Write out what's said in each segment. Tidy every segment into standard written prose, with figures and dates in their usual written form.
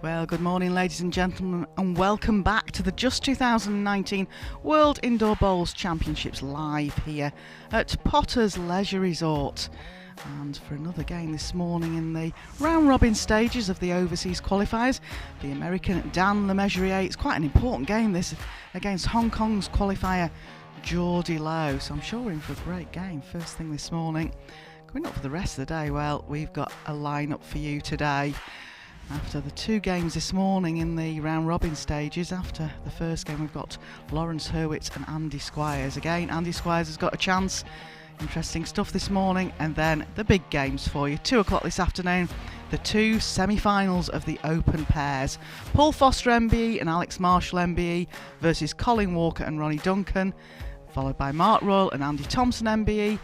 Well, good morning, ladies and gentlemen, and welcome back to the Just 2019 World Indoor Bowls Championships live here at Potter's Leisure Resort. And for another game this morning in the round-robin stages of the overseas qualifiers, the American Dan Lemessurier. It's quite an important game, this, against Hong Kong's qualifier Jordi. So I'm sure we're in for a great game first thing this morning. Coming up for the rest of the day, well, we've got a lineup for you today. After the two games this morning in the round-robin stages, after the first game we've got Lawrence Hurwitz and Andy Squires. Again, Andy Squires has got a chance. Interesting stuff this morning. And then the big games for you. 2 o'clock this afternoon, the two semi-finals of the open pairs. Paul Foster MBE and Alex Marshall MBE versus Colin Walker and Ronnie Duncan. Followed by Mark Royal and Andy Thompson MBE.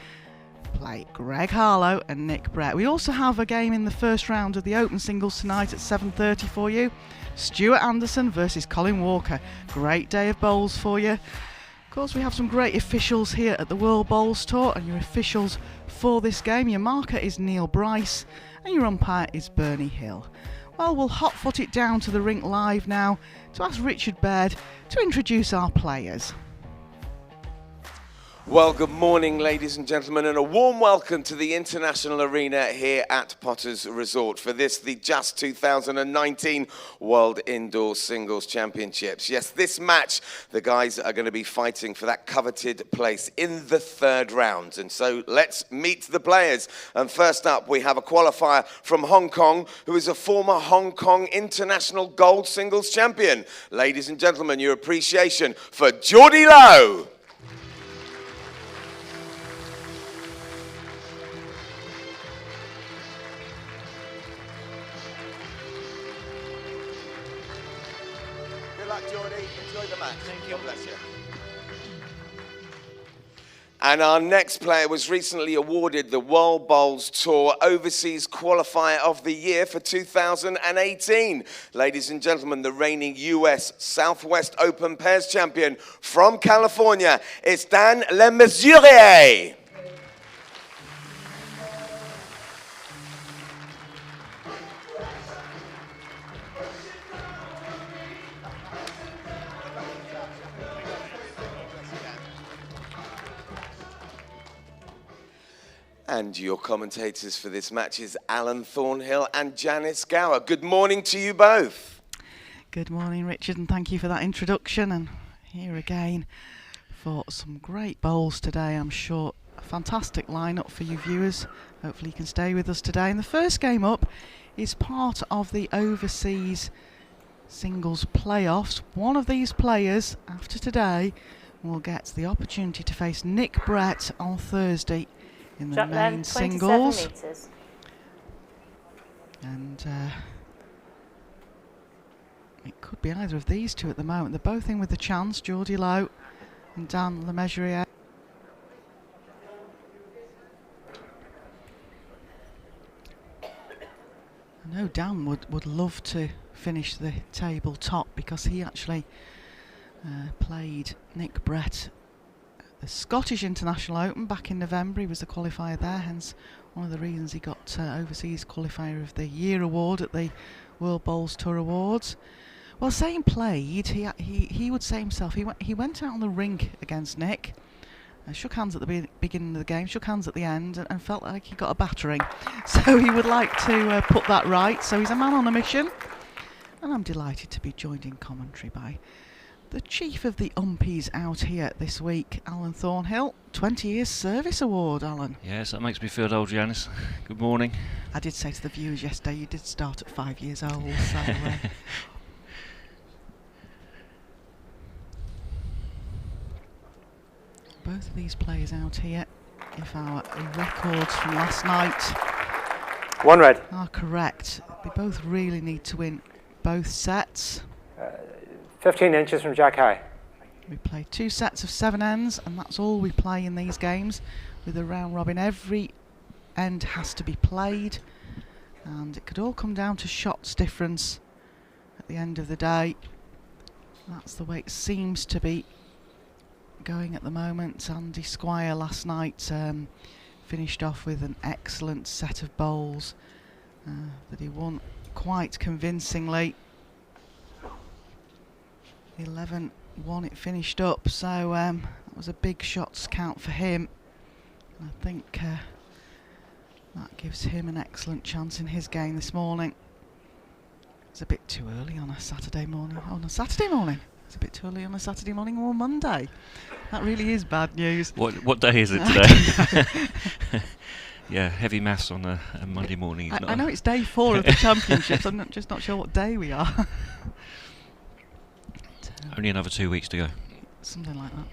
Play Greg Harlow and Nick Brett. We also have a game in the first round of the open singles tonight at 7:30 for you. Stuart Anderson versus Colin Walker. Great day of bowls for you. Of course, we have some great officials here at the World Bowls Tour, and your officials for this game, your marker is Neil Bryce and your umpire is Bernie Hill. Well, we'll hot-foot it down to the rink live now to ask Richard Baird to introduce our players. Well, good morning, ladies and gentlemen, and a warm welcome to the International Arena here at Potter's Resort for this, the Just 2019 World Indoor Singles Championships. Yes, this match, the guys are going to be fighting for that coveted place in the third round. And so let's meet the players. And first up, we have a qualifier from Hong Kong, who is a former Hong Kong International Gold Singles Champion. Ladies and gentlemen, your appreciation for Jordi Lowe. Jordi, enjoy the match. Thank you. God bless you. And our next player was recently awarded the World Bowls Tour Overseas Qualifier of the Year for 2018. Ladies and gentlemen, the reigning US Southwest Open Pairs Champion from California, it's Dan Lemessurier. And your commentators for this match is Alan Thornhill and Janice Gower. Good morning to you both. Good morning, Richard, and thank you for that introduction. And here again for some great bowls today, I'm sure. A fantastic lineup for you viewers. Hopefully you can stay with us today. And the first game up is part of the overseas singles playoffs. One of these players, after today, will get the opportunity to face Nick Brett on Thursday in the main singles. Meters. And it could be either of these two at the moment. They're both in with the chance, Jordi Lowe and Dan Lemessurier. I know Dan would love to finish the table top because he actually played Nick Brett the Scottish International Open back in November. He was the qualifier there, hence one of the reasons he got Overseas Qualifier of the Year award at the World Bowls Tour Awards. Well, saying played, he would say himself, he went out on the rink against Nick, shook hands at the beginning of the game, shook hands at the end, and felt like he got a battering. So he would like to put that right. So he's a man on a mission, and I'm delighted to be joined in commentary by the chief of the umpies out here this week, Alan Thornhill. 20 years service award, Alan. Yes, that makes me feel old, Janice. Good morning. I did say to the viewers yesterday, you did start at 5 years old, so... both of these players out here, if our records from last night... One red. ...are correct, they both really need to win both sets. 15 inches from Jack High. We play 2 sets of 7 ends, and that's all we play in these games with a round robin. Every end has to be played, and it could all come down to shots difference at the end of the day. That's the way it seems to be going at the moment. Andy Squire last night finished off with an excellent set of bowls that he won quite convincingly. 11-1 it finished up, so that was a big shots count for him. I think that gives him an excellent chance in his game this morning. It's a bit too early on a Saturday morning. Oh, on a Saturday morning? It's a bit too early on a Saturday morning or Monday. That really is bad news. What day is it today? Yeah, heavy maths on a Monday morning. I know it's day 4 of the championships. I'm just not sure what day we are. Only another 2 weeks to go. Something like that.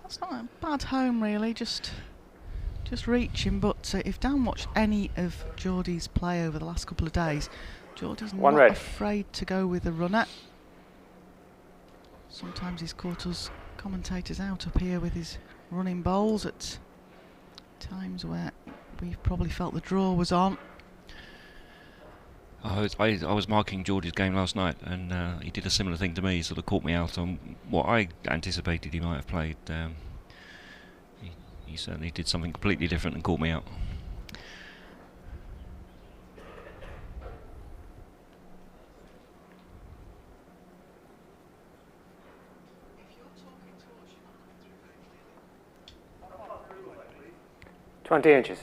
That's not a bad home really, just reaching, but if Dan watched any of Jordi's play over the last couple of days, Jordi's not afraid to go with a runner. Sometimes he's caught us commentators out up here with his running bowls at times where we've probably felt the draw was on. I was marking Jordi's game last night, and he did a similar thing to me. He sort of caught me out on what I anticipated he might have played. He certainly did something completely different and caught me out. – 20 inches.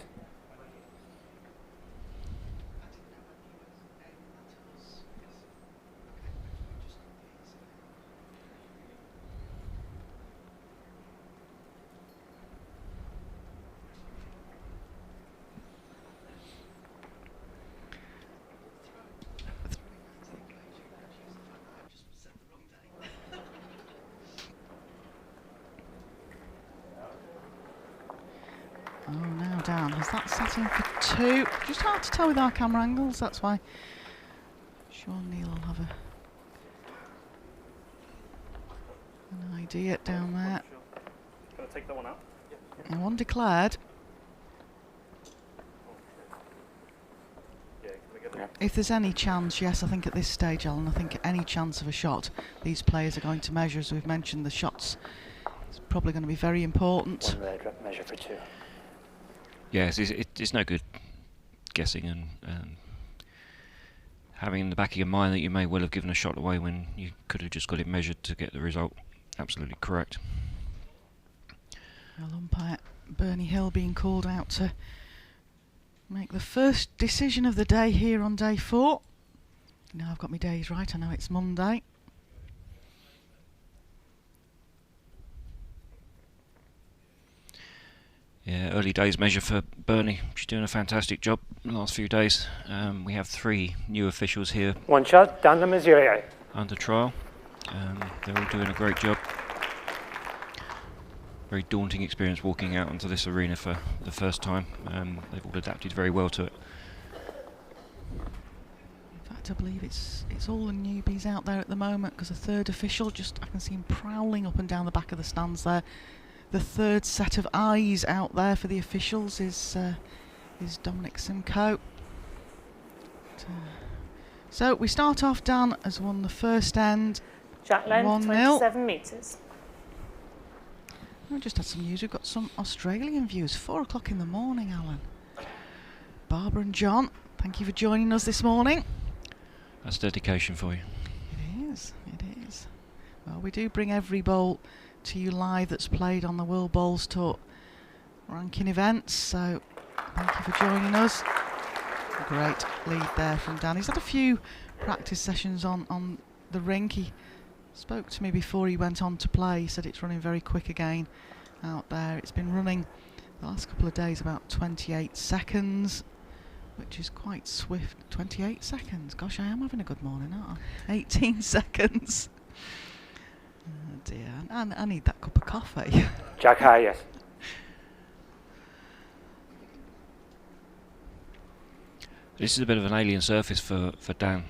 Oh, now down. Has that sat in for 2? Just hard to tell with our camera angles, that's why Sean Neal will have an idea down there. Gonna take that one out? And one declared. Yeah, can we get that? If there's any chance, yes, I think at this stage, Alan, I think any chance of a shot, these players are going to measure. As we've mentioned, the shots is probably going to be very important. One red measure for 2. Yes, it's no good guessing and having in the back of your mind that you may well have given a shot away when you could have just got it measured to get the result absolutely correct. Well, umpire Bernie Hill being called out to make the first decision of the day here on day 4. Now I've got my days right, I know it's Monday. Yeah, early days measure for Bernie. She's doing a fantastic job in the last few days. We have 3 new officials here One shot, Dan Lemessurier. under trial. They're all doing a great job. Very daunting experience walking out onto this arena for the first time. They've all adapted very well to it. In fact, I believe it's all the newbies out there at the moment, because the 3rd official, I can see him prowling up and down the back of the stands there. The 3rd set of eyes out there for the officials is Dominic Simcoe. So we start off, Dan has won the first end. Shot length 1-0. 27 metres. We just had some news. We've got some Australian viewers. 4 o'clock in the morning, Alan. Barbara and John, thank you for joining us this morning. That's dedication for you. It is. Well, we do bring every bowl to you live that's played on the World Bowls Tour ranking events, so thank you for joining us. A great lead there from Dan. He's had a few practice sessions on the rink. He spoke to me before he went on to play. He said it's running very quick again out there. It's been running the last couple of days about 28 seconds, which is quite swift. 28 seconds. Gosh, I am having a good morning, aren't I? 18 seconds. Oh dear, I need that cup of coffee. Jack high, yes. This is a bit of an alien surface for Dan,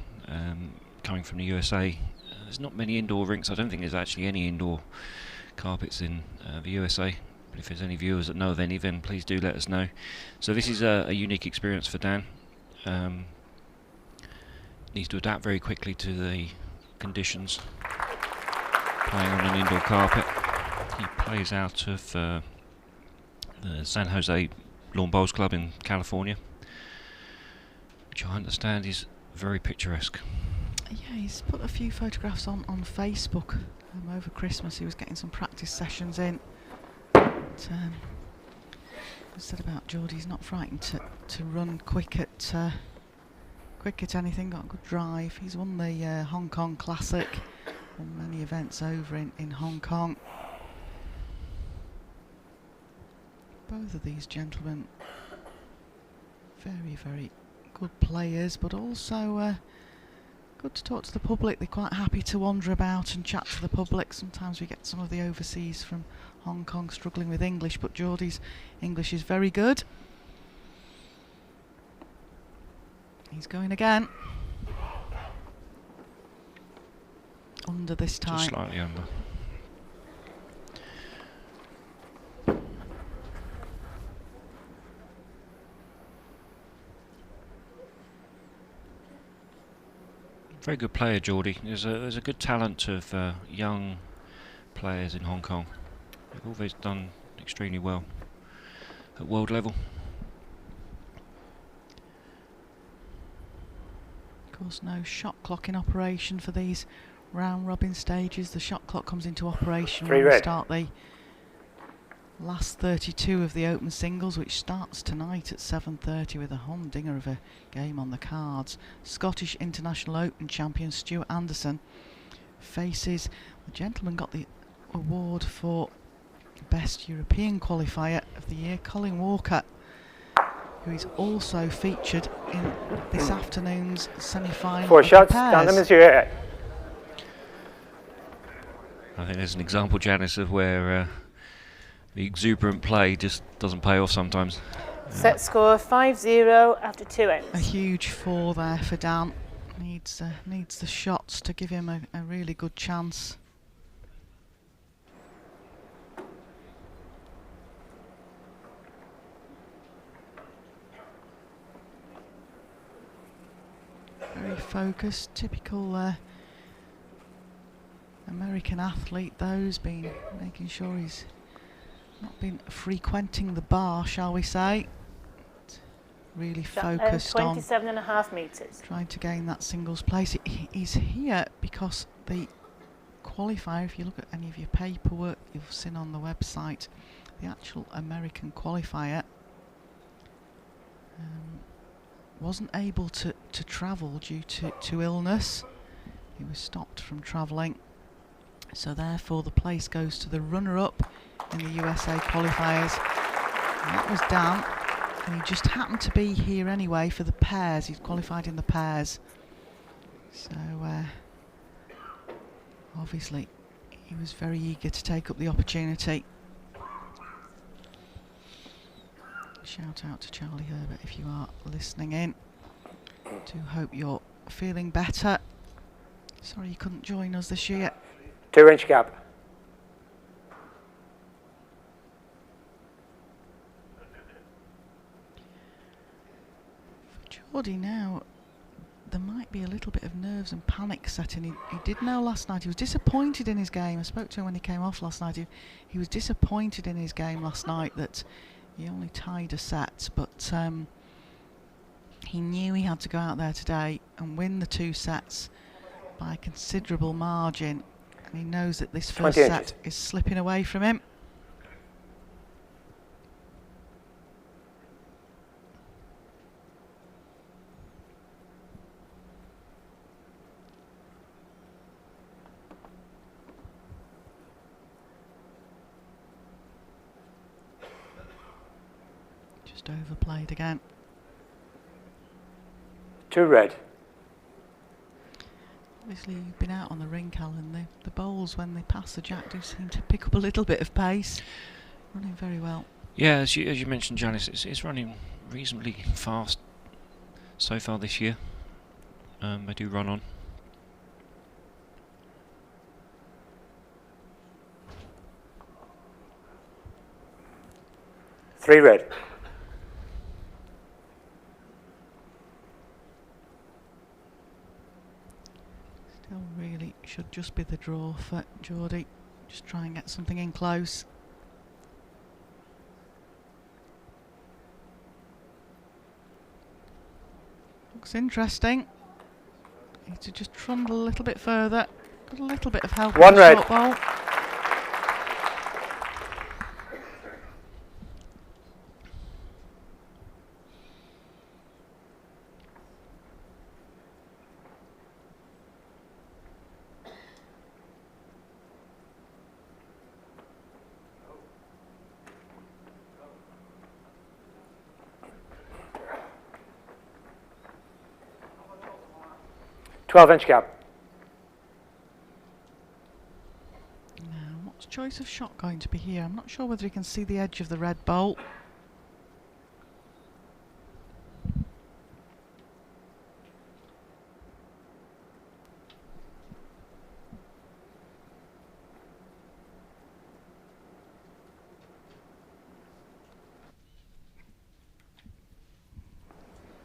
coming from the USA. There's not many indoor rinks. I don't think there's actually any indoor carpets in the USA. But if there's any viewers that know of any, then please do let us know. So this is a unique experience for Dan. Needs to adapt very quickly to the conditions. Playing on an indoor carpet. He plays out of the the San Jose Lawn Bowls Club in California, which I understand is very picturesque. Yeah, he's put a few photographs on Facebook over Christmas. He was getting some practice sessions in. But, I said about Jordi, he's not frightened to run quick at anything, got a good drive. He's won the Hong Kong Classic, won many events over in Hong Kong. Both of these gentlemen, very, very good players, but also good to talk to the public. They're quite happy to wander about and chat to the public. Sometimes we get some of the overseas from Hong Kong struggling with English, but Jordi's English is very good. He's going again. Under this time. Just slightly under. Very good player, Jordi. There's a good talent of young players in Hong Kong. They've always done extremely well at world level. Of course, no shot clock in operation for these round robin stages. The shot clock comes into operation when we start the last 32 of the open singles, which starts tonight at 7:30 with a humdinger of a game on the cards. Scottish International Open champion Stuart Anderson faces the gentleman got the award for Best European Qualifier of the Year, Colin Walker, who is also featured in this afternoon's semi-final. 4 shots down the Lemessurier. I think there's an example, Janice, of where the exuberant play just doesn't pay off sometimes. Set score 5-0 after 2 ends. A huge 4 there for Dan. Needs the shots to give him a really good chance. Very focused, typical American athlete. Those been making sure he's not been frequenting the bar, shall we say. Really focused on 27.5 metres. trying to gain that singles place. He's here because the qualifier, if you look at any of your paperwork you've seen on the website, the actual American qualifier wasn't able to travel due to illness. He was stopped from travelling, so therefore the place goes to the runner-up in the USA qualifiers, and that was Dan, and he just happened to be here anyway for the pairs. He's qualified in the pairs, so obviously he was very eager to take up the opportunity. Shout out to Charlie Herbert if you are listening in. Do hope you're feeling better. Sorry you couldn't join us this year. 2-inch gap. For Jordi now, there might be a little bit of nerves and panic setting. He did know last night. He was disappointed in his game. I spoke to him when he came off last night. He was disappointed in his game last night that he only tied a set, but he knew he had to go out there today and win the 2 sets by a considerable margin, and he knows that this first set is slipping away from him. Just overplayed again. 2 red. Obviously you've been out on the ring, Cal, and the bowls when they pass the jack do seem to pick up a little bit of pace. Running very well. Yeah, as you mentioned, Janice, it's running reasonably fast so far this year. They do run on. Three red. Still really should just be the draw for Jordi. Just try and get something in close. Looks interesting. Need to just trundle a little bit further. Got a little bit of help. One in the red. short bowl. Twelve-inch gap. Now, what's choice of shot going to be here? I'm not sure whether he can see the edge of the red bowl.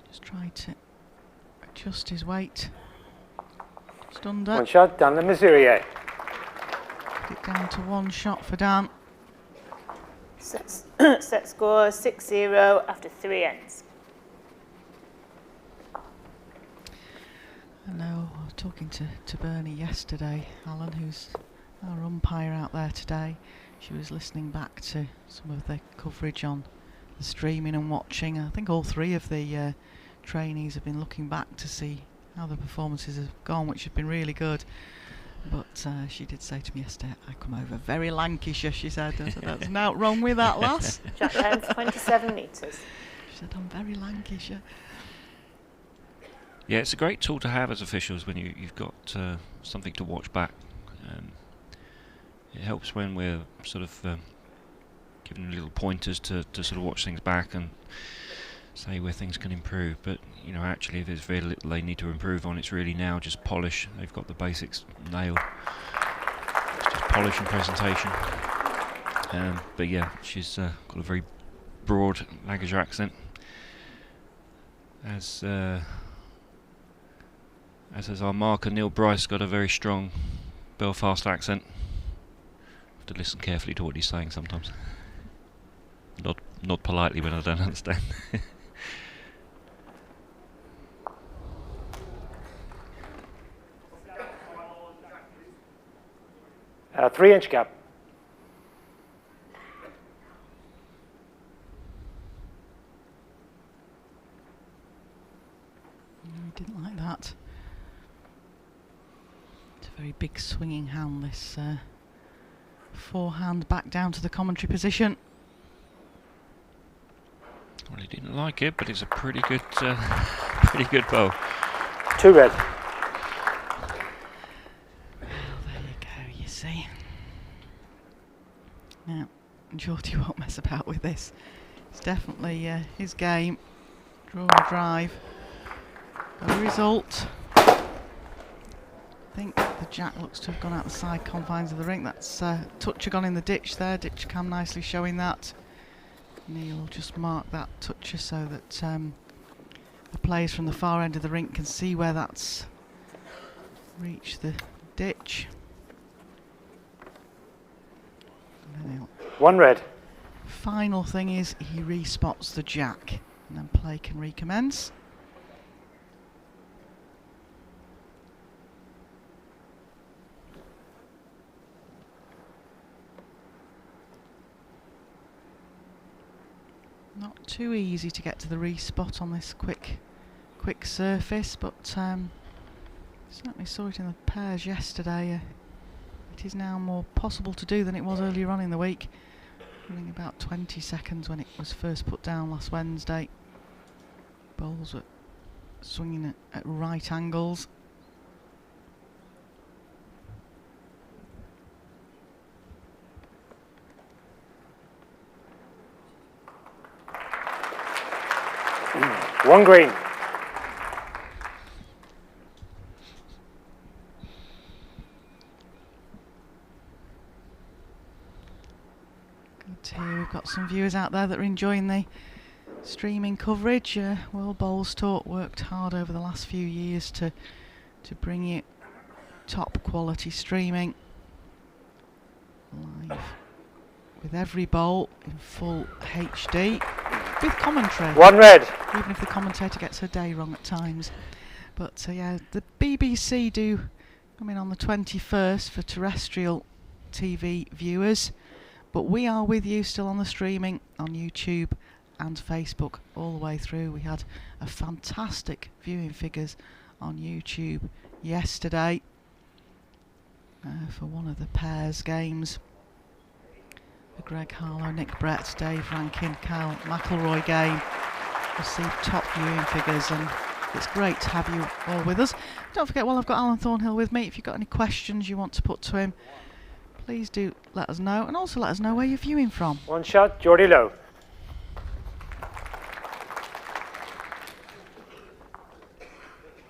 Just try to adjust his weight. Just under. One shot, Dan Lemessurier. Put it down to one shot for Dan. Set score 6-0 after 3 ends. I know, I was talking to Bernie yesterday, Alan, who's our umpire out there today. She was listening back to some of the coverage on the streaming and watching. I think all 3 of the trainees have been looking back to see how the performances have gone, which have been really good. But she did say to me yesterday, I come over very Lancashire, she said. I said, there's nothing wrong with that, lass. Jack length 27 metres. She said, I'm very Lancashire. Yeah, it's a great tool to have as officials when you've got something to watch back. It helps when we're sort of giving little pointers to sort of watch things back and say where things can improve. But you know, actually, if there's very little they need to improve on, it's really now just polish. They've got the basics nailed. It's just polish and presentation. But yeah, she's got a very broad Lancashire accent, as has our marker Neil Bryce got a very strong Belfast accent. Have to listen carefully to what he's saying sometimes. Nod politely when I don't understand. 3-inch gap. I didn't like that. It's a very big swinging hand, this forehand back down to the commentary position. Well, he didn't like it, but it's a pretty good bowl. 2 red. Well, there you go, you see. Now, Jordi won't mess about with this. It's definitely his game. Draw and drive. Got a result. I think the jack looks to have gone out the side confines of the ring. That's toucher gone in the ditch there. Ditch cam nicely showing that. Neil just mark that toucher so that the players from the far end of the rink can see where that's reached the ditch. And 1 red. final thing is he respots the jack and then play can recommence. Not too easy to get to the respot on this quick surface, but certainly saw it in the pairs yesterday. It is now more possible to do than it was earlier on in the week. Running about 20 seconds when it was first put down last Wednesday. Bowls were swinging at right angles. One green. Good to hear. We've got some viewers out there that are enjoying the streaming coverage. World Bowls Talk worked hard over the last few years to bring you top quality streaming live with every bowl in full HD. with commentary. 1 red. Even if the commentator gets her day wrong at times. But yeah, the BBC do come in on the 21st for terrestrial TV viewers. But we are with you still on the streaming on YouTube and Facebook all the way through. We had a fantastic viewing figures on YouTube yesterday for one of the pairs games. The Greg Harlow, Nick Brett, Dave Rankin, Kyle McElroy game received top viewing figures, and it's great to have you all with us. Don't forget, while I've got Alan Thornhill with me, if you've got any questions you want to put to him, please do let us know, and also let us know where you're viewing from. 1 shot, Jordi low.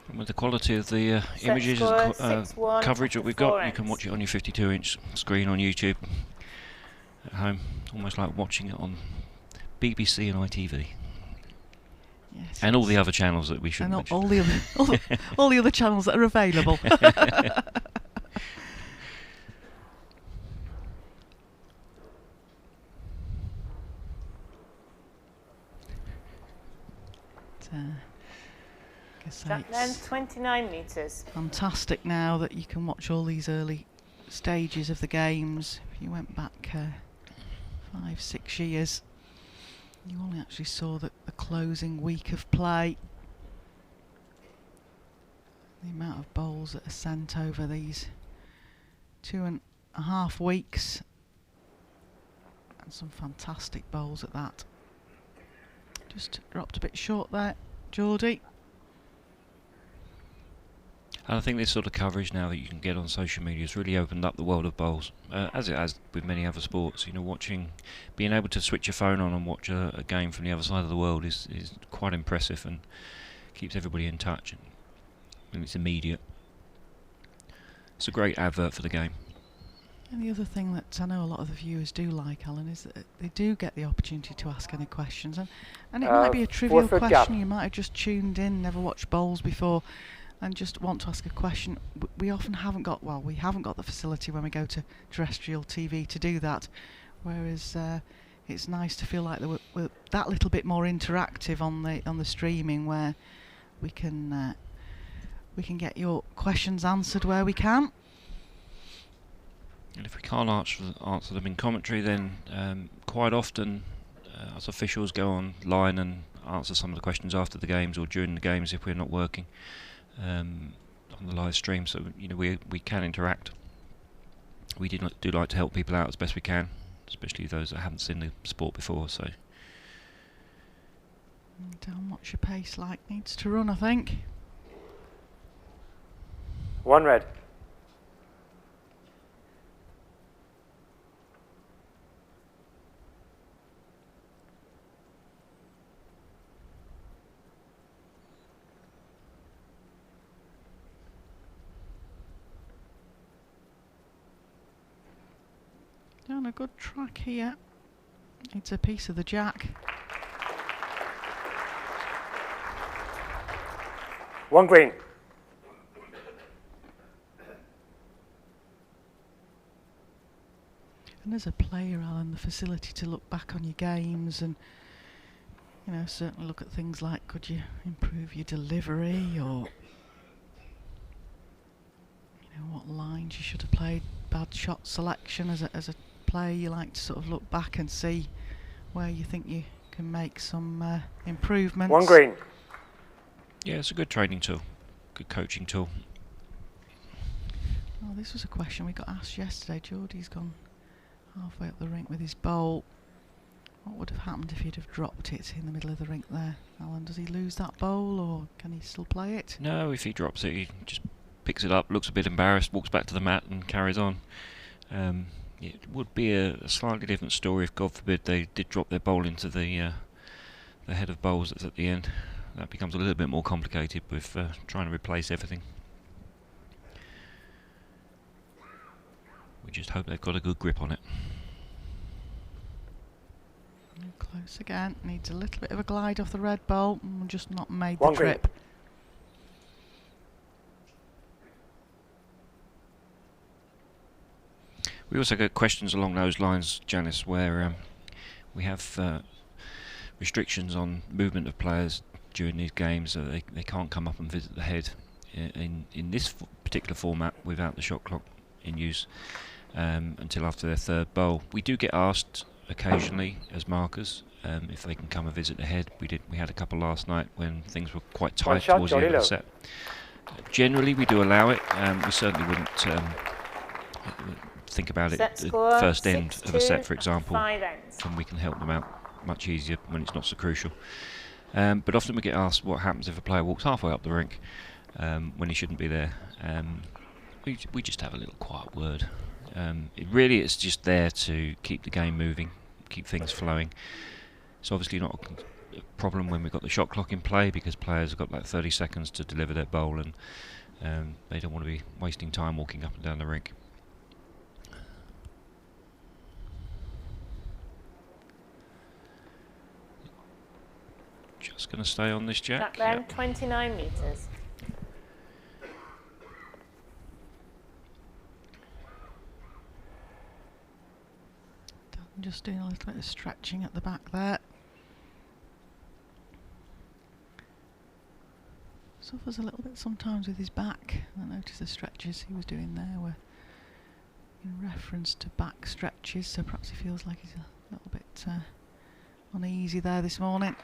And with the quality of the images score, and 6-1 coverage that we've got, you can ends. watch it on your 52-inch screen on YouTube at home. Almost like watching it on BBC and ITV. Yes, And all the other channels that we should and mention. all the other all the other channels that are available. Track length 29 metres. Fantastic now that you can watch all these early stages of the games. If you went back 5-6 years, you only actually saw the closing week of play. The amount of bowls that are sent over these 2.5 weeks, and some fantastic bowls at that. Just dropped a bit short there, Jordi. And I think this sort of coverage now that you can get on social media has really opened up the world of bowls, as it has with many other sports. You know, being able to switch your phone on and watch a game from the other side of the world is quite impressive and keeps everybody in touch. And it's immediate. It's a great advert for the game. And the other thing that I know a lot of the viewers do like, Alan, is that they do get the opportunity to ask any questions. And it might be a trivial 4 foot question. gap. You might have just tuned in, never watched bowls before, and just want to ask a question. We often haven't got, well, we haven't got the facility when we go to terrestrial TV to do that. Whereas it's nice to feel like we're that little bit more interactive on the streaming, where we can get your questions answered where we can. And if we can't answer them in commentary, then quite often us officials go online and answer some of the questions after the games or during the games if we're not working on the live stream. So you know we can interact. We do like to help people out as best we can, especially those that haven't seen the sport before. So What's your pace like? Needs to run, I think. 1 red. Down a good track here. It's a piece of the jack. 1 green. And as a player, Alan, the facility to look back on your games and, you know, certainly look at things like, could you improve your delivery, or, you know, what lines you should have played, bad shot selection. As a player, you like to sort of look back and see where you think you can make some improvements. 1 green. yeah, it's a good training tool, good coaching tool. Oh, this was a question we got asked yesterday. Jordi's gone halfway up the rink with his bowl. What would have happened if he'd have dropped it in the middle of the rink there? Alan, does he lose that bowl, or can he still play it? No, if he drops it, he just picks it up, looks a bit embarrassed, walks back to the mat and carries on. It would be a slightly different story if, God forbid, they did drop their bowl into the head of bowls that's at the end. That becomes a little bit more complicated with trying to replace everything. We just hope they've got a good grip on it. Close again. Needs a little bit of a glide off the red bowl. Just not made the 1 green. trip. We also get questions along those lines, Janice, where we have restrictions on movement of players during these games, so they can't come up and visit the head in this particular format without the shot clock in use until after their third bowl. We do get asked occasionally as markers if they can come and visit the head. We had a couple last night when things were quite tight shot, towards the end of the Jordi set. Generally we do allow it. We certainly wouldn't think about it at the first end of a set, for example, and we can help them out much easier when it's not so crucial. But often we get asked what happens if a player walks halfway up the rink when he shouldn't be there. We just have a little quiet word. It's just there to keep the game moving, keep things flowing. It's obviously not a problem when we've got the shot clock in play, because players have got like 30 seconds to deliver their bowl, and they don't want to be wasting time walking up and down the rink. Just going to stay on this jack. Then 29 metres. Just doing a little bit of stretching at the back there. Suffers a little bit sometimes with his back. I noticed the stretches he was doing there were in reference to back stretches, so perhaps he feels like he's a little bit uneasy there this morning.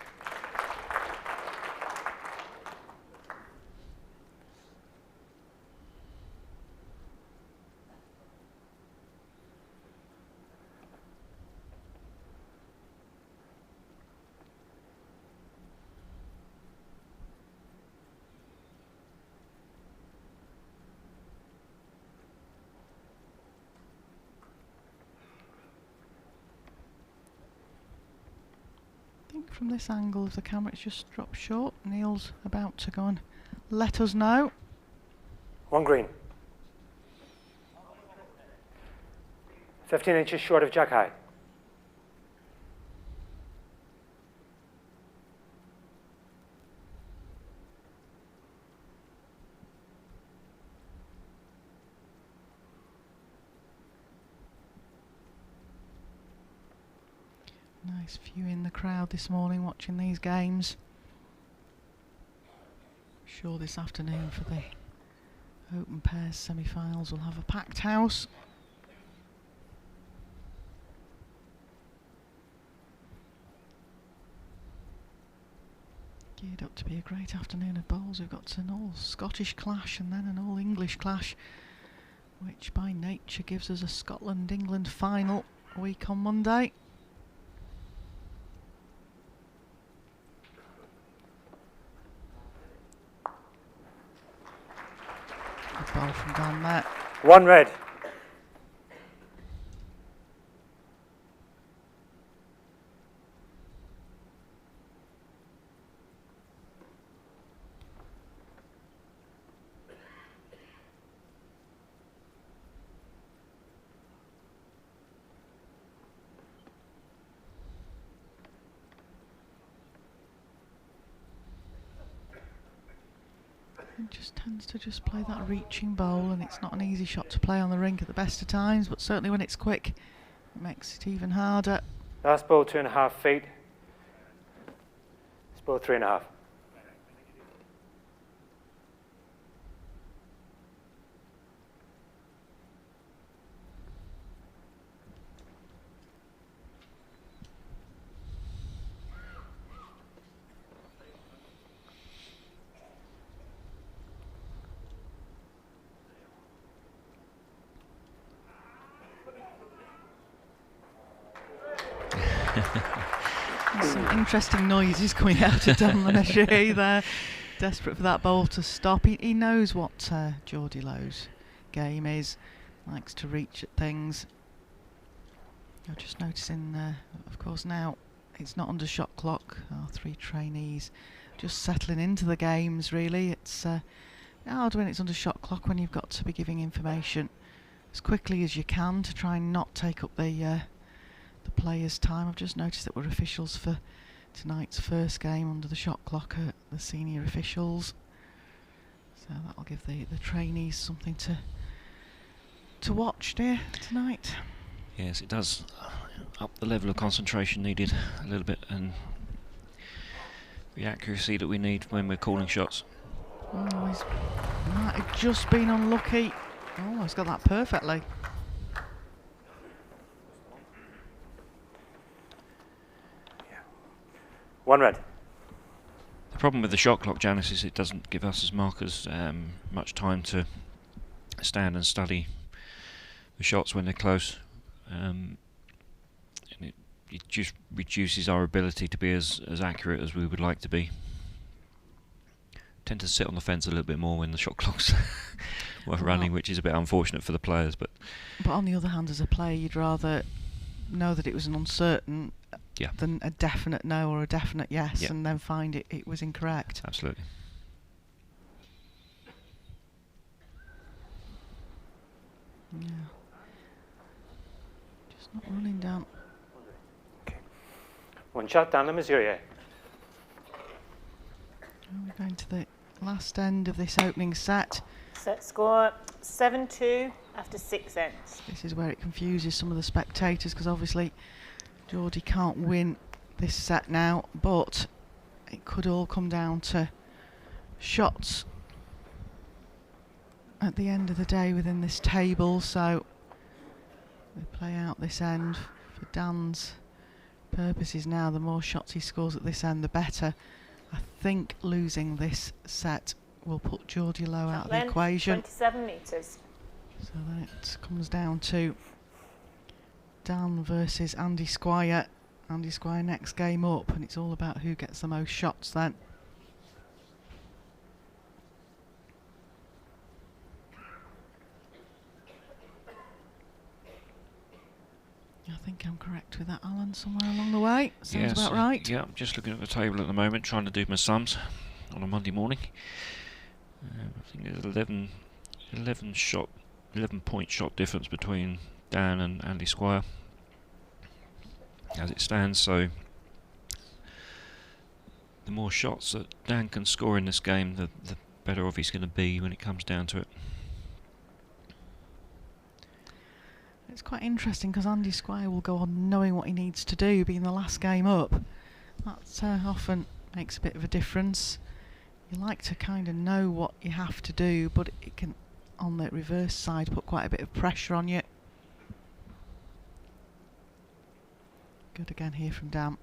From this angle of the camera, it's just dropped short. Neil's about to go and let us know. 1 green. 15 inches short of jack high. Nice few in the crowd this morning watching these games. Sure, this afternoon for the Open Pairs semi-finals we'll have a packed house. Geared up to be a great afternoon of bowls. We've got an all Scottish clash and then an all English clash, which by nature gives us a Scotland-England final a week on Monday. Ball from down there. 1 red. It just tends to just play that reaching bowl, and it's not an easy shot to play on the rink at the best of times, but certainly when it's quick it makes it even harder. Last ball 2.5 feet. This ball 3.5. Some interesting noises coming out of Dan Lemessurier there. Desperate for that bowl to stop. He knows what Jordi Lowe's game is. Likes to reach at things. You're just noticing, of course, now it's not under shot clock. Our 3 trainees just settling into the games, really. It's hard when it's under shot clock, when you've got to be giving information as quickly as you can to try and not take up the players' time. I've just noticed that we're officials for tonight's first game under the shot clock at the senior officials, so that'll give the trainees something to watch, dear, tonight. Yes, it does up the level of concentration needed a little bit, and the accuracy that we need when we're calling shots. Oh, he's might have just been unlucky. Oh, he's got that perfectly. One red. The problem with the shot clock, Janice, is it doesn't give us as markers much time to stand and study the shots when they're close. And it just reduces our ability to be as accurate as we would like to be. Tend to sit on the fence a little bit more when the shot clocks were running, which is a bit unfortunate for the players. But on the other hand, as a player, you'd rather know that it was an uncertain than a definite no or a definite yes, and then find it was incorrect. Absolutely. Yeah. Just not running down. Okay. One shot down Lemessurier. We're going to the last end of this opening set. Set score 7-2 after 6 ends. This is where it confuses some of the spectators, because obviously Jordi can't win this set now, but it could all come down to shots at the end of the day within this table. So we play out this end for Dan's purposes now. The more shots he scores at this end, the better. I think losing this set will put Jordi low out of the equation. 27 metres. So then it comes down to Dan versus Andy Squire. Andy Squire next game up, and it's all about who gets the most shots then. I think I'm correct with that, Alan, somewhere along the way. Sounds about right. Yeah, I'm just looking at the table at the moment, trying to do my sums on a Monday morning. I think there's 11 point shot difference between Dan and Andy Squire as it stands. So the more shots that Dan can score in this game, the better off he's going to be when it comes down to it. It's quite interesting because Andy Squire will go on knowing what he needs to do, being the last game up. That often makes a bit of a difference. You like to kind of know what you have to do, but it can, on the reverse side, put quite a bit of pressure on you. Good again here from Dan.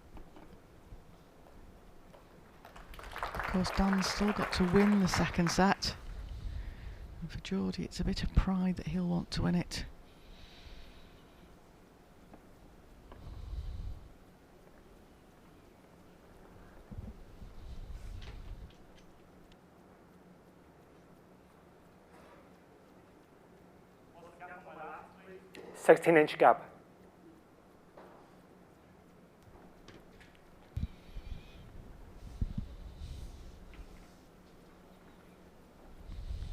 Of course, Dan's still got to win the second set. And for Jordi, it's a bit of pride that he'll want to win it. Sixteen-inch gap.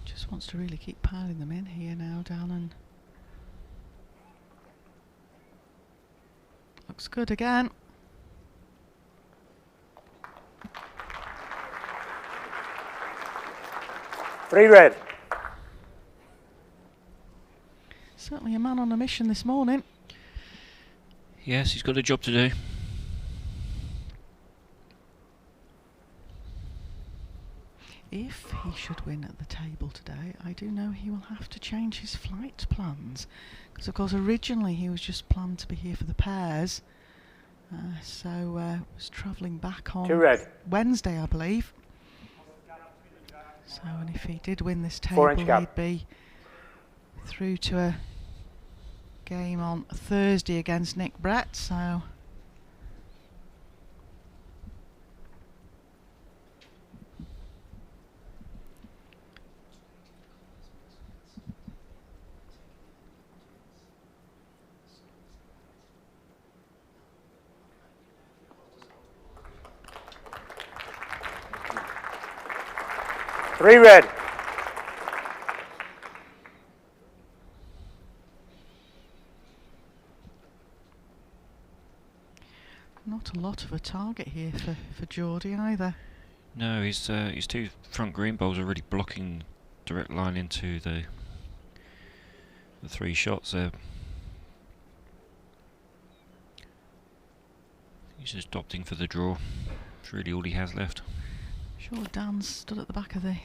Just wants to really keep piling them in here now, Dan, and looks good again. Three red. Certainly a man on a mission this morning. Yes, he's got a job to do. If he should win at the table today, I do know he will have to change his flight plans, because of course originally he was just planned to be here for the pairs, so was travelling back on Wednesday, I believe. So, and if he did win this table, he'd be through to a game on Thursday against Nick Brett. So three red. not a lot of a target here for Jordi either. No, his two front green balls are really blocking direct line into the three shots there. He's just opting for the draw. It's really all he has left. Sure, Dan stood at the back of the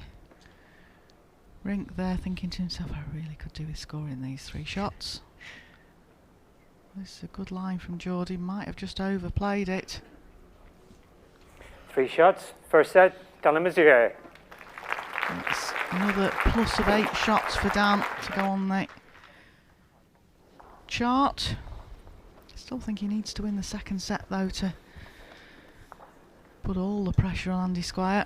rink there thinking to himself, I really could do with scoring these 3 shots. This is a good line from Jordi, might have just overplayed it. 3 shots. First set, Lemessurier. It's another plus of 8 shots for Dan to go on the chart. Still think he needs to win the second set though to put all the pressure on Andy Squire.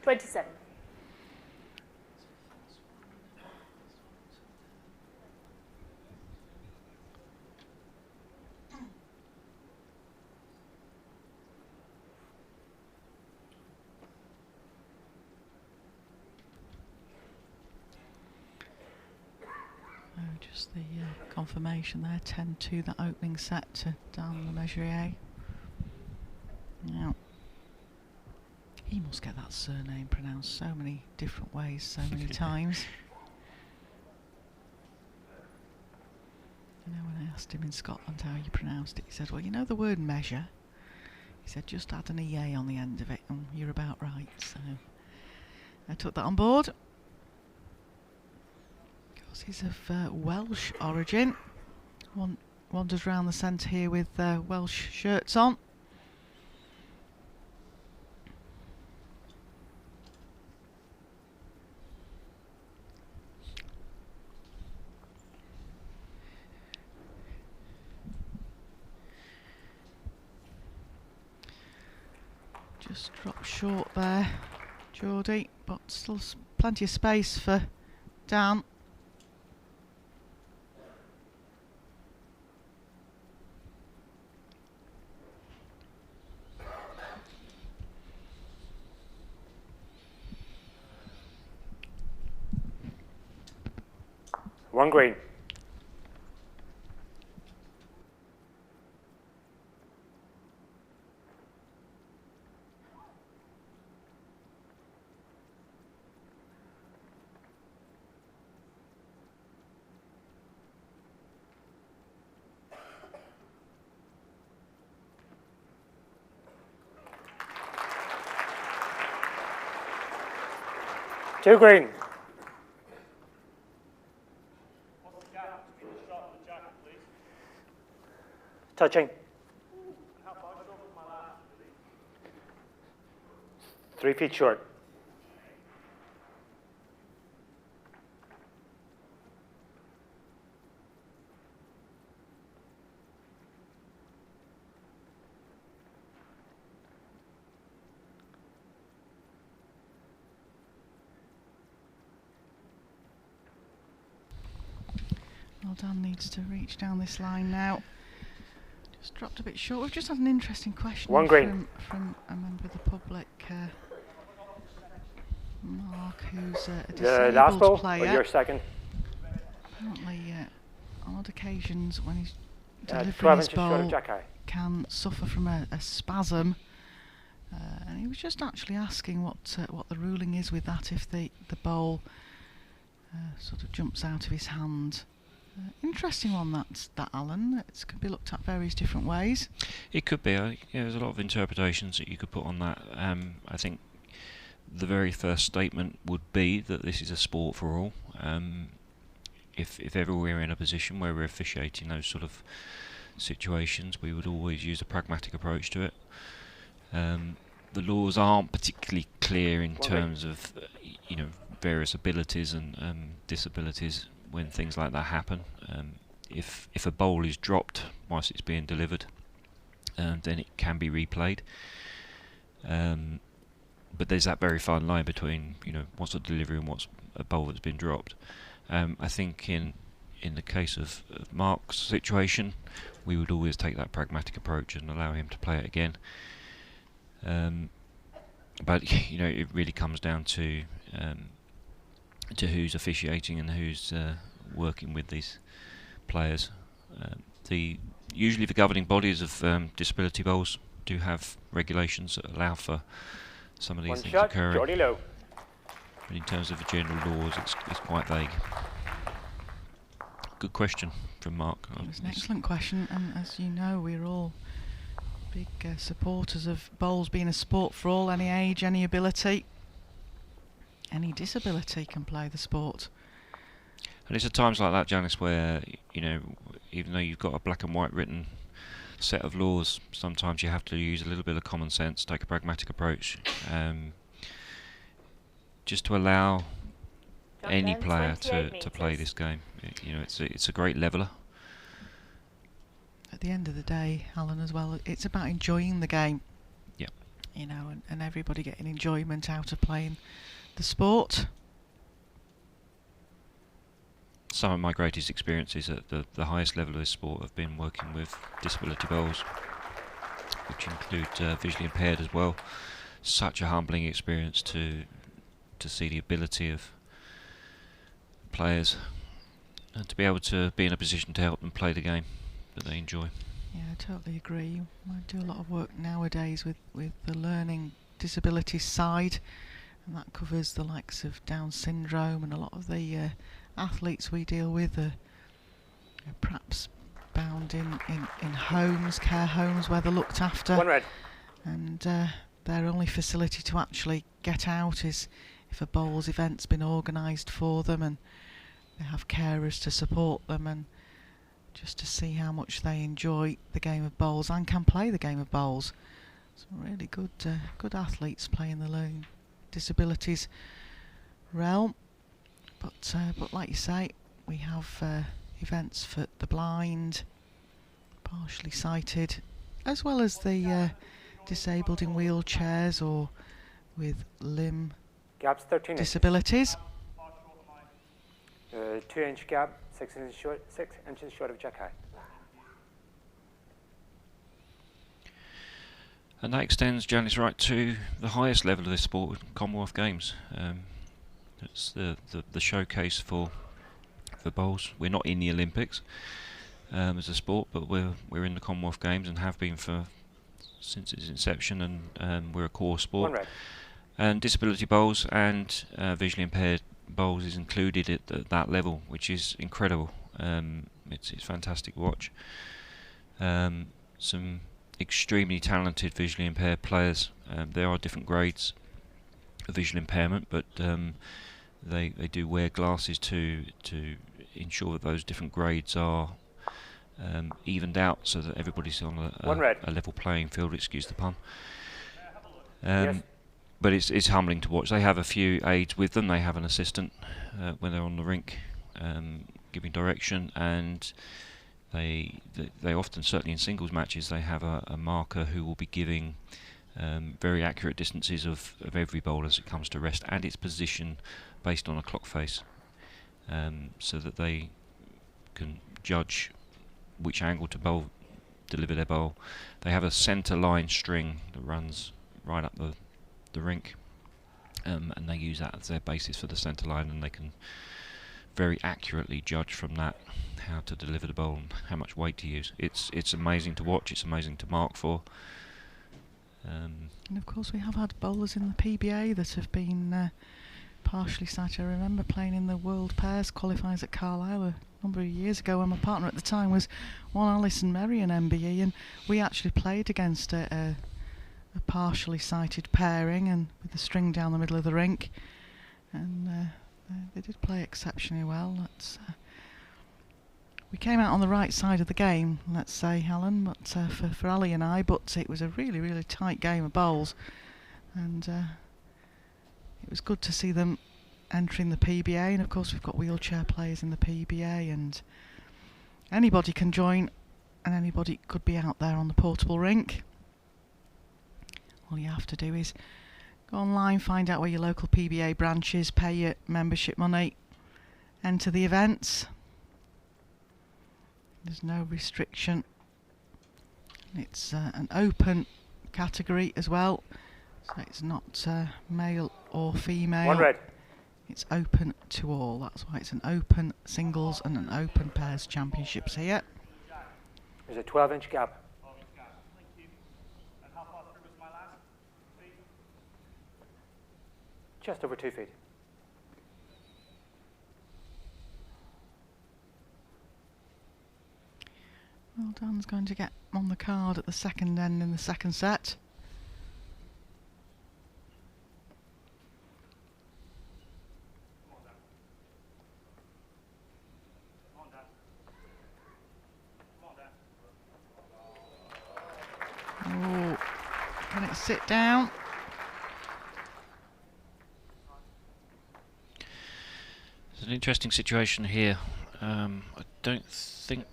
Twenty-seven. Oh, just the confirmation there, 10-2 that opening set to Dan Lemessurier. Now, he must get that surname pronounced so many different ways, so many times. You know, when I asked him in Scotland how you pronounced it, he said, well, you know the word measure? He said, just add an EA on the end of it and you're about right. So I took that on board. Of course, he's of Welsh origin. Wanders round the centre here with Welsh shirts on. Just dropped short there, Jordi, but still plenty of space for Dan. One green. Two green. What's the gap between the shot and the jacket, please? Touching. How far short was my last, Billy? 3 feet short. Well, Dan needs to reach down this line now. Just dropped a bit short. We've just had an interesting question One green. from a member of the public, Mark, who's a The last ball disabled or your player. second? Apparently, on odd occasions when he's 12 delivering his inches short of bowl, jack high. can suffer from a spasm. And he was just actually asking what the ruling is with that if the bowl sort of jumps out of his hand. Interesting one, that Alan. It can be looked at various different ways. It could be. Yeah, there's a lot of interpretations that you could put on that. I think the very first statement would be that this is a sport for all. If ever we're in a position where we're officiating those sort of situations, we would always use a pragmatic approach to it. The laws aren't particularly clear in terms of various abilities and disabilities when things like that happen. If a bowl is dropped whilst it's being delivered, then it can be replayed. But there's that very fine line between what's a delivery and what's a bowl that's been dropped. I think in in the case of Mark's situation, we would always take that pragmatic approach and allow him to play it again. But you know, it really comes down to who's officiating and who's working with these players. Usually the governing bodies of disability bowls do have regulations that allow for some of these things occurring. Jordi low. But in terms of the general laws, it's quite vague. Good question from Mark. It was an excellent question, and as you know, we're all big supporters of bowls being a sport for all, any age, any ability, any disability can play the sport. And it's at times like that, Janice, where, you know, even though you've got a black and white written set of laws, sometimes you have to use a little bit of common sense, take a pragmatic approach, just to allow any player to play this game. You know, it's a great leveller. At the end of the day, Alan, as well, it's about enjoying the game. Yeah. You know, and everybody getting enjoyment out of playing the sport. Some of my greatest experiences at the highest level of this sport have been working with disability bowls, which include visually impaired as well. Such a humbling experience to see the ability of players and to be able to be in a position to help them play the game that they enjoy. Yeah, I totally agree. I do a lot of work nowadays with the learning disability side, and that covers the likes of Down syndrome, and a lot of the athletes we deal with are perhaps bound in homes, care homes, where they're looked after. One red. And their only facility to actually get out is if a bowls event's been organised for them, and they have carers to support them, and just to see how much they enjoy the game of bowls and can play the game of bowls. Some really good athletes playing the learning disabilities realm. But like you say, we have events for the blind, partially sighted, as well as the disabled in wheelchairs or with limb Gap's 13 disabilities. 2-inch gap, 6 inches short of jack high. And that extends, Janice, right to the highest level of this sport, Commonwealth Games. It's the showcase for bowls. We're not in the Olympics as a sport, but we're in the Commonwealth Games and have been since its inception, and we're a core sport. One red. And disability bowls and visually impaired bowls is included at that level, which is incredible. It's fantastic to watch. Some extremely talented visually impaired players. There are different grades of visual impairment, but they do wear glasses to ensure that those different grades are evened out, so that everybody's on a level playing field. Excuse the pun. Yes. But it's humbling to watch. They have a few aides with them. They have an assistant when they're on the rink giving direction, and they often, certainly in singles matches, they have a marker who will be giving very accurate distances of every bowl as it comes to rest, and its position based on a clock face, so that they can judge which angle to deliver their bowl. They have a centre line string that runs right up the rink, and they use that as their basis for the centre line, and they can very accurately judge from that how to deliver the bowl and how much weight to use. It's amazing to watch. It's amazing to mark for. And of course we have had bowlers in the PBA that have been partially sighted. I remember playing in the World Pairs qualifiers at Carlisle a number of years ago, when my partner at the time was one Alison Merrion MBE, and we actually played against a partially sighted pairing, and with the string down the middle of the rink, and they did play exceptionally well. We came out on the right side of the game, let's say, Helen, but for Ali and I, but it was a really, really tight game of bowls, and it was good to see them entering the PBA. And of course we've got wheelchair players in the PBA, and anybody can join, and anybody could be out there on the portable rink. All you have to do is go online, find out where your local PBA branch is, pay your membership money, enter the events. There's no restriction. It's an open category as well, so it's not male or female. 1 red. It's open to all. That's why it's an open singles and an open pairs championships here. There's a 12-inch gap. Thank you. And how far through was my last? Feet? Just over 2 feet. Well, Dan's going to get on the card at the second end in the second set. Come on, Dan. Come on, Dan. Oh, can it sit down? There's an interesting situation here. I don't think...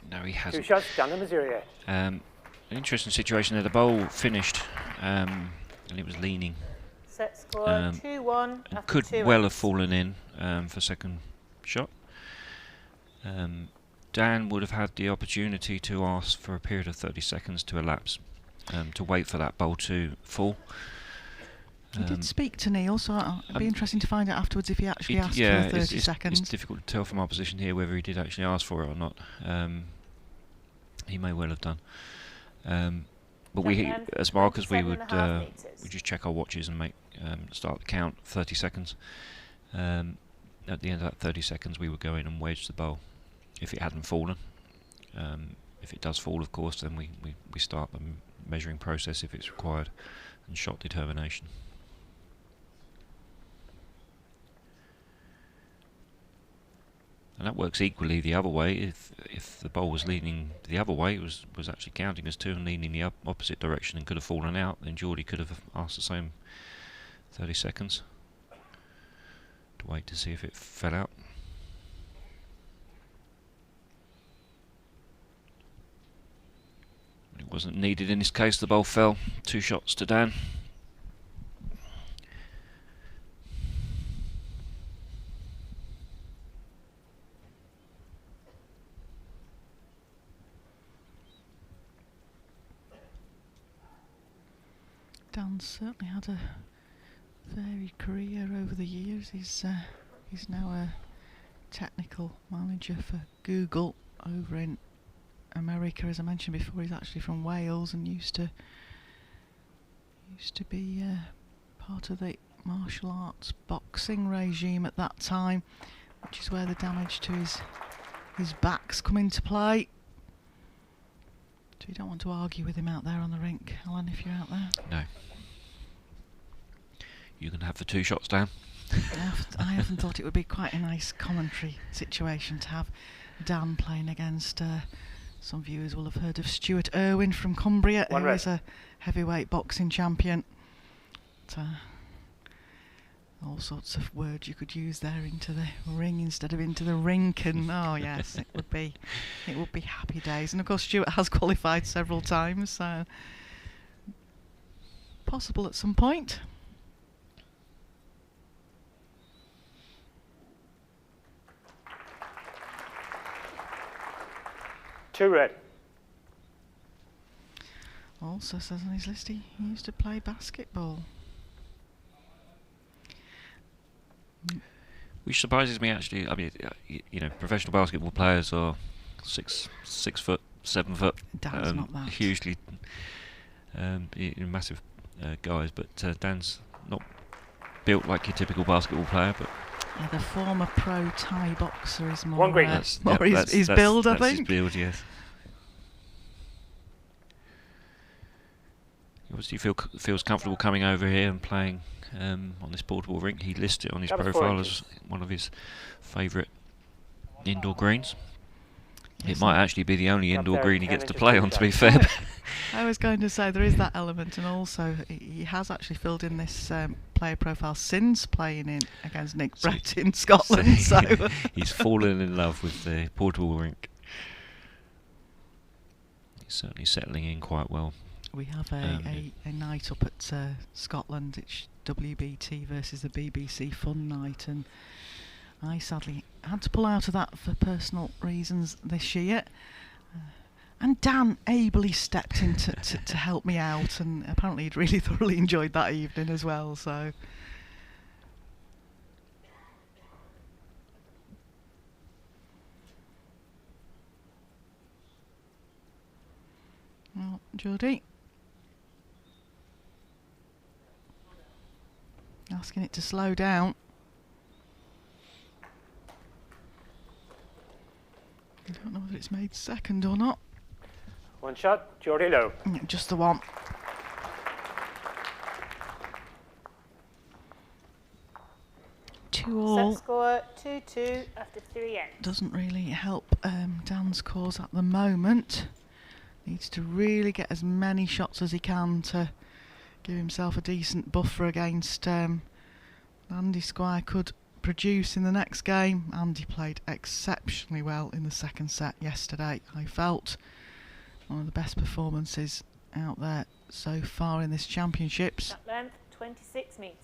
No, he 2 hasn't. shots, Dan Lemessurier. An interesting situation there. The bowl finished and it was leaning Set score 2-1 and after could 2 well ends. have fallen in for second shot. Dan would have had the opportunity to ask for a period of 30 seconds to elapse to wait for that bowl to fall. He did speak to Neil, so it'd be interesting to find out afterwards if he actually asked yeah, for 30 seconds. It's difficult to tell from our position here whether he did actually ask for it or not. He may well have done. But we, Gentlemen, as markers, we 27 would and a half metres. we just check our watches and make start the count 30 seconds. At the end of that 30 seconds, we would go in and wedge the bowl if it hadn't fallen. If it does fall, of course, then we start the measuring process if it's required and shot determination. And that works equally the other way. If the bowl was leaning the other way, it was actually counting as 2 and leaning the opposite direction and could have fallen out, then Jordi could have asked the same 30 seconds to wait to see if it fell out. It wasn't needed in this case. The bowl fell. 2 shots to Dan. Dan's certainly had a varied career over the years. He's now a technical manager for Google over in America. As I mentioned before, he's actually from Wales and used to be part of the martial arts boxing regime at that time, which is where the damage to his back's come into play. So you don't want to argue with him out there on the rink, Alan, if you're out there. No. You can have the 2 shots down. I often thought it would be quite a nice commentary situation to have Dan playing against. Some viewers will have heard of Stuart Irwin from Cumbria, who is a heavyweight boxing champion. All sorts of words you could use there, into the ring instead of into the rink, and oh yes, it would be happy days. And of course Stuart has qualified several times, so possible at some point. Two red. Also says on his list he used to play basketball. Which surprises me actually. I mean, you know, professional basketball players are 6 foot, 7 foot, Dan's not that. hugely massive guys, but Dan's not built like your typical basketball player. But Yeah, the former pro Thai boxer is more, One green. more his build, I that's think. his build, yes. He obviously feels comfortable coming over here and playing on this portable rink. He lists it on his That was 4 profile inches. as one of his favourite indoor greens. Yes, It might actually be the only Up indoor there, green he 10 gets to inches play to on, the to be shot. fair. I was going to say there is that element, and also he has actually filled in this player profile since playing against Nick So- Brett in Scotland. So He's fallen in love with the portable rink. He's certainly settling in quite well. we have a night up at Scotland. It's WBT versus the BBC Fun Night, and I sadly had to pull out of that for personal reasons this year. And Dan ably stepped in to help me out, and apparently he'd really thoroughly enjoyed that evening as well. So. Well, Jordi. Asking it to slow down. I don't know whether it's made second or not. One shot, Jordi low. Just the one. Two all. Set score 2-2 after 3 ends. Doesn't really help Dan's cause at the moment. Needs to really get as many shots as he can to give himself a decent buffer against Andy Squire could produce in the next game. Andy played exceptionally well in the second set yesterday. I felt one of the best performances out there so far in this championships. At length 26 metres.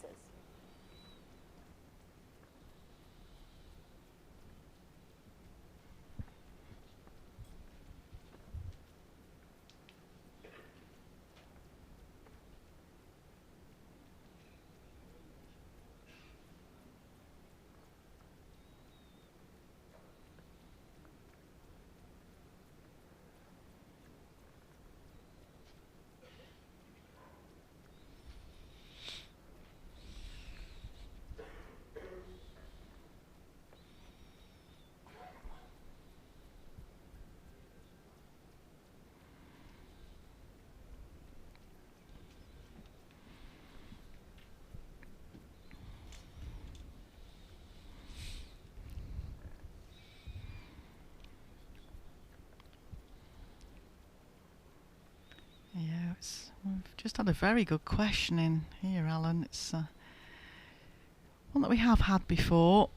Yeah, we've just had a very good question in here, Alan. It's one that we have had before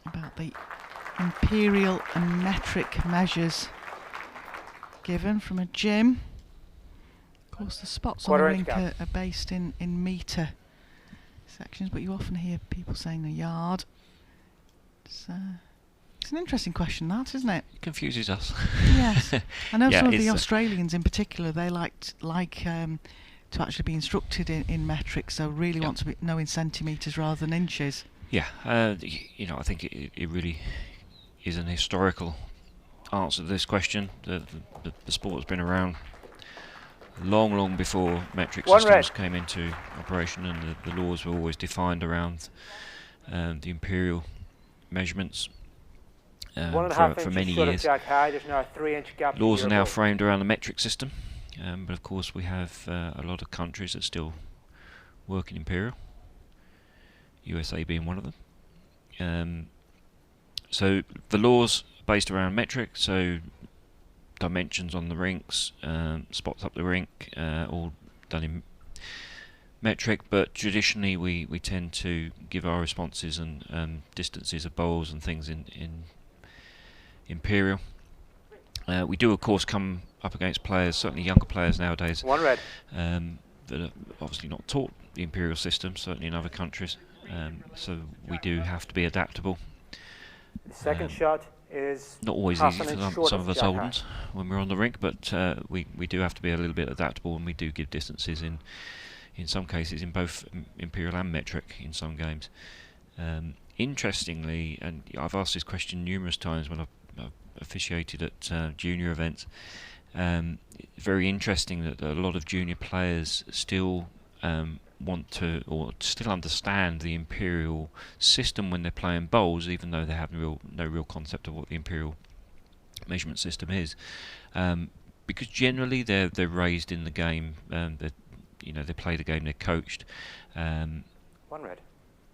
about the imperial and metric measures given from a gym. Of course, the spots on the rink are based in metre sections, but you often hear people saying a yard. It's an interesting question, that, isn't it? It confuses us. Yes. I know some of the it's Australians in particular, they like to actually be instructed in metrics, so really want to know in centimetres rather than inches. Yeah, I think it really is an historical answer to this question. The sport's been around long before metric systems came into operation, and the laws were always defined around the imperial measurements. For many years. There's now a 3-inch gap. Laws are now framed around the metric system, but of course we have a lot of countries that still work in imperial, USA being one of them. So the laws are based around metric, so dimensions on the rinks, spots up the rink, all done in metric, but traditionally we tend to give our responses and distances of bowls and things in imperial. We do of course come up against players, certainly younger players nowadays, that are obviously not taught the imperial system, certainly in other countries, so we do have to be adaptable. The second shot is not always easy for some of us old ones when we're on the rink, but we do have to be a little bit adaptable, and we do give distances in some cases in both imperial and metric in some games. Interestingly, and I've asked this question numerous times when I've officiated at junior events, very interesting that a lot of junior players still want to, or still understand the imperial system when they're playing bowls, even though they have no real concept of what the imperial measurement system is, because generally they're raised in the game, they play the game, they're coached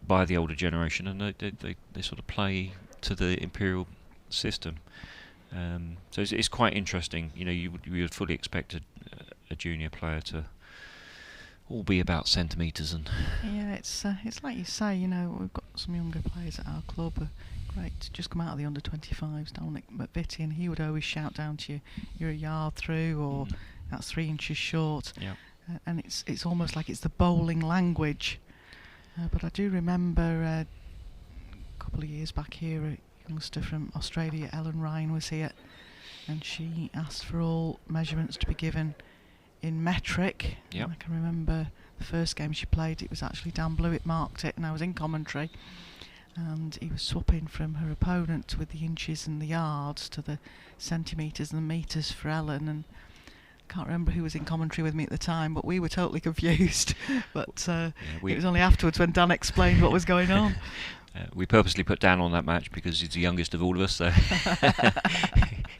by the older generation, and they sort of play to the imperial system. So it's quite interesting. You would fully expect a junior player to all be about centimetres and. Yeah, it's like you say. We've got some younger players at our club. Great, just come out of the under-25s, Dominic McVitie, and he would always shout down to you, "You're a yard through," or "That's 3 inches short." Yeah. And it's almost like it's the bowling language. But I do remember couple of years back here, a youngster from Australia, Ellen Ryan, was here, and she asked for all measurements to be given in metric. Yep. And I can remember the first game she played, it was actually Dan Blewett marked it, and I was in commentary, and he was swapping from her opponent with the inches and the yards to the centimetres and the metres for Ellen, and I can't remember who was in commentary with me at the time, but we were totally confused. But it was only afterwards when Dan explained what was going on. We purposely put Dan on that match because he's the youngest of all of us, so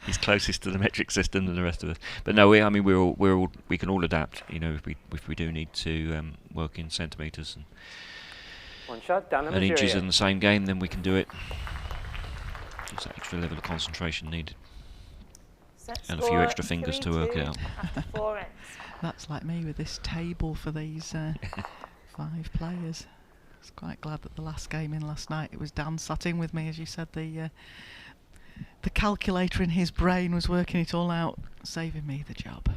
he's closest to the metric system than the rest of us. But no, we can all adapt. You know, if we do need to work in centimetres One shot, Dan and inches Lemessurier. in the same game, then we can do it. There's that extra level of concentration needed, Set and a few score extra fingers to work it 3-2 out. After 4 ends. That's like me with this table for these 5 players. I was quite glad that the last game in last night, it was Dan sat in with me, as you said, the calculator in his brain was working it all out, saving me the job.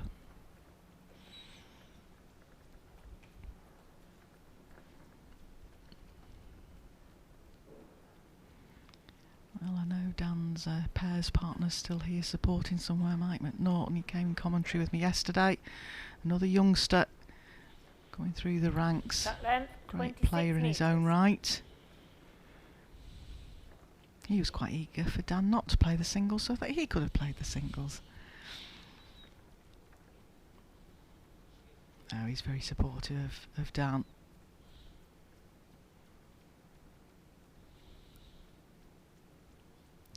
Well, I know Dan's pairs partner's still here supporting somewhere, Mike McNaughton. He came in commentary with me yesterday. Another youngster going through the ranks. Set length, Great 26 player in his own metres. right. He was quite eager for Dan not to play the singles, so that he could have played the singles. Oh, he's very supportive of Dan.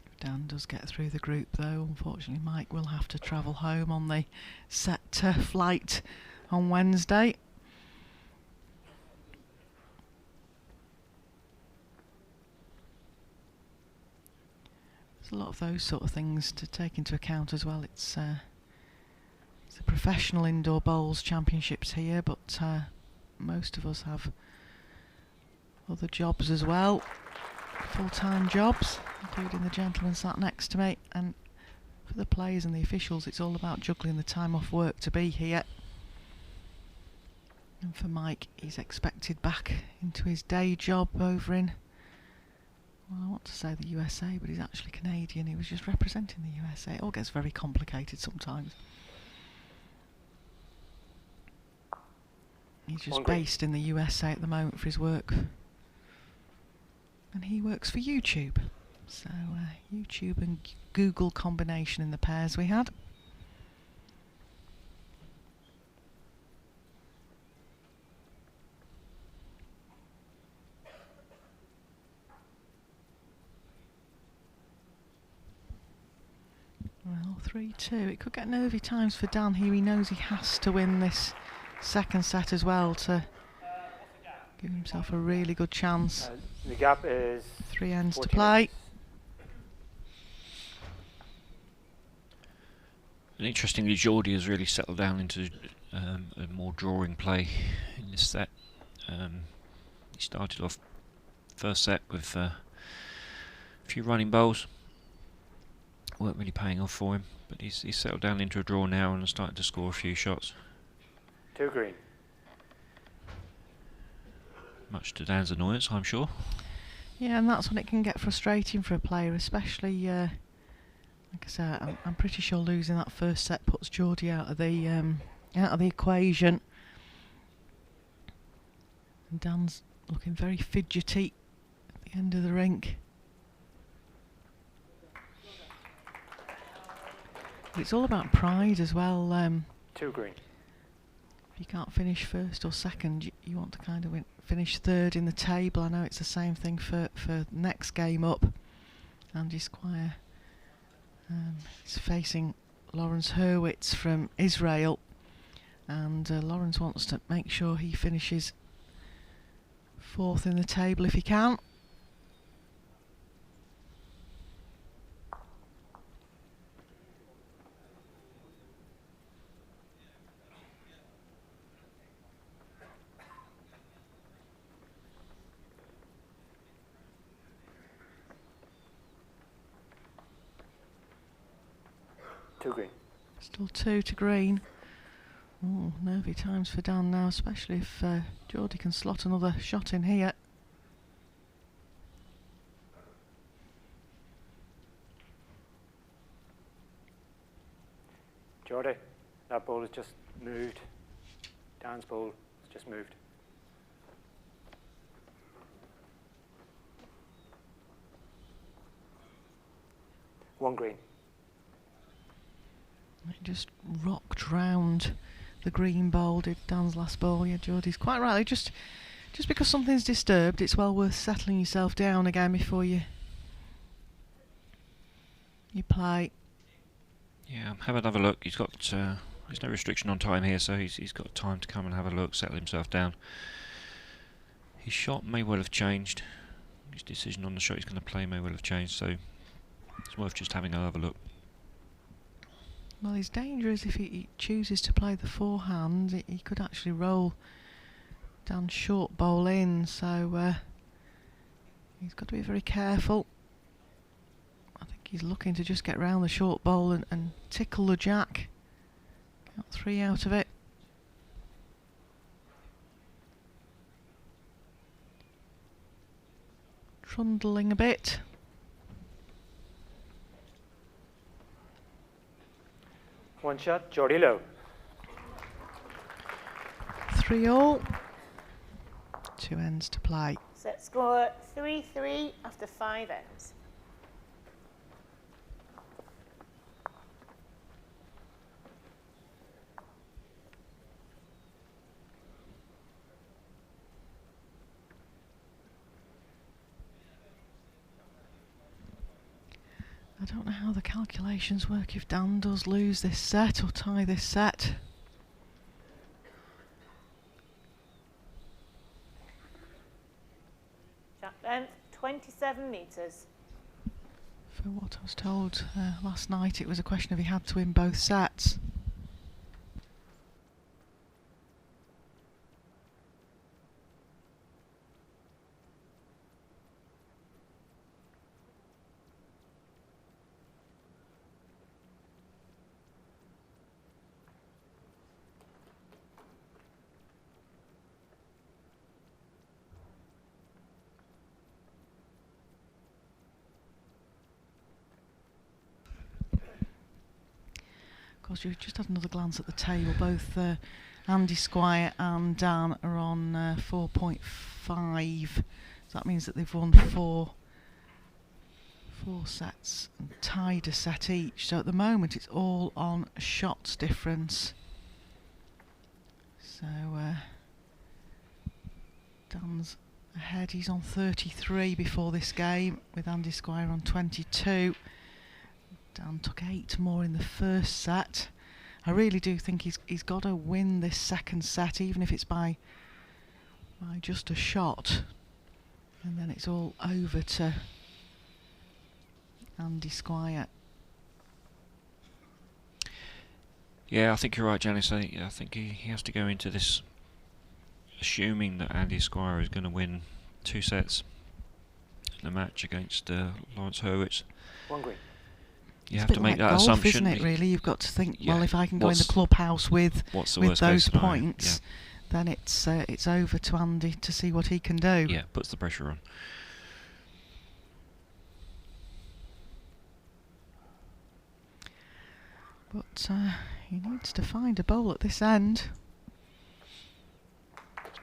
If Dan does get through the group, though, unfortunately Mike will have to travel home on the set flight on Wednesday. There's a lot of those sort of things to take into account as well. It's the professional indoor bowls championships here, but most of us have other jobs as well, full-time jobs, including the gentleman sat next to me. And for the players and the officials, it's all about juggling the time off work to be here. And for Mike, he's expected back into his day job over in, well, I want to say the USA, but he's actually Canadian. He was just representing the USA. It all gets very complicated sometimes. He's just based in the USA at the moment for his work. And he works for YouTube. So YouTube and Google combination in the pairs we had. Well, 3-2. It could get nervy times for Dan here. He knows he has to win this second set as well to give himself a really good chance. The gap is 3 ends to 14 play. ends. And interestingly, Jordi has really settled down into a more drawing play in this set. He started off first set with a few running bowls. Weren't really paying off for him, but he's settled down into a draw now and started to score a few shots. 2 green. Much to Dan's annoyance, I'm sure. Yeah, and that's when it can get frustrating for a player, especially, like I said, I'm pretty sure losing that first set puts Jordi out of the equation. And Dan's looking very fidgety at the end of the rink. But it's all about pride as well. 2 green. Uh, If you can't finish first or second, you want to kind of finish third in the table. I know it's the same thing for next game up. Andy Squire is facing Lawrence Hurwitz from Israel, and Lawrence wants to make sure he finishes 4th in the table if he can. Green. Still 2 to green. Oh, nervy times for Dan now, especially if Jordi can slot another shot in here. Jordi, that ball has just moved. Dan's ball has just moved. One green. It just rocked round the green ball, did Dan's last ball. Yeah, Jordi's quite right. Just because something's disturbed, it's well worth settling yourself down again before you play. Yeah, have another look. He's got there's no restriction on time here, so he's got time to come and have a look, settle himself down. His shot may well have changed. His decision on the shot he's going to play may well have changed, so it's worth just having another look. Well, he's dangerous if he chooses to play the forehand. He could actually roll Dan's short bowl in, so he's got to be very careful. I think he's looking to just get round the short bowl and tickle the jack. Got 3 out of it. Trundling a bit. One shot, Jordi low. 3 all. 2 ends to play. Set score 3-3 after 5 ends. I don't know how the calculations work if Dan does lose this set or tie this set. Jack length 27 metres. For what I was told last night, it was a question of he had to win both sets. Of course, you've just had another glance at the table. Both Andy Squire and Dan are on 4.5. So that means that they've won four sets and tied a set each. So at the moment, it's all on shots difference. So Dan's ahead. He's on 33 before this game, with Andy Squire on 22. Dan took 8 more in the first set. I really do think he's got to win this second set, even if it's by just a shot, and then it's all over to Andy Squire. Yeah, I think you're right, Janice. I think he has to go into this assuming that Andy Squire is going to win 2 sets in the match against Lawrence Hurwitz. One green. You have to make that golf, assumption, isn't it? Really, you've got to think. Yeah. Well, if I can go in the clubhouse with those points, then it's over to Andy to see what he can do. Yeah, puts the pressure on. But he needs to find a bowl at this end.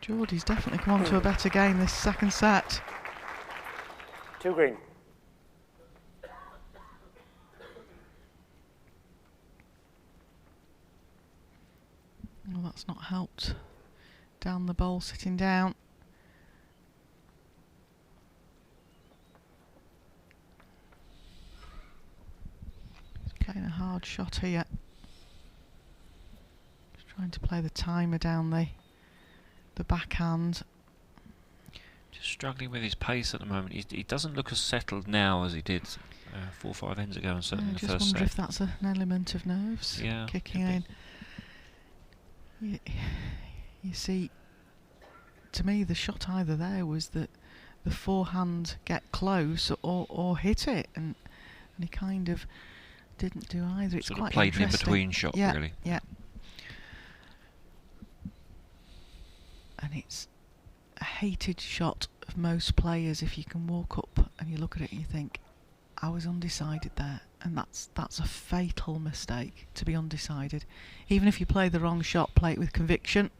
Jordi's definitely come on to a better game this second set. 2 green. Well, that's not helped. Down the bowl, sitting down. He's playing a hard shot here. Just trying to play the timer down the backhand. Just struggling with his pace at the moment. He doesn't look as settled now as he did 4 or 5 ends ago, and certainly in the I just first wonder set. if that's an element of nerves kicking in. You see, to me, the shot either there was that the forehand get close or hit it, and he kind of didn't do either. It's sort quite of played an interesting. in-between shot, really. Yeah. And it's a hated shot of most players if you can walk up and you look at it and you think, I was undecided there, And that's a fatal mistake, to be undecided. Even if you play the wrong shot, play it with conviction.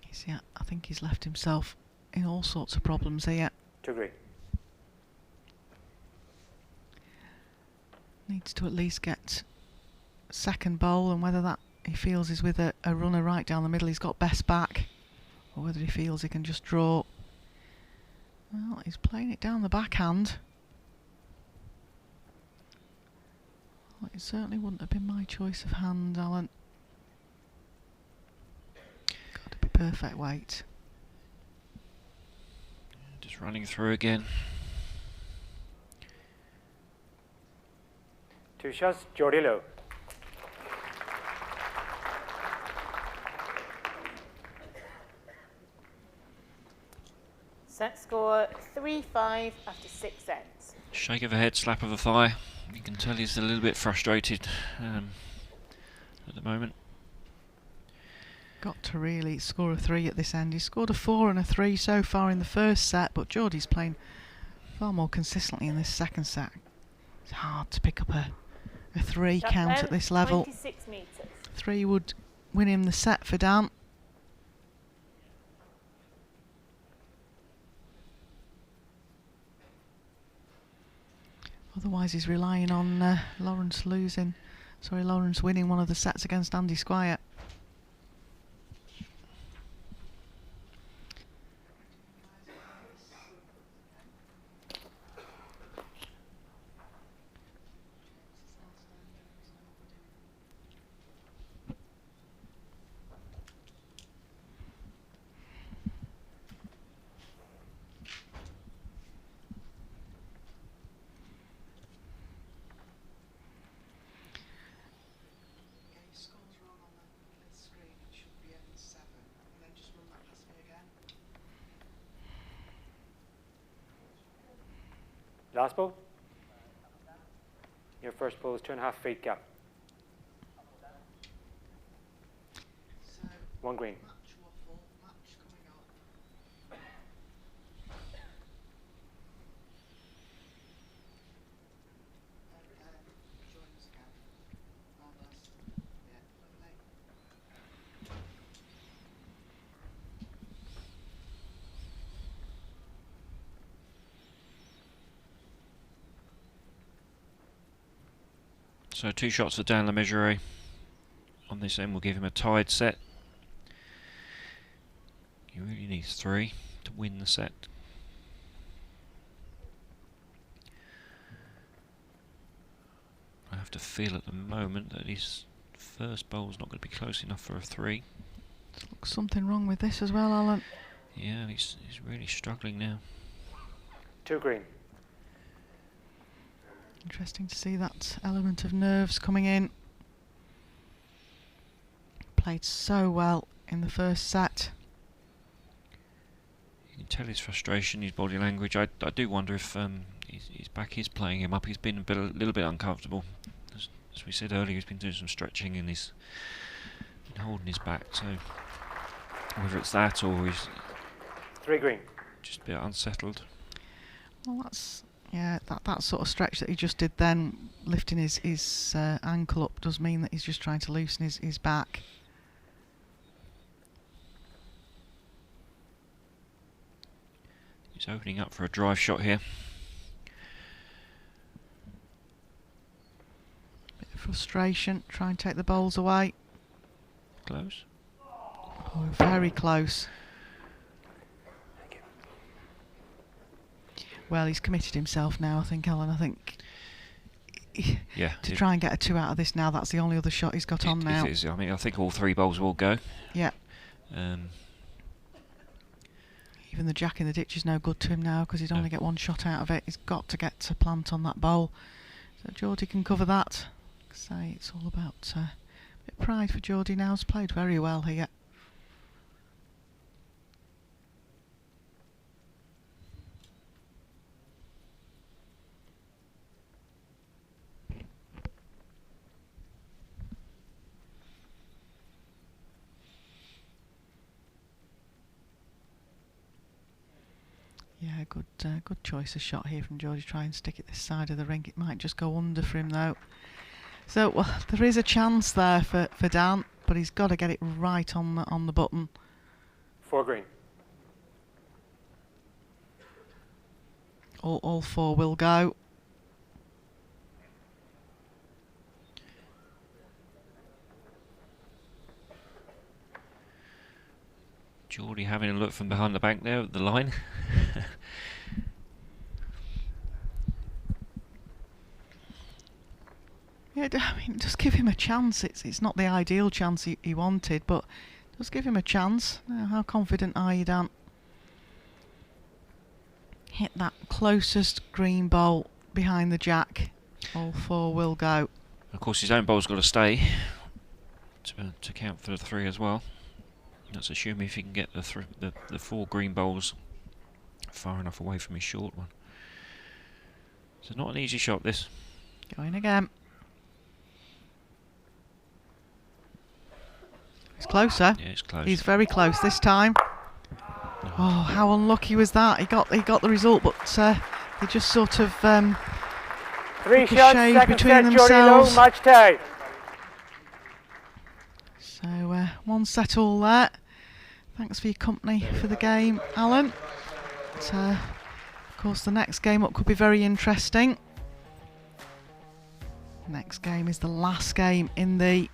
You see, I think he's left himself in all sorts of problems here. 2 green. Needs to at least get second bowl, and whether that he feels is with a runner right down the middle, he's got best back, or whether he feels he can just draw. Well, he's playing it down the backhand. Well, it certainly wouldn't have been my choice of hand, Alan. Got to be perfect weight. Just running through again. 2 shots, Jordi low. Set score 3-5 after 6 ends. Shake of a head, slap of a thigh. You can tell he's a little bit frustrated at the moment. Got to really score a 3 at this end. He's scored a 4 and a 3 so far in the first set, but Jordi's playing far more consistently in this second set. It's hard to pick up a 3 Shot count length, at this level. 26 metres. 3 would win him the set for Dan. Otherwise he's relying on Lawrence winning one of the sets against Andy Squire. Last ball. Your first ball is 2.5 feet gap. 1 green. So 2 shots for Dan Lemessurier on this end will give him a tied set. He really needs 3 to win the set. I have to feel at the moment that his first bowl's not going to be close enough for a 3. Looks something wrong with this as well, Alan. Yeah, he's really struggling now. 2 green. Interesting to see that element of nerves coming in. Played so well in the first set. You can tell his frustration, his body language. I do wonder if his back is playing him up. He's been a little bit uncomfortable. As we said earlier, he's been doing some stretching and he's been holding his back. So whether it's that or he's 3 green. just a bit unsettled. Well, that's that sort of stretch that he just did then, lifting his ankle up, does mean that he's just trying to loosen his back. He's opening up for a drive shot here. Bit of frustration, try and take the bowls away. Close. Oh, very close. Well, he's committed himself now, I think, Alan. I think Yeah. to try and get a 2 out of this now, that's the only other shot he's got on now. It is. I mean, I think all 3 bowls will go. Yeah. Even the jack in the ditch is no good to him now because he'd only get 1 shot out of it. He's got to get to plant on that bowl. So Jordi can cover that. Say it's all about a bit of pride for Jordi now. He's played very well here. Yeah, Yeah, good choice of shot here from Jordi. Try and stick it this side of the ring. It might just go under for him though. So well, there is a chance there for Dan, but he's got to get it right on the button. 4 green. All 4 will go. Jordi having a look from behind the bank there at the line. Yeah, I mean, just give him a chance. It's not the ideal chance he wanted, but just give him a chance. Now, how confident are you, Dan? Hit that closest green bowl behind the jack. All 4 will go. Of course, his own bowl's got to stay to count for the 3 as well. That's assuming if he can get the 4 green bowls far enough away from his short one. So not an easy shot, this. Going again. It's closer. Yeah, it's close. He's very close this time. No. Oh, how unlucky was that? He got the result, but they just sort of 3 shots, ricocheted second between set, Jordi themselves. low, match tie. So 1 set all there. Thanks for your company for the game, Alan. But, of course, the next game up could be very interesting. Next game is the last game in the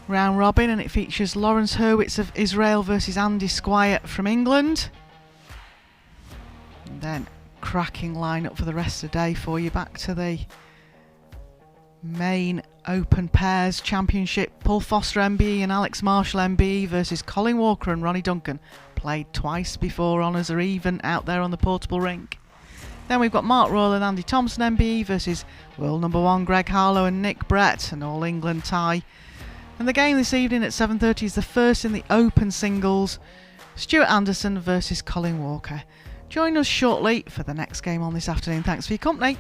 round robin, and it features Lawrence Hurwitz of Israel versus Andy Squire from England. And then cracking lineup for the rest of the day for you. Back to the main Open Pairs Championship. Paul Foster MBE and Alex Marshall MBE versus Colin Walker and Ronnie Duncan. Played twice before, honours are even out there on the portable rink. Then we've got Mark Royal and Andy Thompson MBE versus world number 1 Greg Harlow and Nick Brett, an All England tie. And the game this evening at 7:30 is the first in the Open Singles. Stuart Anderson versus Colin Walker. Join us shortly for the next game on this afternoon. Thanks for your company.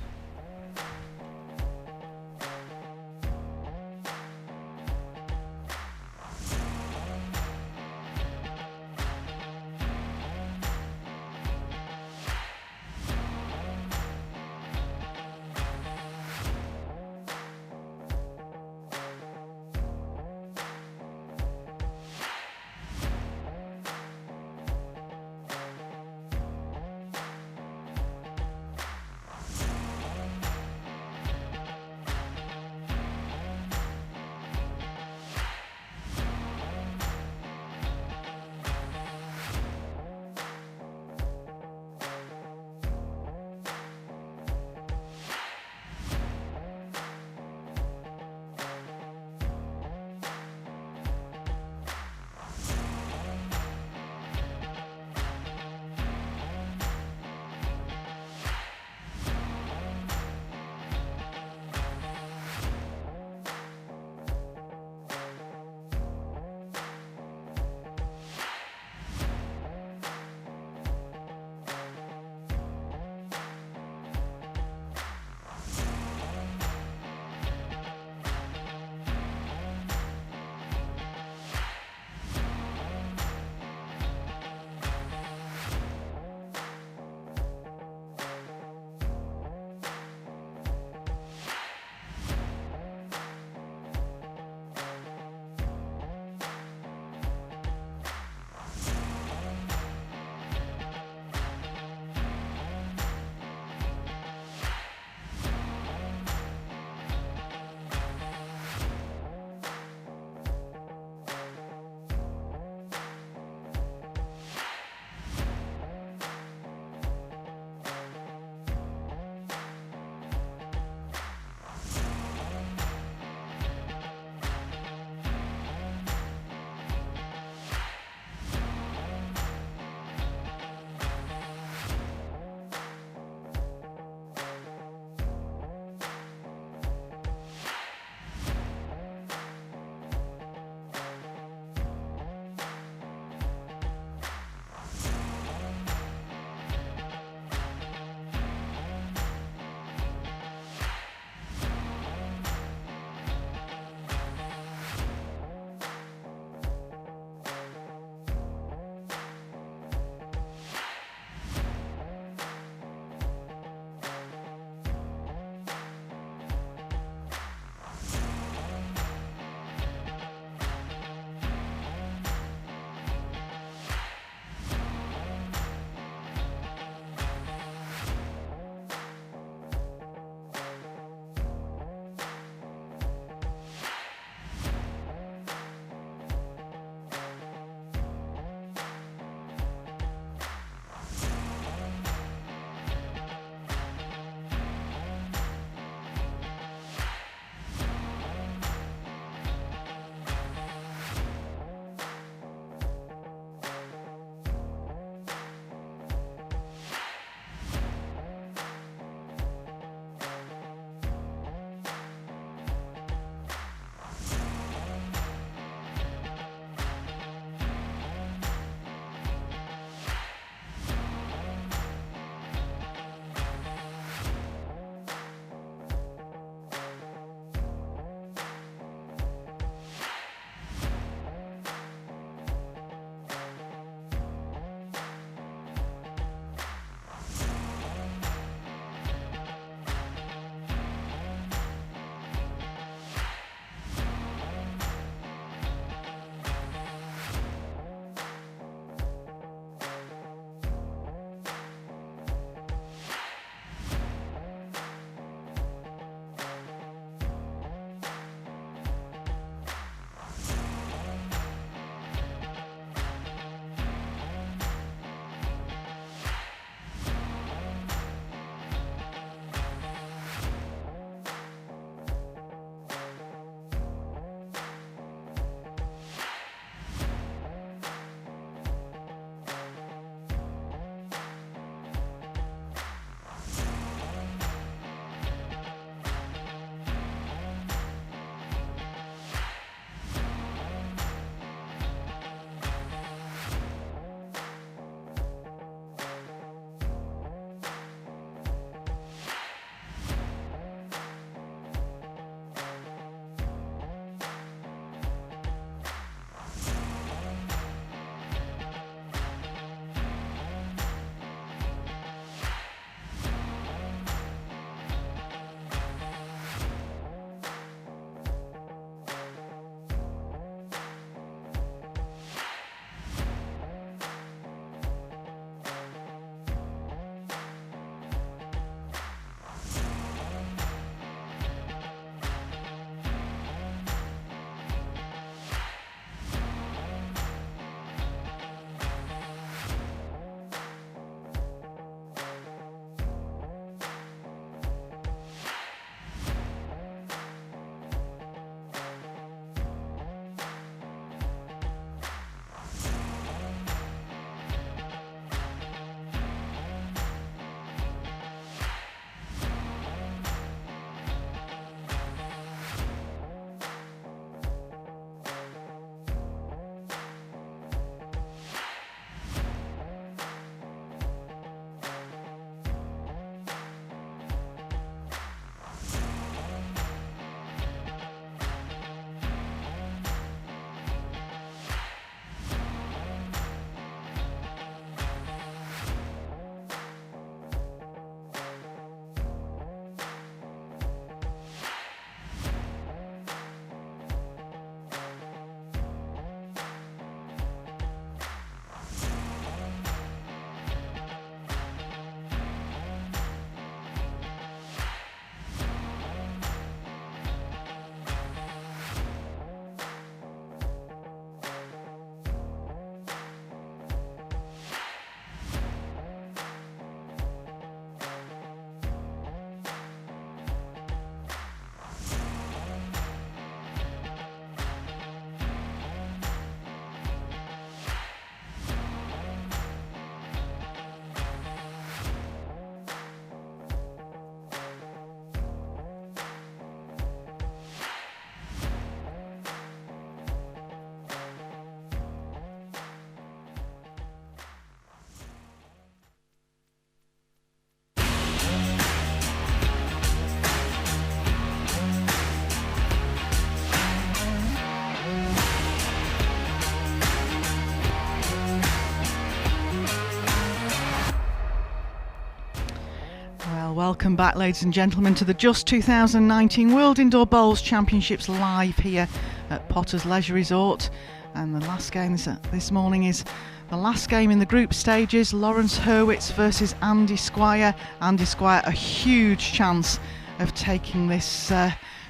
Well, welcome back, ladies and gentlemen, to the Just 2019 World Indoor Bowls Championships live here at Potter's Leisure Resort. And the last game this morning is the last game in the group stages. Lawrence Hurwitz versus Andy Squire. Andy Squire, a huge chance of taking this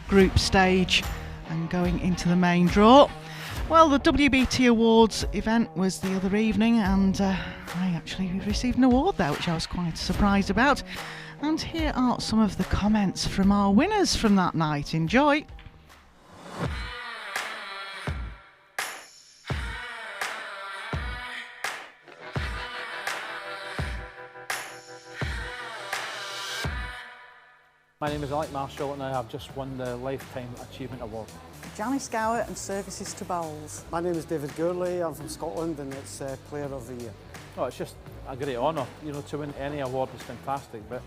group stage and going into the main draw. Well, the WBT Awards event was the other evening, and I actually received an award there, which I was quite surprised about. And here are some of the comments from our winners from that night. Enjoy. My name is Alec Marshall and I have just won the Lifetime Achievement Award. Janice Gower and Services to Bowls. My name is David Gourley, I'm from Scotland and it's Player of the Year. Oh, it's just a great honour, you know, to win any award is fantastic, but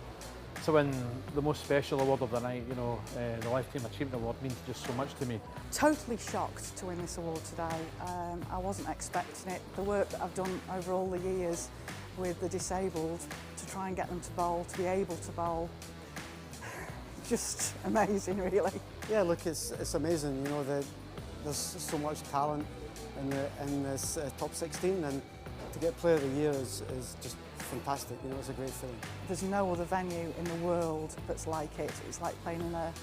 to win the most special award of the night, you know, the Lifetime Achievement Award means just so much to me. Totally shocked to win this award today. I wasn't expecting it. The work that I've done over all the years with the disabled to try and get them to bowl, to be able to bowl, just amazing, really. Yeah, look, it's amazing. You know, there's so much talent in this top 16, and to get Player of the Year is just fantastic. You know, it's a great feeling. There's no other venue in the world that's like it. It's like playing in a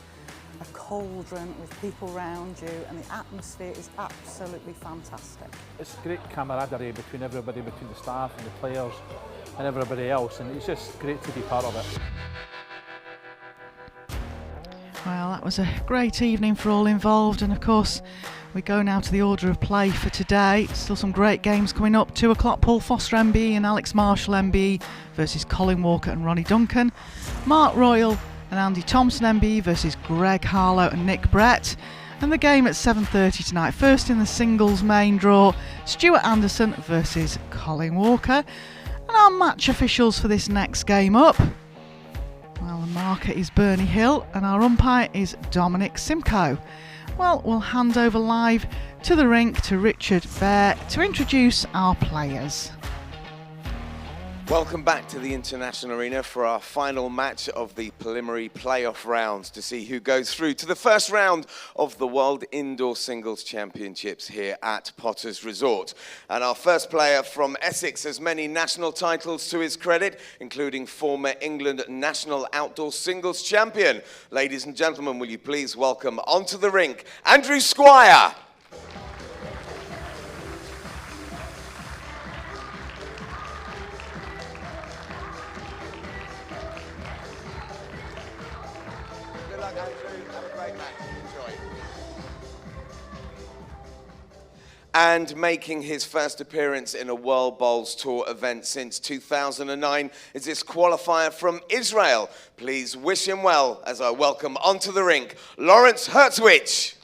cauldron with people around you, and the atmosphere is absolutely fantastic. It's great camaraderie between everybody, between the staff and the players and everybody else, and it's just great to be part of it. Well, that was a great evening for all involved, and of course we go now to the order of play for today. Still some great games coming up. 2 o'clock, Paul Foster MBE and Alex Marshall MBE versus Colin Walker and Ronnie Duncan. Mark Royal and Andy Thompson MBE versus Greg Harlow and Nick Brett. And the game at 7:30 tonight. First in the singles main draw, Stuart Anderson versus Colin Walker. And our match officials for this next game up, well, the marker is Bernie Hill and our umpire is Dominic Simcoe. Well, we'll hand over live to the rink to Richard Bear to introduce our players. Welcome back to the International Arena for our final match of the preliminary playoff rounds to see who goes through to the first round of the World Indoor Singles Championships here at Potter's Resort. And our first player from Essex has many national titles to his credit, including former England national outdoor singles champion. Ladies and gentlemen, will you please welcome onto the rink, Andrew Squire. And making his first appearance in a World Bowls Tour event since 2009 is this qualifier from Israel. Please wish him well as I welcome onto the rink, Lawrence Hurwitz.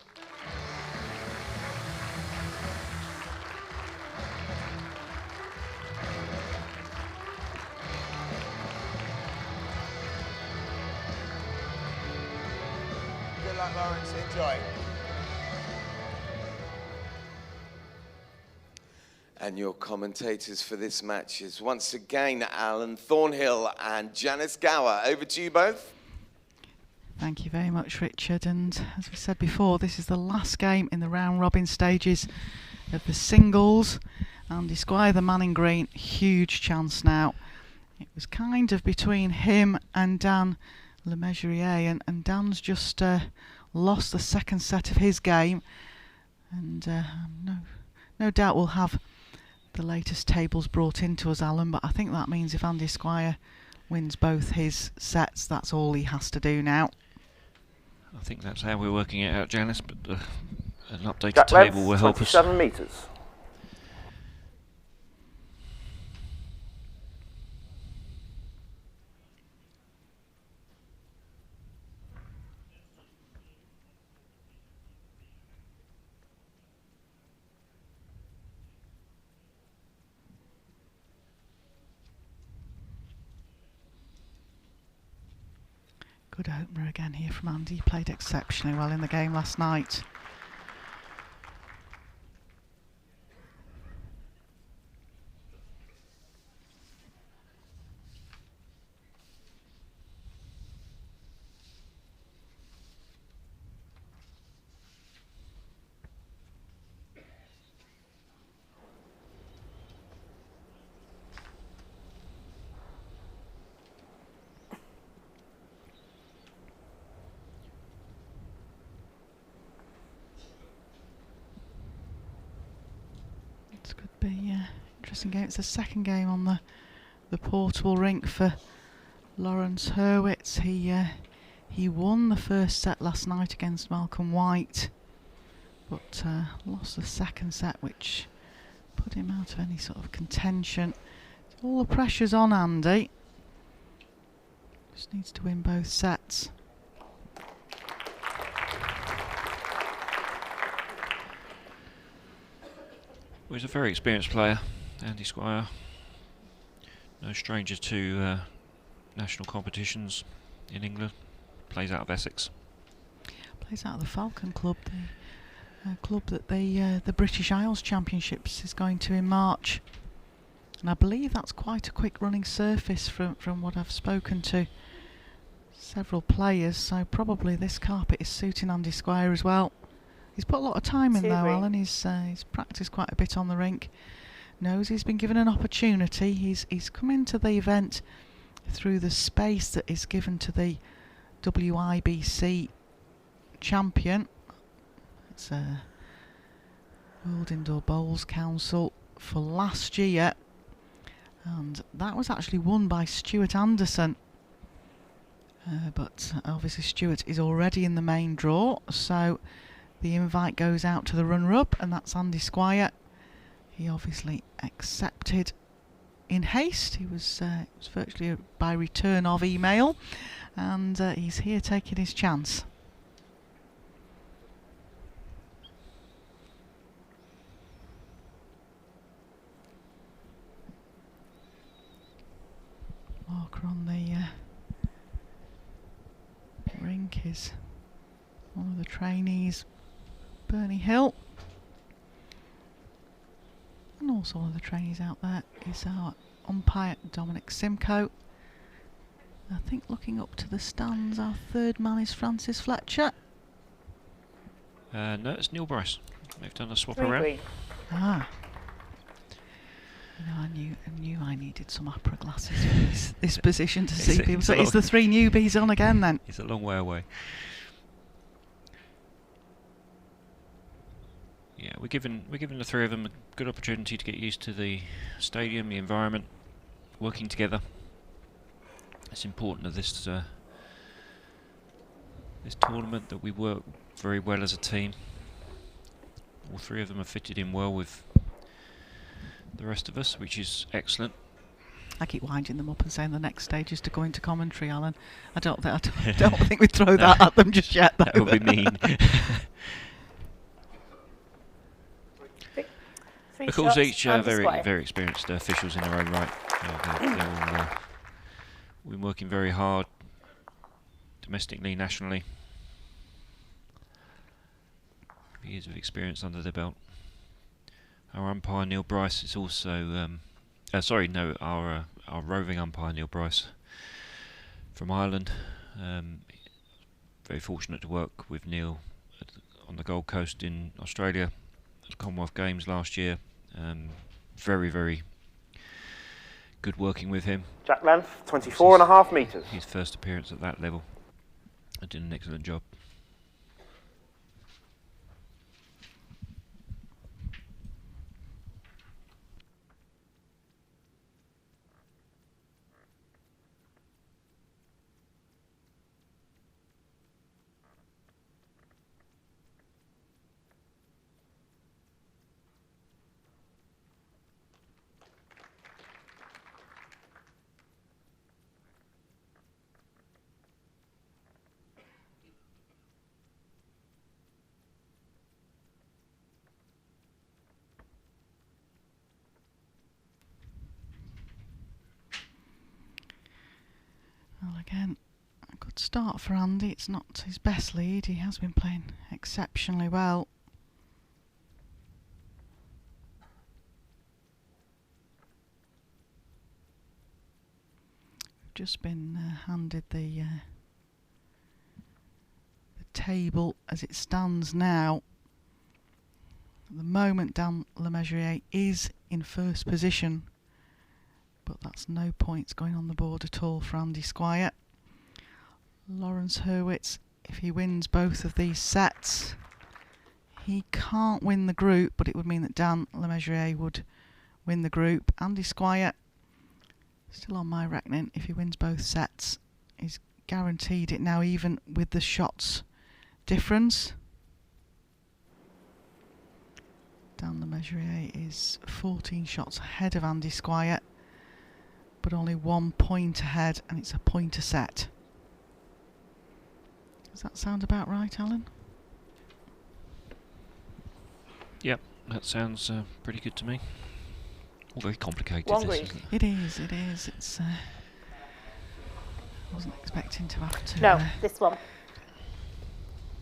Good luck, Lawrence. Enjoy. And your commentators for this match is once again Alan Thornhill and Janice Gower. Over to you both. Thank you very much, Richard. And as we said before, this is the last game in the round-robin stages of the singles. Andy Squire, the man in green, huge chance now. It was kind of between him and Dan Lemessurier, and Dan's just lost the second set of his game. And no doubt we'll have the latest tables brought into us, Alan, but I think that means if Andy Squire wins both his sets, that's all he has to do now. I think that's how we're working it out, Janice, but an updated Jack table will help us. 27 metres. Good opener again here from Andy. He played exceptionally well in the game last night. interesting game. It's the second game on the portable rink for Lawrence Hurwitz. He won the first set last night against Malcolm White, but lost the second set, which put him out of any sort of contention. All the pressure's on Andy. Just needs to win both sets. Well, he's a very experienced player, Andy Squire. No stranger to national competitions in England. Plays out of Essex. Plays out of the Falcon Club, the club that the British Isles Championships is going to in March. And I believe that's quite a quick running surface from what I've spoken to several players, so probably this carpet is suiting Andy Squire as well. He's put a lot of time in though, Alan. He's practiced quite a bit on the rink. Knows he's been given an opportunity. He's come into the event through the space that is given to the WIBC champion. It's a World Indoor Bowls Council for last year, and that was actually won by Stuart Anderson. But obviously Stuart is already in the main draw, so the invite goes out to the runner-up, and that's Andy Squire. He obviously accepted in haste. It was virtually by return of email, and he's here taking his chance. Marker on the rink is one of the trainees, Bernie Hill, and also one of the trainees out there is our umpire Dominic Simcoe. I think looking up to the stands, our third man is Francis Fletcher. No, it's Neil Bryce. They've done a swap Three around. green. Ah. You know, I knew I needed some opera glasses for this position to see people. So it's the three newbies on again then. It's a long way away. Yeah, we're giving the three of them a good opportunity to get used to the stadium, the environment, working together. It's important of this this tournament that we work very well as a team. All three of them have fitted in well with the rest of us, which is excellent. I keep winding them up and saying the next stage is to go into commentary, Alan. I don't think we'd throw that at them just yet, though. That would be mean. Of course, each very experienced officials in their own right. They're all been working very hard, domestically, nationally. Years of experience under their belt. Our umpire Neil Bryce is also, our roving umpire Neil Bryce from Ireland. Very fortunate to work with Neil on the Gold Coast in Australia at the Commonwealth Games last year. Very, very good working with him. Jack length, 24.5 metres. His first appearance at that level. I did an excellent job. Well, again, a good start for Andy. It's not his best lead. He has been playing exceptionally well. We've just been handed the table as it stands now. At the moment, Dan Lemessurier is in first position, but that's no points going on the board at all for Andy Squire. Lawrence Hurwitz, if he wins both of these sets, he can't win the group, but it would mean that Dan Lemessurier would win the group. Andy Squire, still on my reckoning, if he wins both sets, he's guaranteed it now, even with the shots difference. Dan Lemessurier is 14 shots ahead of Andy Squire, but only 1 point ahead, and it's a point a set. Does that sound about right, Alan? Yep, that sounds pretty good to me. All very complicated, One this, green. isn't it? It is, it is. It's. I wasn't expecting to have to No, this one.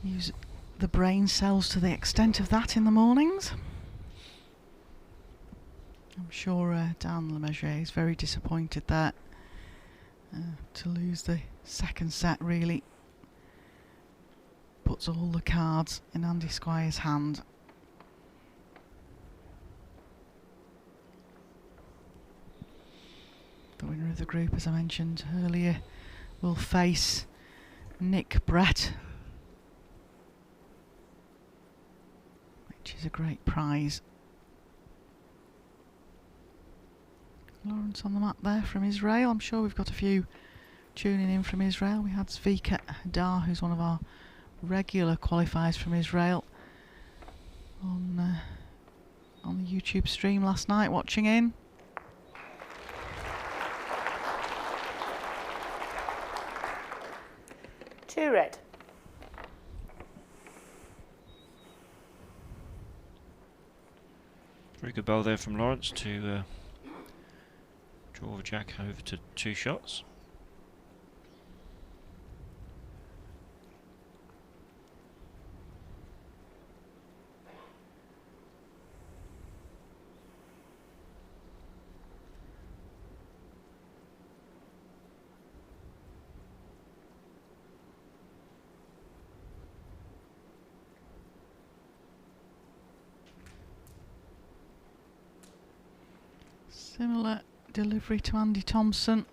use the brain cells to the extent of that in the mornings. I'm sure Dan Lemessurier is very disappointed there to lose the second set. Really puts all the cards in Andy Squire's hand. The winner of the group, as I mentioned earlier, will face Nick Brett, which is a great prize. Lawrence on the map there from Israel. I'm sure we've got a few tuning in from Israel. We had Zvika Dar, who's one of our regular qualifiers from Israel, on the YouTube stream last night, watching in. Two red. Very good ball there from Lawrence to draw the jack over to 2 shots. Similar delivery to Andy Thompson.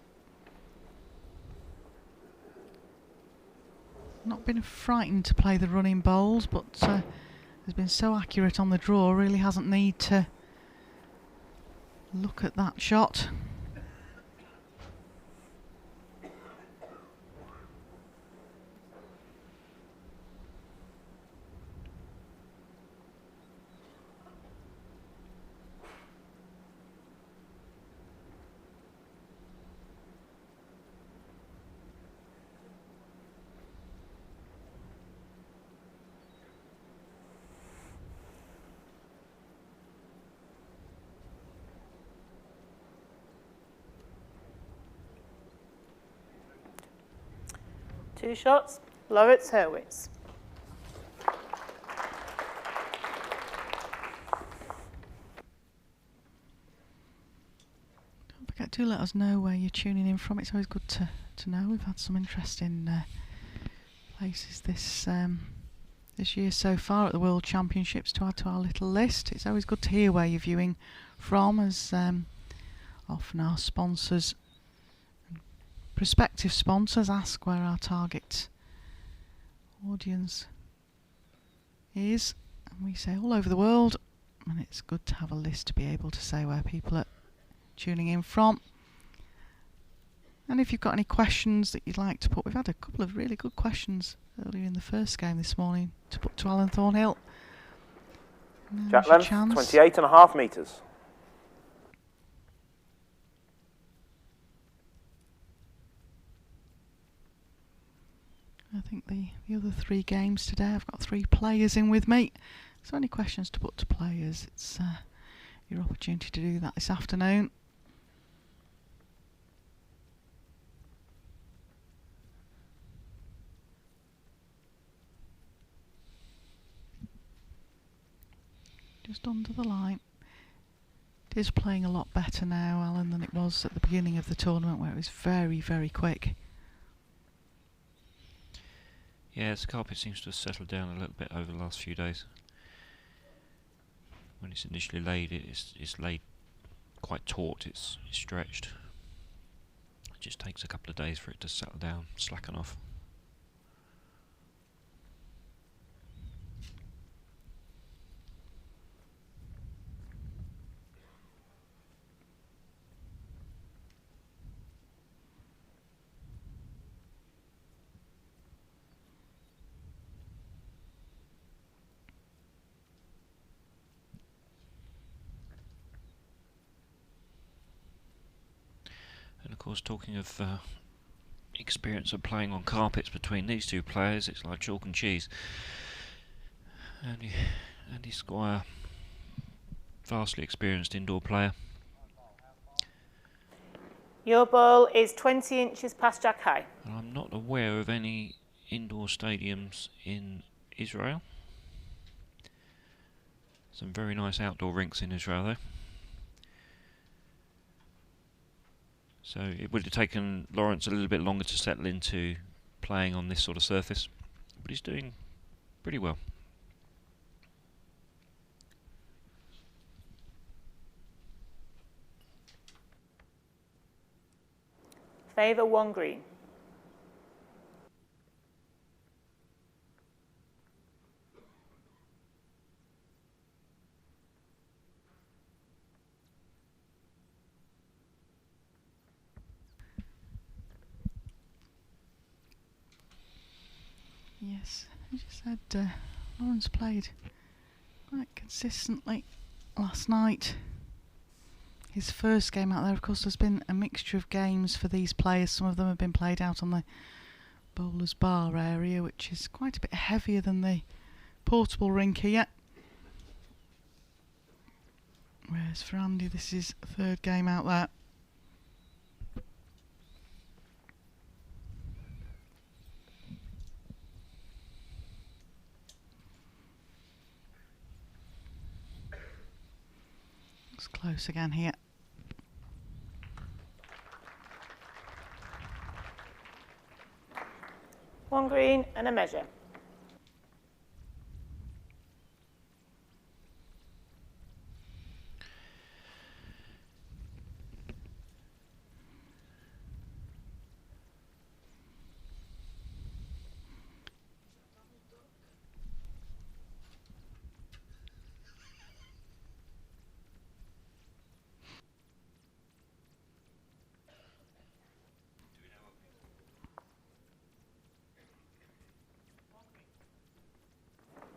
Not been frightened to play the running bowls, but has been so accurate on the draw, really hasn't need to look at that shot. Two shots. Hurwitz, Hurwitz. Don't forget to let us know where you're tuning in from. It's always good to know. We've had some interesting places this year so far at the World Championships to add to our little list. It's always good to hear where you're viewing from, as often our sponsors, prospective sponsors, ask where our target audience is, and we say all over the world, and it's good to have a list to be able to say where people are tuning in from. And if you've got any questions that you'd like to put, we've had a couple of really good questions earlier in the first game this morning to put to Alan Thornhill. Jack length, 28.5 metres. I think the other 3 games today, I've got 3 players in with me. So any questions to put to players, it's your opportunity to do that this afternoon. Just under the line. It is playing a lot better now, Alan, than it was at the beginning of the tournament, where it was very, very quick. Yeah, the carpet seems to have settled down a little bit over the last few days. When it's initially laid, it's laid quite taut, it's stretched. It just takes a couple of days for it to settle down, slacken off. And of course, talking of experience of playing on carpets between these two players, it's like chalk and cheese. Andy Squire, vastly experienced indoor player. Your ball is 20 inches past jack high. And I'm not aware of any indoor stadiums in Israel. Some very nice outdoor rinks in Israel though. So it would have taken Lawrence a little bit longer to settle into playing on this sort of surface, but he's doing pretty well. Favour 1 green. Yes, as you said, Lawrence played quite consistently last night. His first game out there, of course, there's been a mixture of games for these players. Some of them have been played out on the bowler's bar area, which is quite a bit heavier than the portable rink here. Whereas for Andy, this is third game out there. Looks close again here. One green and a measure.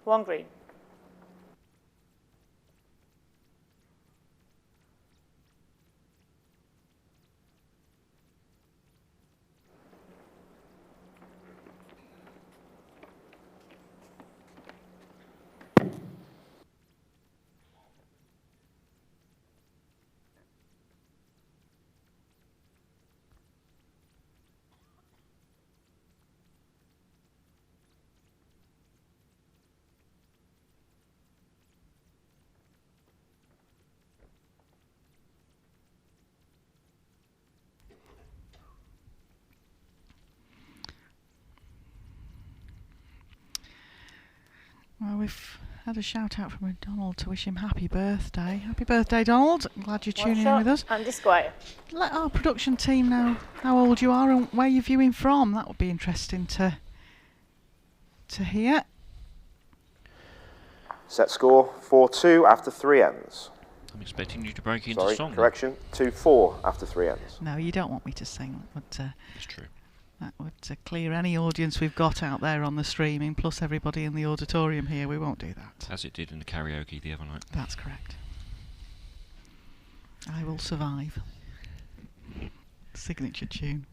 One green. Well, we've had a shout out from Donald to wish him happy birthday. Happy birthday, Donald. I'm glad you're tuning in with us. Andy Squire. Let our production team know how old you are and where you're viewing from. That would be interesting to hear. Set score 4-2 after 3 ends. I'm expecting you to break into Sorry, song. correction, 2-4 after 3 ends. No, you don't want me to sing. But, It's true. that would clear any audience we've got out there on the streaming, plus everybody in the auditorium here. We won't do that. As it did in the karaoke the other night. That's correct. I will survive. Signature tune.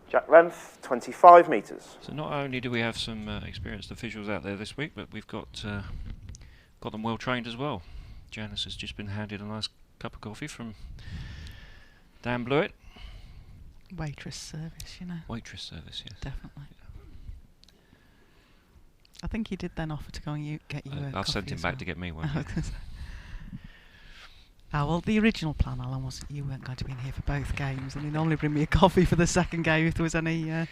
Jack length, 25 metres. So not only do we have some experienced officials out there this week, but we've got them well trained as well. Janice has just been handed a nice cup of coffee from Dan Blewett. Waitress service, you know. Waitress service, yes. Definitely. I think he did then offer to go and get you a coffee. I'll send him back to get me one. Oh, well, the original plan, Alan, was that you weren't going to be in here for both games, and he'd only bring me a coffee for the second game if there was any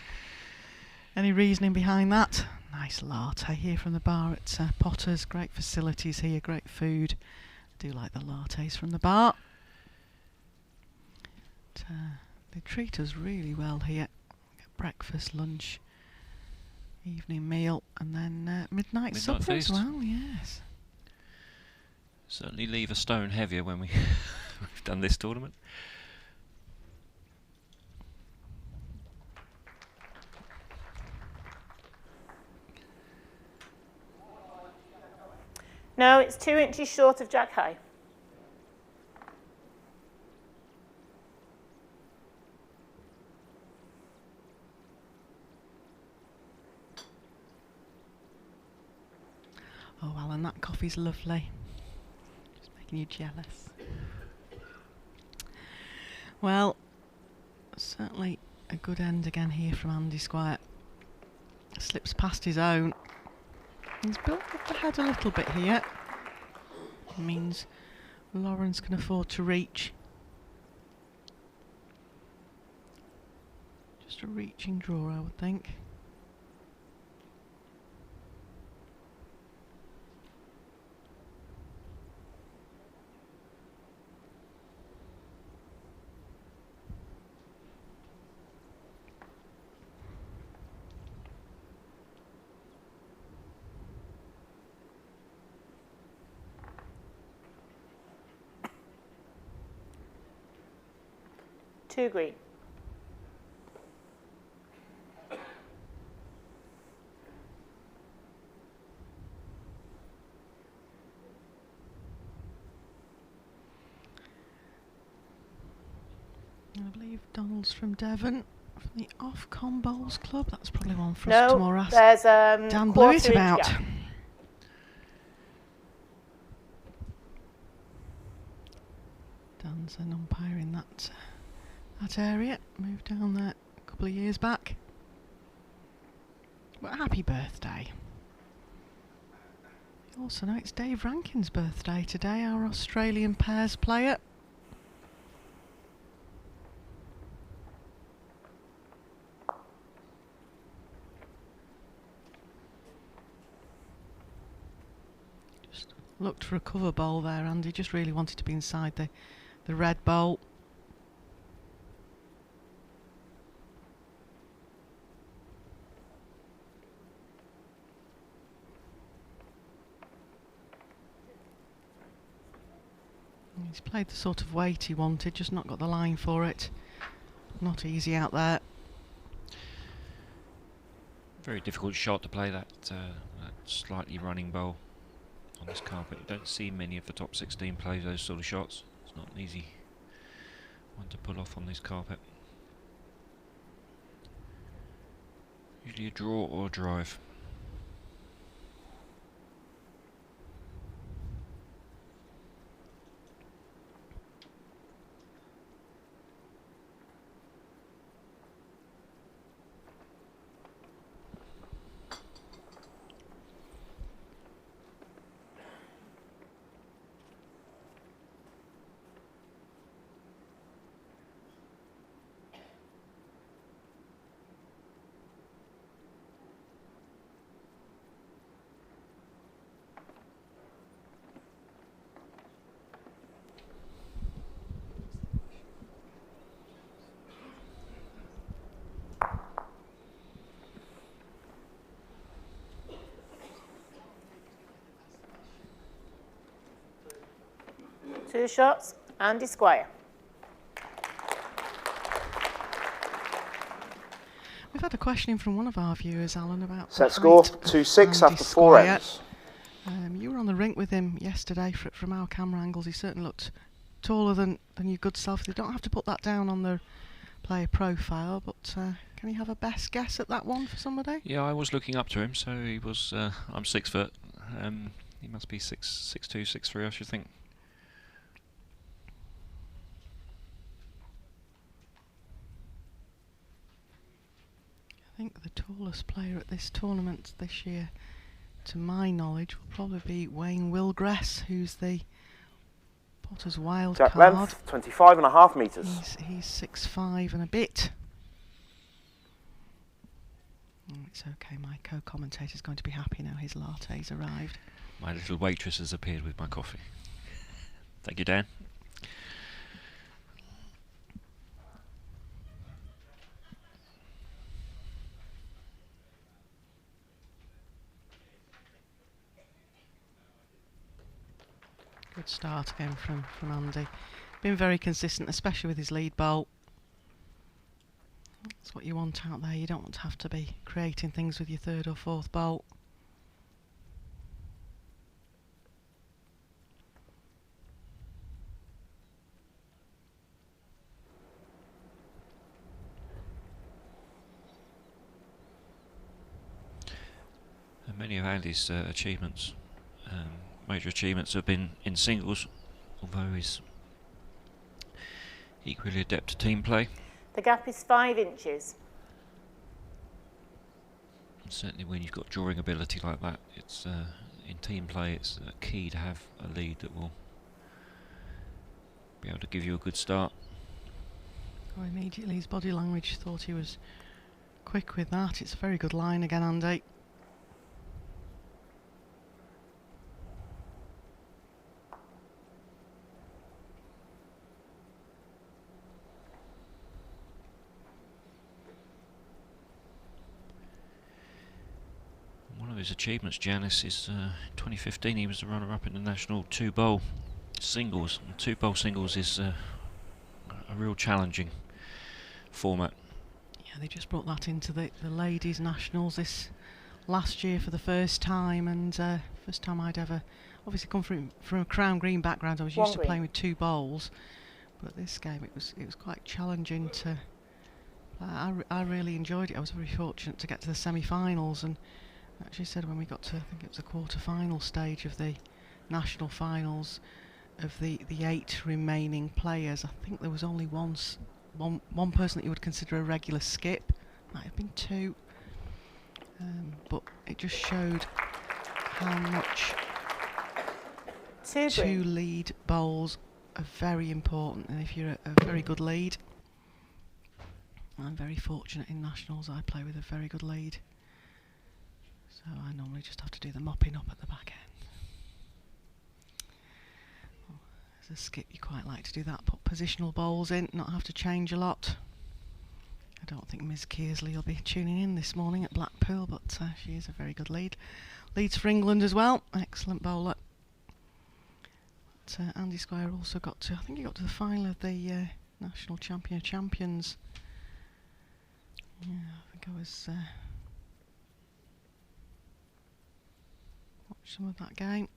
reasoning behind that. Nice latte here from the bar at Potter's. Great facilities here, great food. I do like the lattes from the bar. But, they treat us really well here. Get breakfast, lunch, evening meal, and then midnight supper feast as well. Yes. Certainly leave a stone heavier when we've done this tournament. No, it's 2 inches short of jack high. Oh, Alan, that coffee's lovely. Just making you jealous. Well, certainly a good end again here from Andy Squire. Slips past his own. He's built up the head a little bit here. It means Lawrence can afford to reach. Just a reaching draw, I would think. Two green. I believe Donald's from Devon, from the Ofcom Bowls Club. That's probably one for us to more ask there's Dan Blewett about. gap. Dan's an umpire in that area. Moved down there a couple of years back. But happy birthday. You also know it's Dave Rankin's birthday today, our Australian pairs player. Just looked for a cover bowl there, Andy. Just really wanted to be inside the red bowl. He's played the sort of weight he wanted, just not got the line for it. Not easy out there. Very difficult shot to play that slightly running bowl on this carpet. You don't see many of the top 16 play those sort of shots. It's not an easy one to pull off on this carpet. Usually a draw or a drive. Two shots, Andy Squire. We've had a question from one of our viewers, Alan, about Set score, height of 2-6 Andy after 4 Squire. ends. You were on the rink with him yesterday. From our camera angles, he certainly looked taller than your good self. You don't have to put that down on the player profile, but can you have a best guess at that one for somebody? Yeah, I was looking up to him, so he was. I'm 6 foot. He must be 6'2", 6'3", I should think. I think the tallest player at this tournament this year, to my knowledge, will probably be Wayne Wilgress, who's the Potter's wild Jack card. length, 25.5 metres. He's 6'5" and a bit. Oh, it's okay, my co-commentator's going to be happy now his latte's arrived. My little waitress has appeared with my coffee. Thank you, Dan. Good start again from Andy. Been very consistent, especially with his lead bowl. That's what you want out there. You don't want to have to be creating things with your third or fourth bowl. Many of Andy's achievements, major achievements, have been in singles, although he's equally adept at team play. The gap is 5 inches. And certainly when you've got drawing ability like that, it's in team play it's key to have a lead that will be able to give you a good start. Oh, immediately his body language thought he was quick with that. It's a very good line again, Andy. One of his achievements, Janice, is 2015 he was the runner-up in the national 2-bowl singles. And 2-bowl singles is a real challenging format. Yeah, they just brought that into the ladies' nationals this last year for the first time, and first time I'd ever obviously come from a crown green background. I was used to playing with 2 bowls, but this game it was quite challenging to. I really enjoyed it. I was very fortunate to get to the semi-finals, and actually said when we got to, I think it was the quarter-final stage of the national finals, of the 8 remaining players, I think there was only one person that you would consider a regular skip. Might have been 2, but it just showed how much 2 lead bowls are very important, and if you're a very good lead, I'm very fortunate in nationals. I play with a very good lead. So I normally just have to do the mopping up at the back end. Well, as a skip you quite like to do that, put positional bowls in, not have to change a lot. I don't think Ms Kearsley will be tuning in this morning at Blackpool, but she is a very good lead. Leads for England as well, excellent bowler. But Andy Squire also got to, I think he got to the final of the National Champion of Champions. Yeah, I think I was... watch some of that game.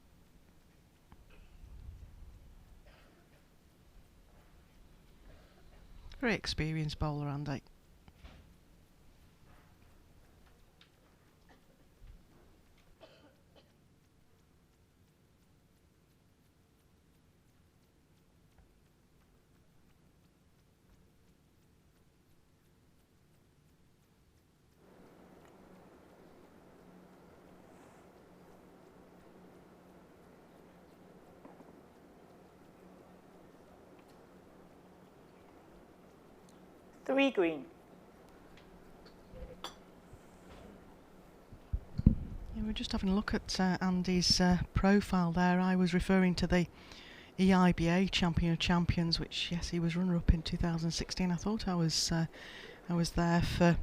Very experienced bowler, Andy. Three green. Yeah, we're just having a look at Andy's profile there. I was referring to the EIBA Champion of Champions, which, yes, he was runner-up in 2016. I thought I was there for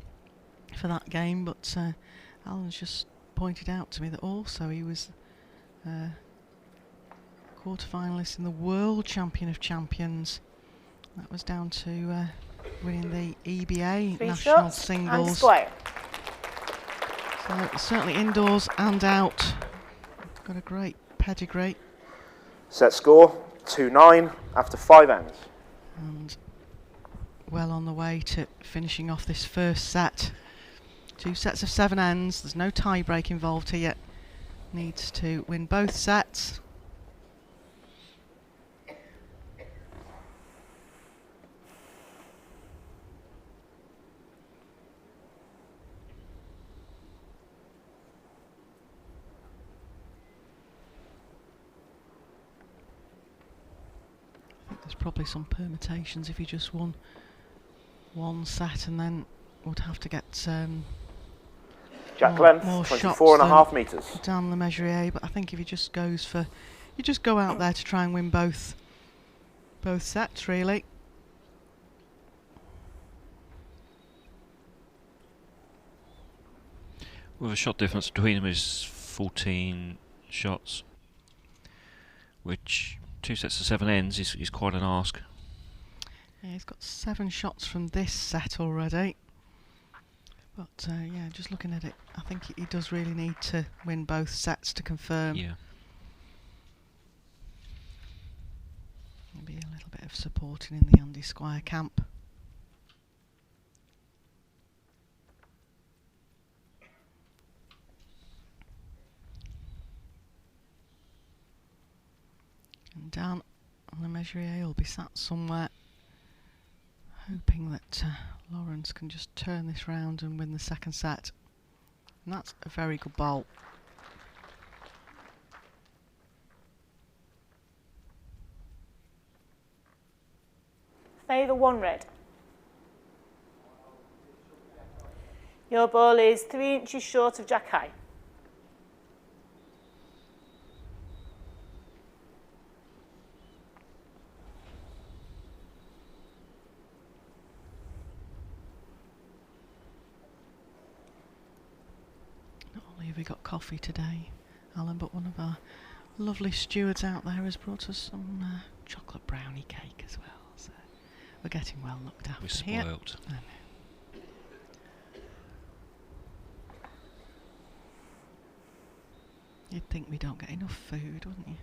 that game, but Alan's just pointed out to me that also he was quarter-finalist in the World Champion of Champions. That was down to winning the EBA national singles. And Squire. So certainly indoors and out. Got a great pedigree. Set score 2-9 after 5 ends. And well on the way to finishing off this first set. 2 sets of 7 ends. There's no tie break involved here. Needs to win both sets. There's probably some permutations if you just won one set and then would have to get Jack more length, shots 24.5 metres. down Lemessurier, but I think if he just goes for, you just go out there to try and win both sets really. Well, the shot difference between them is 14 shots, which 2 sets of 7 ends is quite an ask. Yeah, he's got 7 shots from this set already. But yeah, just looking at it, I think he does really need to win both sets to confirm. Yeah. Maybe a little bit of supporting in the Andy Squire camp. Dan Lemessurier will be sat somewhere hoping that Lawrence can just turn this round and win the second set. And that's a very good bowl. Favour 1 red. Your ball is 3 inches short of jack high. Not only have we got coffee today, Alan, but one of our lovely stewards out there has brought us some chocolate brownie cake as well. So we're getting well looked after. We're here. spoilt. I know. You'd think we don't get enough food, wouldn't you?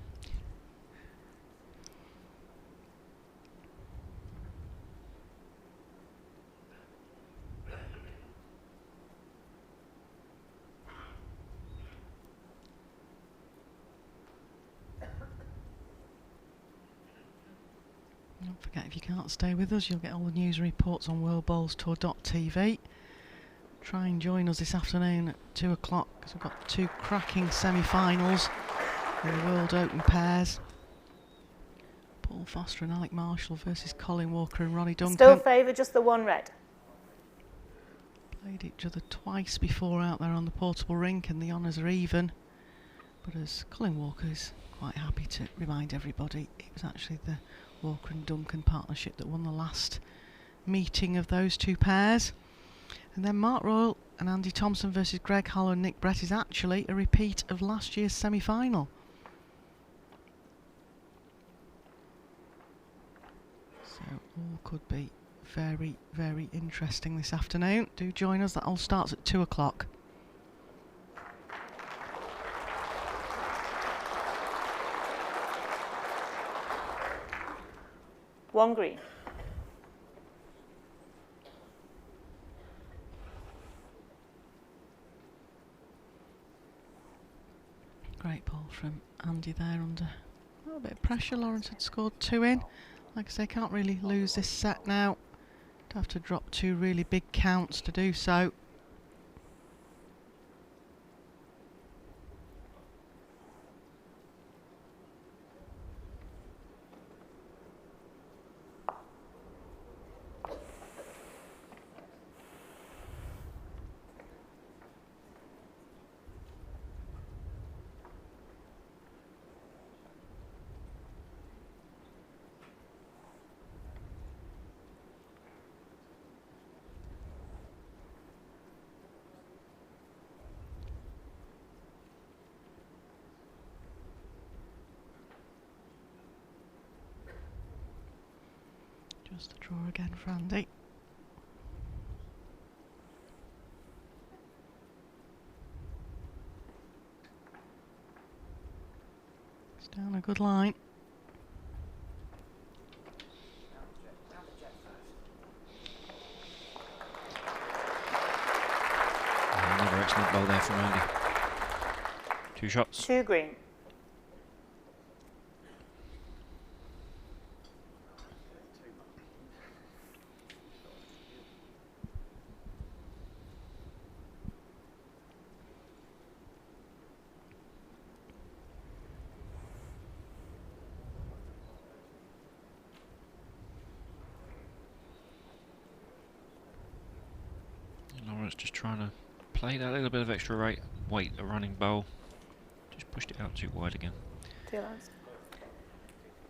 Don't forget, if you can't stay with us, you'll get all the news reports on worldbowlstour.tv. Try and join us this afternoon at 2 o'clock because we've got 2 cracking semi-finals in the World Open pairs. Paul Foster and Alec Marshall versus Colin Walker and Ronnie Duncan. Still favour just the 1 red. Played each other twice before out there on the portable rink, and the honours are even. But as Colin Walker's quite happy to remind everybody, it was actually the Walker and Duncan partnership that won the last meeting of those 2 pairs. And then Mark Royal and Andy Thompson versus Greg Hull and Nick Brett is actually a repeat of last year's semi-final. So all could be very, very interesting this afternoon. Do join us, that all starts at 2 o'clock. One green. Great ball from Andy there under a little bit of pressure. Lawrence had scored 2 in. Like I say, can't really lose this set now. Have to drop 2 really big counts to do so. Just a draw again for Andy. It's down a good line. Another excellent ball there from Andy. 2 shots. 2 green. Lawrence just trying to play that little bit of extra weight, a running bowl. Just pushed it out too wide again. 2 lines.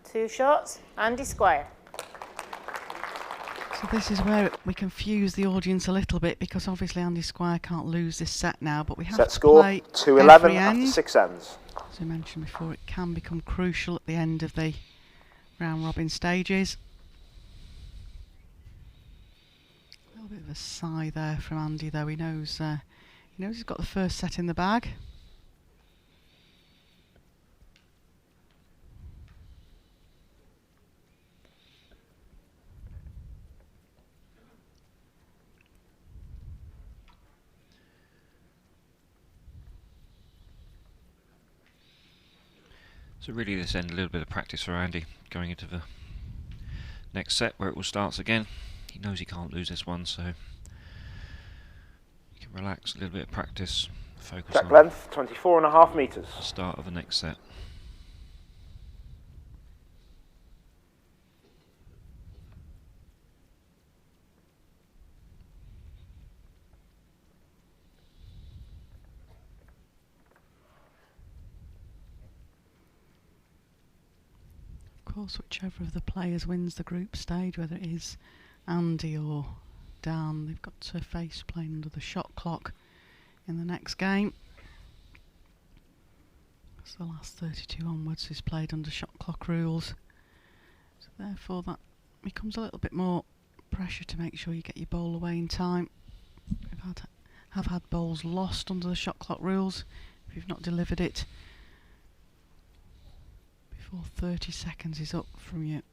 2 shots. Andy Squire. So this is where we confuse the audience a little bit, because obviously Andy Squire can't lose this set now, but we have Set to score play 2-11 every after end. 6 ends. As I mentioned before, it can become crucial at the end of the round robin stages. A little bit of a sigh there from Andy, though. He knows he's got the first set in the bag. So really this end a little bit of practice for Andy going into the next set where it all starts again. He knows he can't lose this one, so he can relax, a little bit of practice, focus Check on length, 24.5 metres. the start of the next set. Of course, whichever of the players wins the group stage, whether it is Andy or Dan, they've got to face playing under the shot clock in the next game. So the last 32 onwards is played under shot clock rules. So therefore that becomes a little bit more pressure to make sure you get your bowl away in time. Have had bowls lost under the shot clock rules if you've not delivered it before 30 seconds is up from your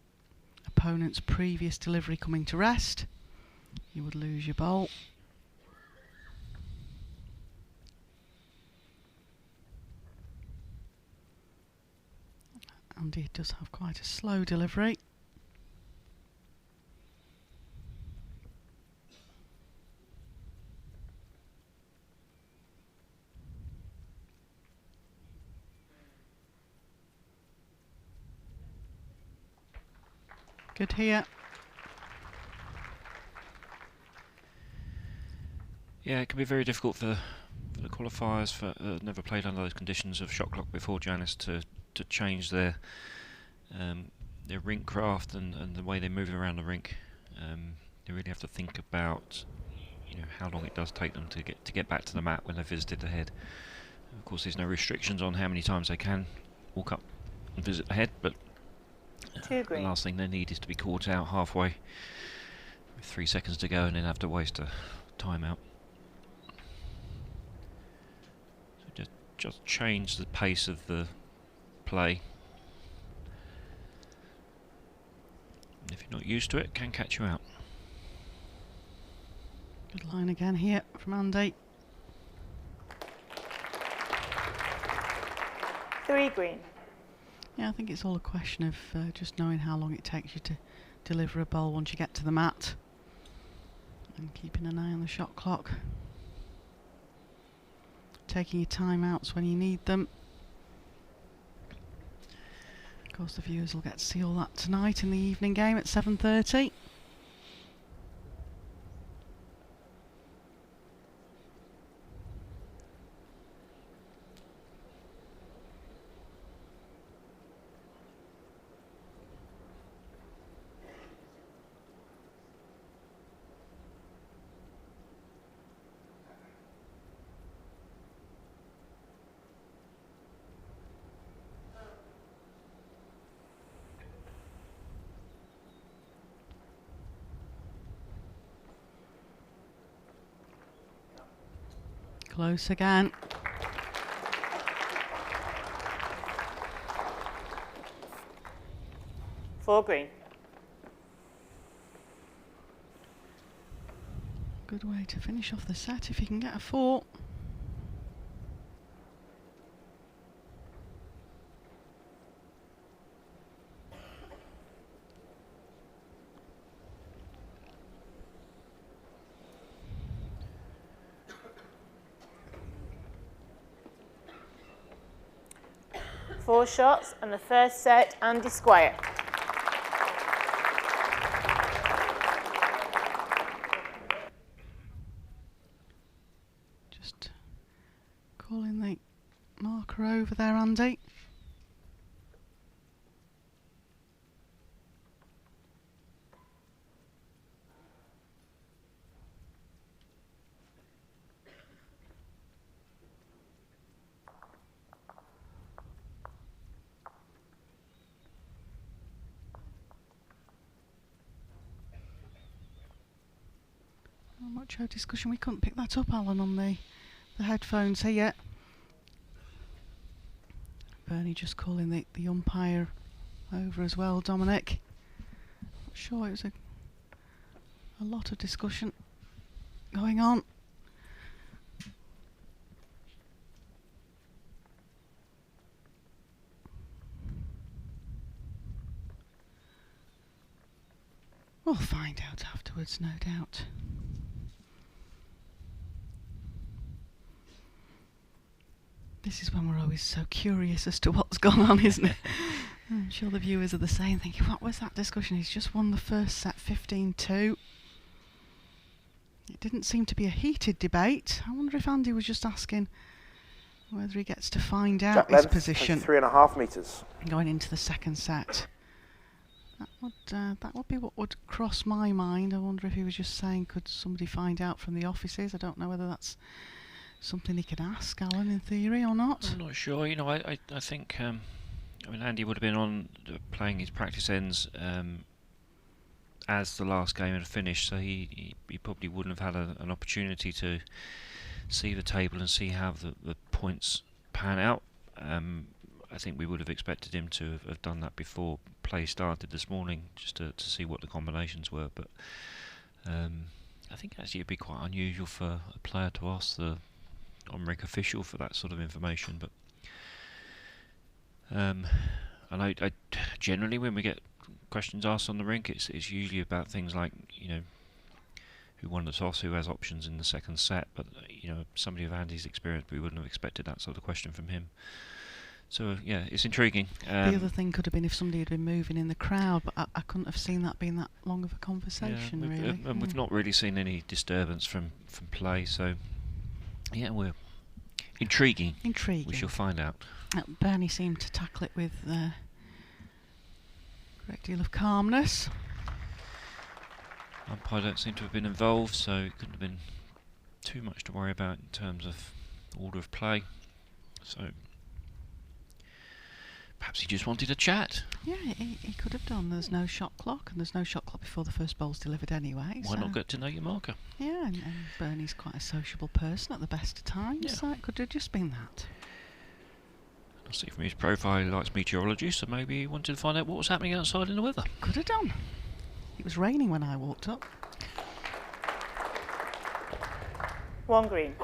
opponent's previous delivery coming to rest. You would lose your bowl. Andy does have quite a slow delivery. Good here. Yeah, it can be very difficult for the qualifiers, for never played under those conditions of shot clock before, Janice, to change their rink craft and the way they move around the rink. They really have to think about, you know, how long it does take them to get back to the mat when they've visited the head. And of course, there's no restrictions on how many times they can walk up and visit the head, but the last thing they need is to be caught out halfway with 3 seconds to go and then have to waste a timeout. So just change the pace of the play. And if you're not used to it, it can catch you out. Good line again here from Andy. 3 green. Yeah, I think it's all a question of just knowing how long it takes you to deliver a bowl once you get to the mat and keeping an eye on the shot clock. Taking your timeouts when you need them. Of course, the viewers will get to see all that tonight in the evening game at 7:30. Close again. Four green. Good way to finish off the set if you can get a 4. Four shots and the first set, Andy Squire. Just calling the marker over there, Andy. Much of discussion. We couldn't pick that up, Alan, on the headphones here. Bernie just calling the umpire over as well, Dominic. Not sure, it was a lot of discussion going on. We'll find out afterwards, no doubt. This is when we're always so curious as to what's gone on, isn't it? I'm sure the viewers are the same, thinking, what was that discussion? He's just won the first set 15-2. It didn't seem to be a heated debate. I wonder if Andy was just asking whether he gets to find out his position 3.5 metres. going into the second set. That would be what would cross my mind. I wonder if he was just saying, could somebody find out from the offices? I don't know whether that's something he could ask Alan in theory or not. I'm not sure. You know, I think I mean, Andy would have been on playing his practice ends as the last game had finished, so he probably wouldn't have had an opportunity to see the table and see how the points pan out. I think we would have expected him to have done that before play started this morning, just to see what the combinations were. But I think actually it'd be quite unusual for a player to ask the on-rink official for that sort of information. But and I generally, when we get questions asked on the rink, it's usually about things like, you know, who won the toss, who has options in the second set. But you know, somebody of Andy's experience, we wouldn't have expected that sort of question from him. So yeah, it's intriguing. The other thing could have been if somebody had been moving in the crowd, but I couldn't have seen that being that long of a conversation, really. And we've not really seen any disturbance from play, so yeah, we're intriguing. We shall find out. Bernie seemed to tackle it with a great deal of calmness. Umpire don't seem to have been involved, so it couldn't have been too much to worry about in terms of order of play. So perhaps he just wanted a chat. Yeah, he could have done. There's no shot clock, and there's no shot clock before the first ball's delivered anyway. Why not get to know your marker? Yeah, and Bernie's quite a sociable person at the best of times, Yeah. so it could have just been that. I see from his profile he likes meteorology, so maybe he wanted to find out what was happening outside in the weather. Could have done. It was raining when I walked up. 1 green.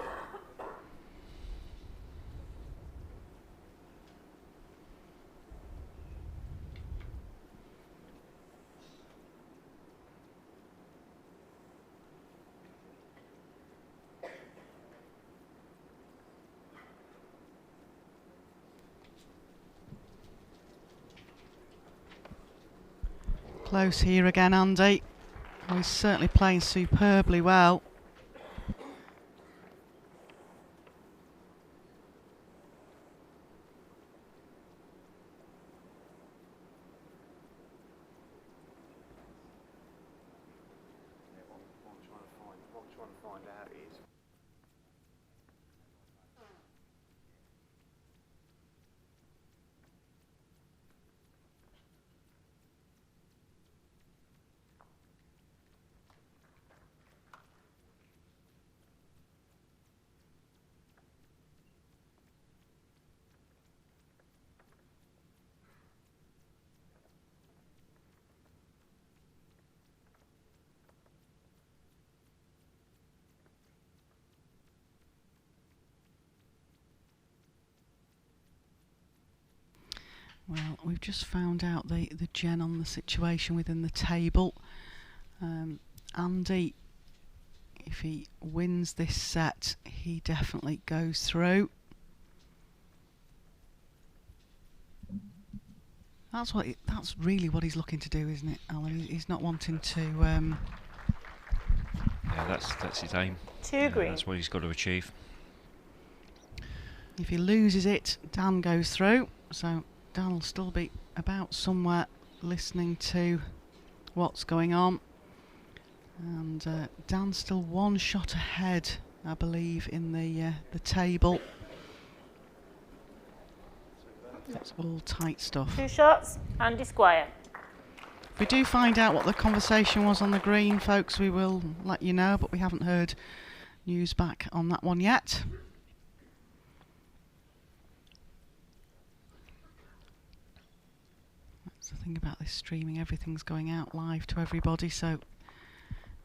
Close here again, Andy. Oh, he's certainly playing superbly well. What we're trying to find out is Well, we've just found out the gen on the situation within the table. Andy, if he wins this set, he definitely goes through. That's really what he's looking to do, isn't it, Alan? He's not wanting to. Yeah, that's his aim. 2 green. That's what he's got to achieve. If he loses it, Dan goes through. So Dan will still be about somewhere listening to what's going on. And Dan's still 1 shot ahead, I believe, in the table. That's all tight stuff. 2 shots. Andy Squire. If we do find out what the conversation was on the green, folks, we will let you know, but we haven't heard news back on that one yet. That's the thing about this streaming, everything's going out live to everybody, so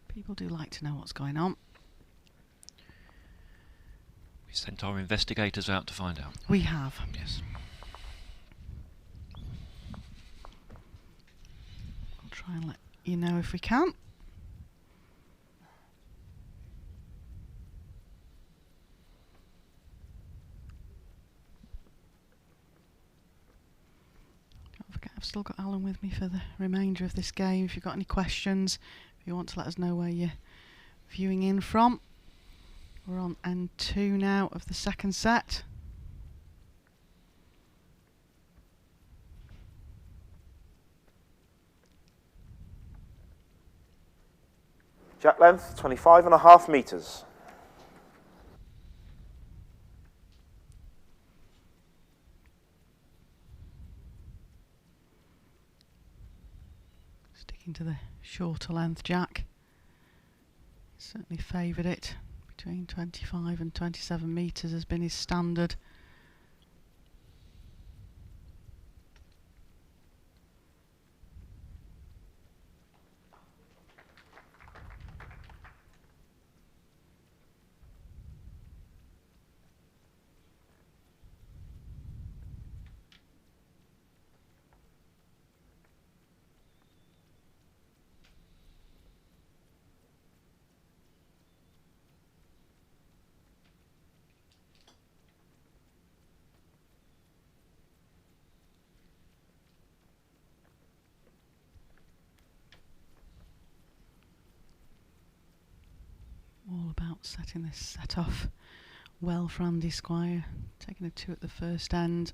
people do like to know what's going on. We sent our investigators out to find out. We have. Yes. I'll try and let you know if we can. Don't forget, I've still got Alan with me for the remainder of this game. If you've got any questions, if you want to let us know where you're viewing in from. We're on N2 now of the second set. Jack length, 25.5 metres. Sticking to the shorter length Jack. Certainly favoured it. Between 25 and 27 metres has been his standard. All about setting this set off well for Andy Squire. Taking a 2 at the first end.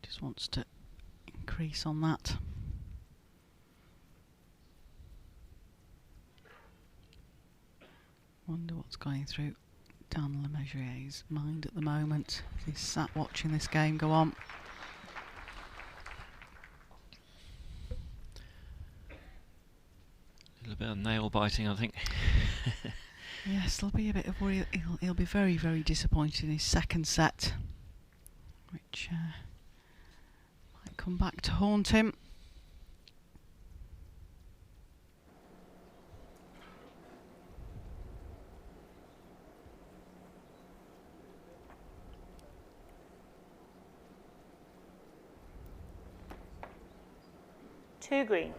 Just wants to increase on that. Wonder what's going through Dan Lemessurier's mind at the moment. He's sat watching this game go on. A little bit of nail biting, I think. Yes, there'll be a bit of worry. He'll be very, very disappointed in his second set, which might come back to haunt him. Two green.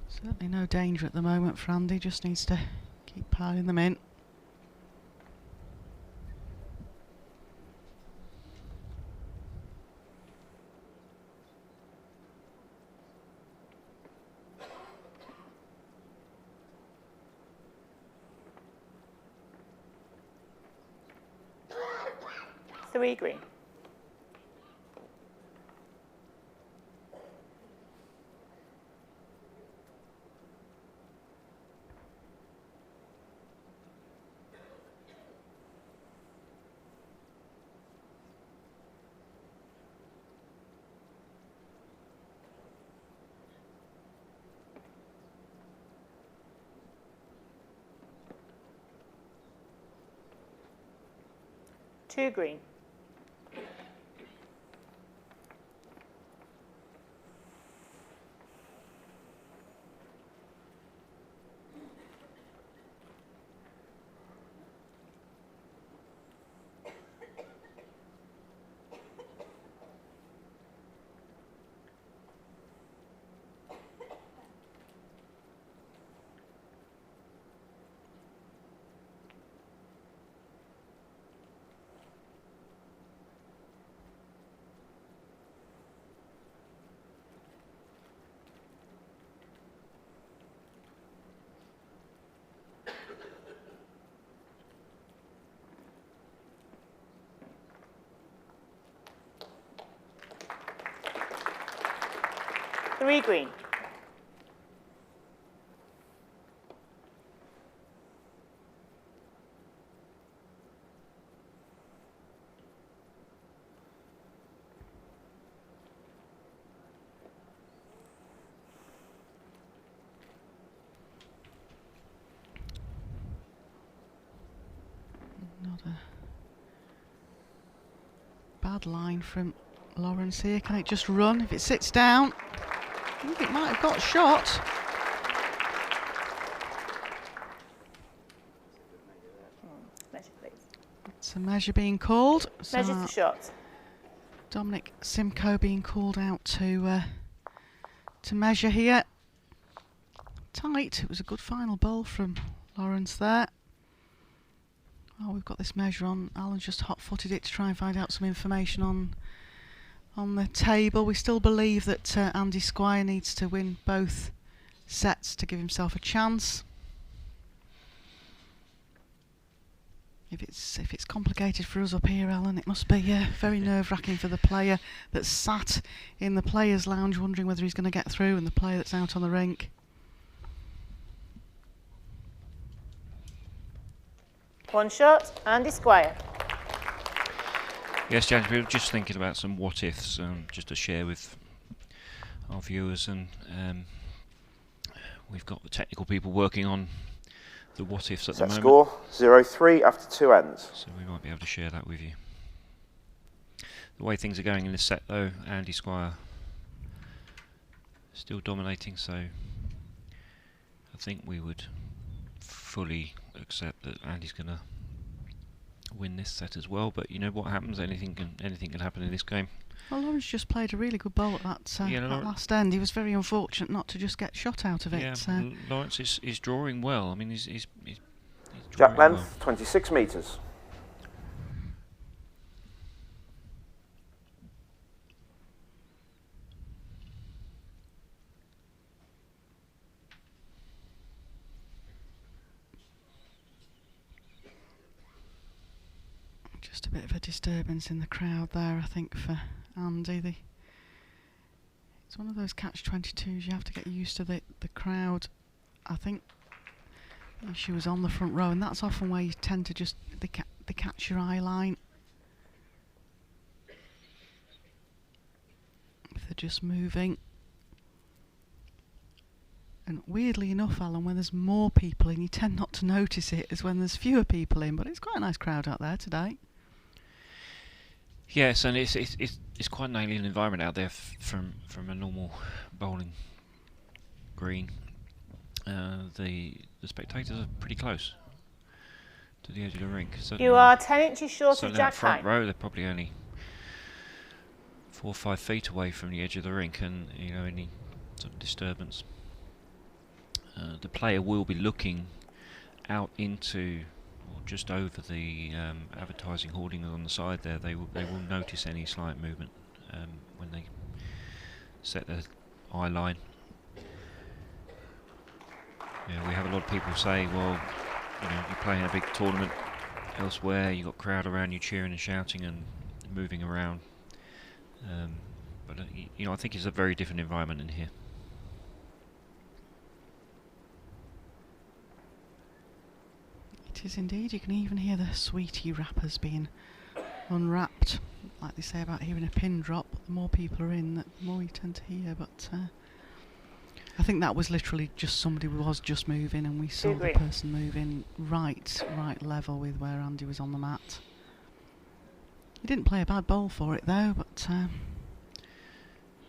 Certainly no danger at the moment for Andy, just needs to keep piling them in. Three green. Two green. Three green. Not a bad line from Lawrence here. Can it just run? If it sits down, I think it might have got shot. a measure being called. Measure for shot. Dominic Simcoe being called out to measure here. Tight. It was a good final bowl from Lawrence there. Oh, we've got this measure on. Alan's just hot-footed it to try and find out some information on the table. We still believe that Andy Squire needs to win both sets to give himself a chance. If it's complicated for us up here, Alan, it must be very nerve-wracking for the player that's sat in the players' lounge wondering whether he's going to get through, and the player that's out on the rink. One shot, Andy Squire. Yes, James, we were just thinking about some what-ifs, just to share with our viewers, and we've got the technical people working on the what-ifs at the moment. Set score 0-3 after 2 ends. So we might be able to share that with you. The way things are going in this set, though, Andy Squire still dominating, so I think we would fully accept that Andy's going to win this set as well. But you know what happens? Anything can happen in this game. Well, Lawrence just played a really good bowl at that last end. He was very unfortunate not to just get shot out of it. Yeah, Lawrence is drawing well. I mean, he's Jack drawing length 26 metres. Just a bit of a disturbance in the crowd there, I think, for Andy. It's one of those catch-22s. You have to get used to the crowd. I think she was on the front row, and that's often where you tend to just they catch your eye line. If they're just moving. And weirdly enough, Alan, when there's more people in, you tend not to notice it as when there's fewer people in. But it's quite a nice crowd out there today. Yes, and it's quite an alien environment out there from a normal bowling green. The spectators are pretty close to the edge of the rink. You are 10 inches short so of that Jack front Hine. row, they're probably only 4 or 5 feet away from the edge of the rink, and you know, any sort of disturbance. The player will be looking out into, or just over the advertising hoarding on the side there. They will notice any slight movement when they set their eye line. Yeah, we have a lot of people say, well, you know, you're playing a big tournament elsewhere, you've got crowd around you cheering and shouting and moving around. But you know, I think it's a very different environment in here. It is indeed. You can even hear the sweetie wrappers being unwrapped, like they say about hearing a pin drop. The more people are in, the more you tend to hear. But I think that was literally just somebody who was just moving, and we saw the person moving right level with where Andy was on the mat. He didn't play a bad bowl for it though, but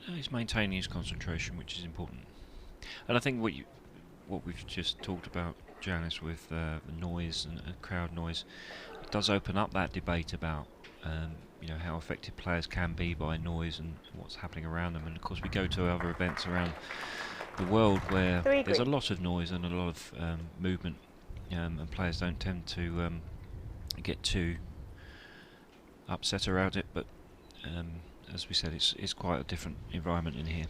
he's maintaining his concentration, which is important. And I think what we've just talked about, Janice, with the noise and crowd noise, it does open up that debate about you know, how effective players can be by noise and what's happening around them. And of course we go to other events around the world where there's a lot of noise and a lot of movement, and players don't tend to get too upset around it, but as we said, it's quite a different environment in here.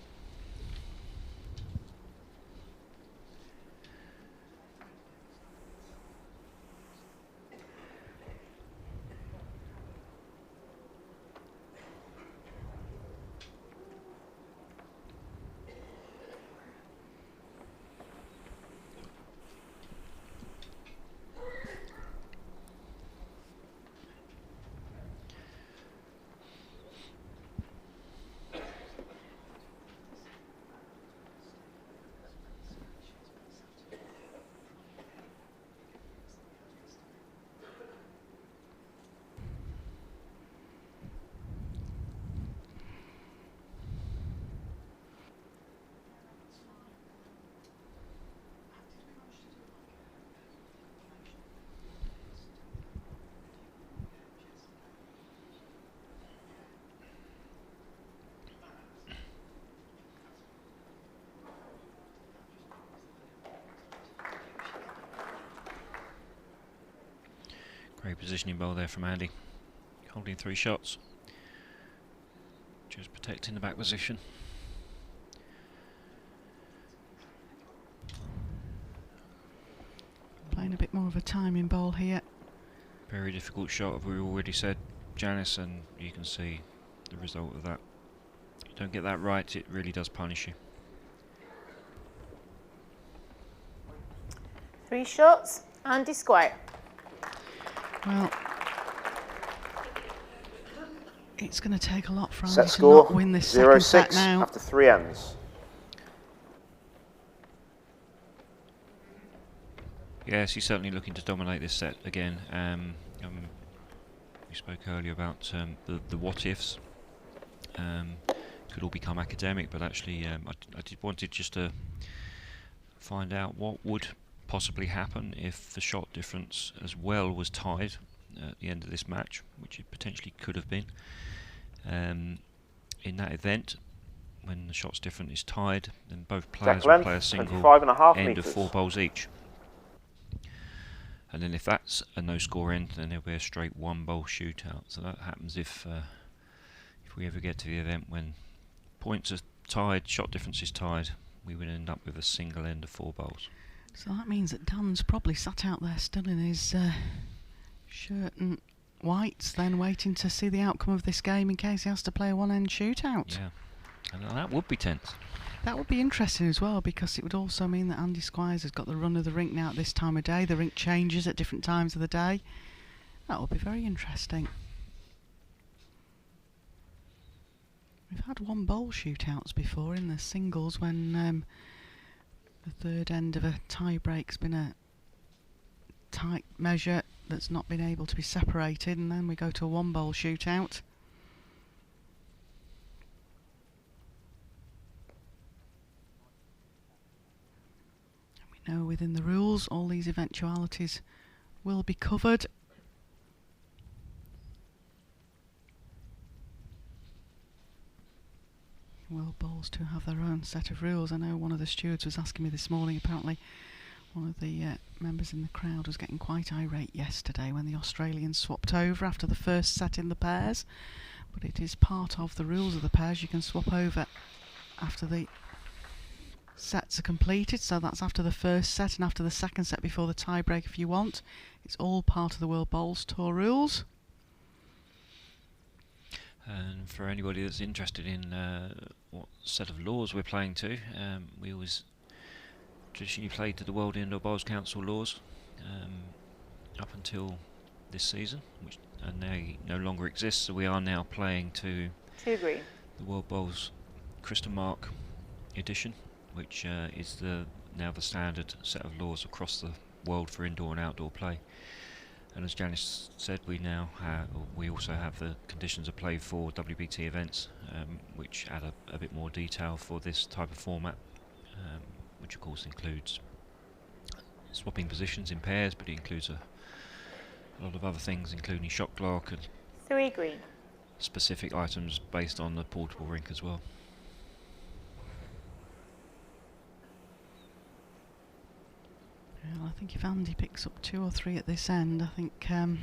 Good positioning bowl there from Andy. Holding 3 shots. Just protecting the back position. Playing a bit more of a timing bowl here. Very difficult shot, as we already said, Janice, and you can see the result of that. If you don't get that right, it really does punish you. 3 shots, Andy Squire. Well, it's going to take a lot for Andy Set to score not win this second set 0-6 now. after 3 ends. Yes, he's certainly looking to dominate this set again. We spoke earlier about the what-ifs. Could all become academic, but actually I wanted just to find out what would possibly happen if the shot difference as well was tied at the end of this match, which it potentially could have been. In that event, when the shots difference is tied, then both players will play a single 25.5 end metres. of 4 bowls each. And then if that's a no-score end, then there'll be a straight 1 bowl shootout. So that happens if we ever get to the event when points are tied, shot difference is tied, we would end up with a single end of 4 bowls. So that means that Dan's probably sat out there still in his shirt and whites, then waiting to see the outcome of this game in case he has to play a 1-end shootout. Yeah, and that would be tense. That would be interesting as well, because it would also mean that Andy Squires has got the run of the rink now at this time of day. The rink changes at different times of the day. That would be very interesting. We've had 1 bowl shootouts before in the singles when the third end of a tie break's been a tight measure that's not been able to be separated, and then we go to a 1 bowl shootout. We know within the rules all these eventualities will be covered. World Bowls to have their own set of rules. I know one of the stewards was asking me this morning, apparently one of the members in the crowd was getting quite irate yesterday when the Australians swapped over after the first set in the pairs, but it is part of the rules of the pairs. You can swap over after the sets are completed, so that's after the first set and after the second set before the tie break if you want. It's all part of the World Bowls Tour rules. And for anybody that's interested in what set of laws we're playing to, we always traditionally played to the World Indoor Bowls Council laws up until this season, which and they no longer exist, so we are now playing to 2 green. the World Bowls Crystal Mark edition, which is now the standard set of laws across the world for indoor and outdoor play. And as Janice said, we also have the conditions of play for WBT events, which add a bit more detail for this type of format, which of course includes swapping positions in pairs, but it includes a lot of other things, including shot clock and 3 green. specific items based on the portable rink as well. Well, I think if Andy picks up 2 or 3 at this end, I think Dan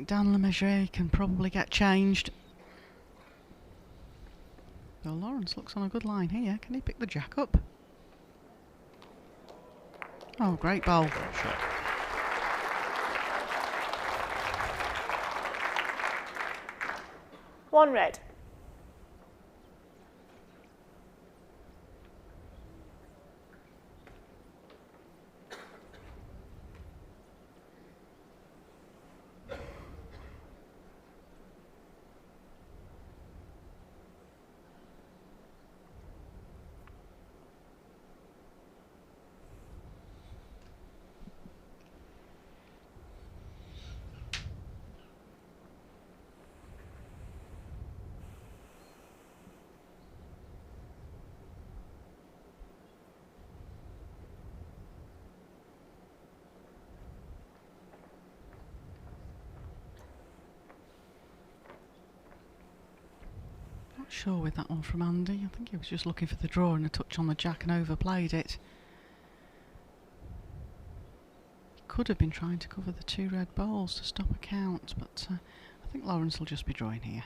Lemessurier can probably get changed. Well, Lawrence looks on a good line here. Can he pick the jack up? Oh, great bowl. Great shot. One red. Not sure with that one from Andy. I think he was just looking for the draw and a touch on the jack and overplayed it. could have been trying to cover the 2 red balls to stop a count, but I think Lawrence will just be drawing here.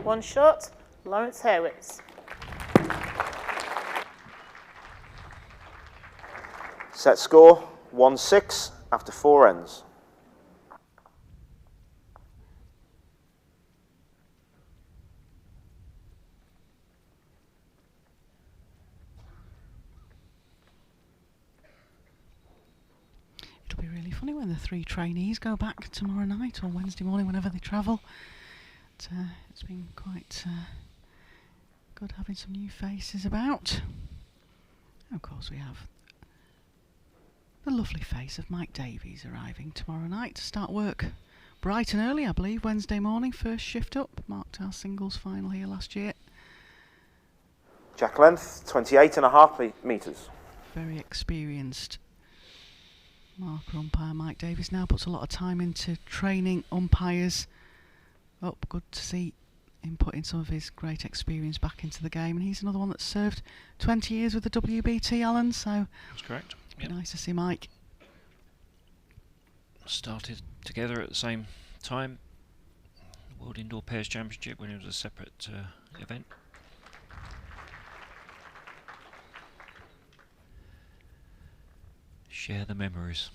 One shot, Lawrence Hurwitz. Set score 1-6 after 4 ends. It'll be really funny when the 3 trainees go back tomorrow night or Wednesday morning, whenever they travel. It's been quite good having some new faces about. And of course, we have the lovely face of Mike Davies arriving tomorrow night to start work bright and early, I believe, Wednesday morning, first shift up. Marked our singles final here last year. Jack length 28.5 metres. Very experienced marker umpire Mike Davies now puts a lot of time into training umpires up. Good to see him putting some of his great experience back into the game, and he's another one that's served 20 years with the WBT, Alan, so That's correct. it'd be nice to see Mike. Started together at the same time, the World Indoor Pairs Championship, when it was a separate event. Share the memories.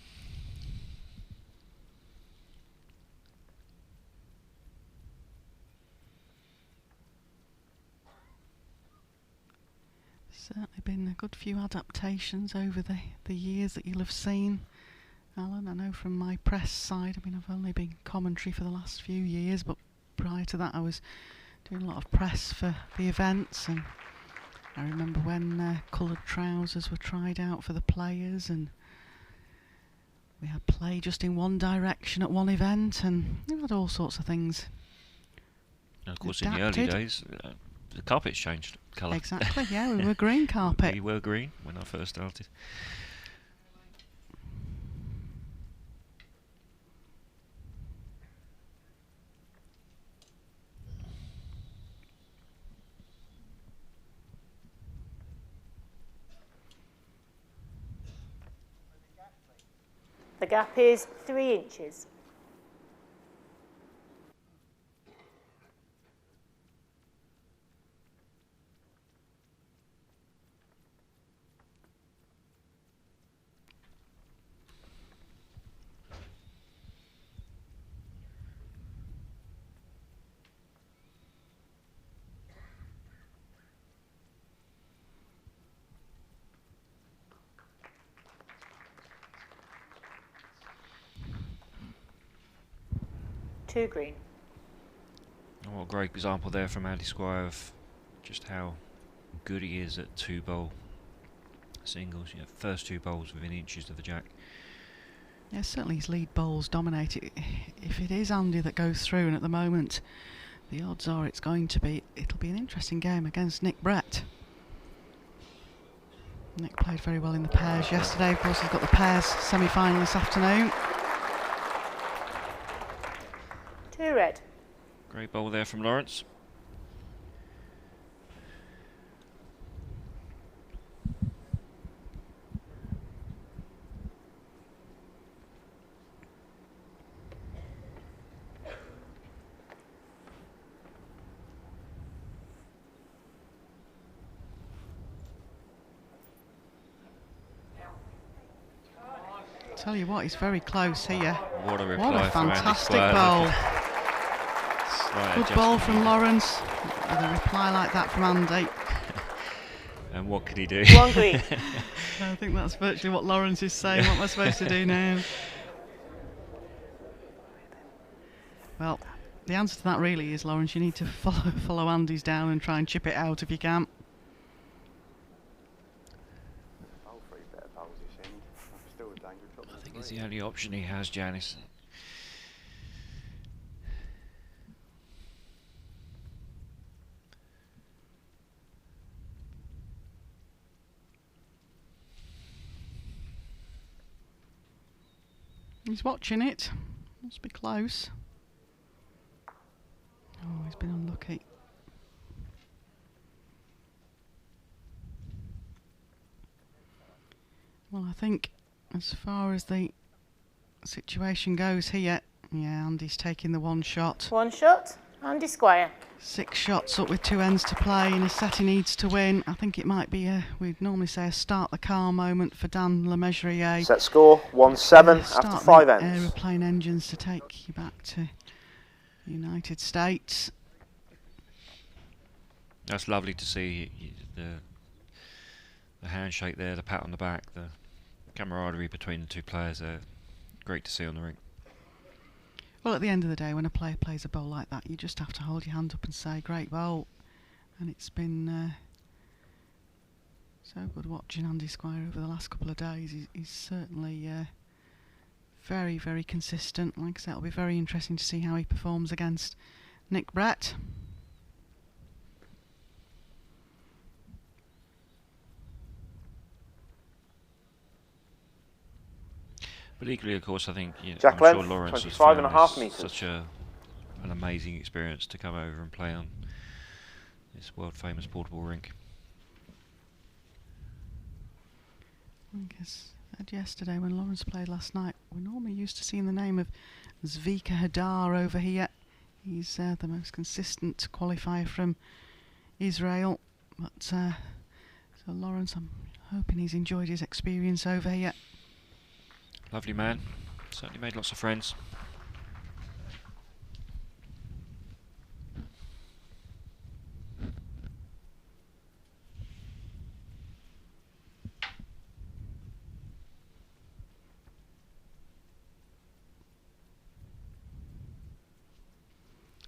Certainly been a good few adaptations over the years that you'll have seen, Alan. I know from my press side, I mean, I've only been commentary for the last few years, but prior to that I was doing a lot of press for the events, and I remember when coloured trousers were tried out for the players, and we had play just in one direction at one event, and we had all sorts of things. And of course, in the early days, the carpets changed colour. Exactly, yeah, we were green carpet. We were green when I first started. The gap is 3 inches. Two green. Oh, what a great example there from Andy Squire of just how good he is at 2-bowl singles. You know, first 2 bowls within inches of the jack. Yeah, certainly his lead bowls dominate it. If it is Andy that goes through, and at the moment the odds are it'll be an interesting game against Nick Brett. Nick played very well in the pairs yesterday. Of course, he's got the pairs semi-final this afternoon. 2 red. Great bowl there from Lawrence. Tell you what, he's very close here. What a reply What a from Andy fantastic Squire. bowl. Slight Good ball adjustment. from Lawrence, with a reply like that from Andy. And what could he do? 1 green. I think that's virtually what Lawrence is saying. What am I supposed to do now? Well, the answer to that really is, Lawrence, you need to follow Andy's down and try and chip it out if you can. I think it's the only option he has, Janice. He's watching it. Must be close. Oh, he's been unlucky. Well, I think as far as the situation goes here, yeah, Andy's taking the one shot. One shot, Andy Squire. 6 shots up with 2 ends to play in a set he needs to win. I think it might be we'd normally say a start the car moment for Dan Lemessurier. Set score 1-7 after Start 5 the ends. aeroplane engines to take you back to the United States. That's lovely to see the handshake there, the pat on the back, the camaraderie between the two players there. Great to see on the rink. Well, at the end of the day, when a player plays a bowl like that, you just have to hold your hand up and say, great bowl. And it's been so good watching Andy Squire over the last couple of days. He's certainly very, very consistent. Like I said, it'll be very interesting to see how he performs against Nick Brett. But equally, of course, I think I'm Jack sure length, Lawrence has 25 found and a half this metres. such an amazing experience to come over and play on this world famous portable rink. I think as I said yesterday when Lawrence played last night, we're normally used to seeing the name of Zvika Hadar over here. He's the most consistent qualifier from Israel. But so Lawrence, I'm hoping he's enjoyed his experience over here. Lovely man, certainly made lots of friends.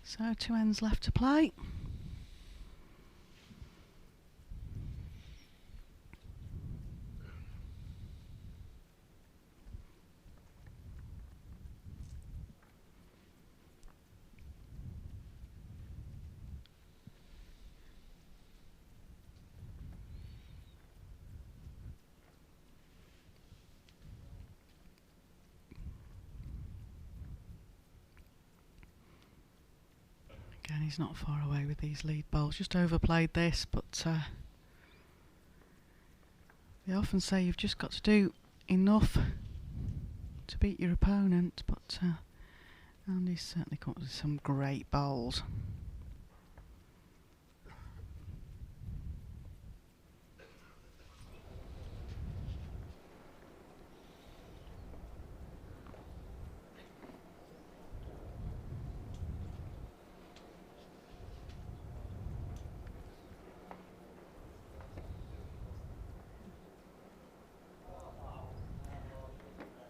So 2 ends left to play. Again, he's not far away with these lead bowls. Just overplayed this, but they often say you've just got to do enough to beat your opponent, but Andy's certainly come up with some great bowls.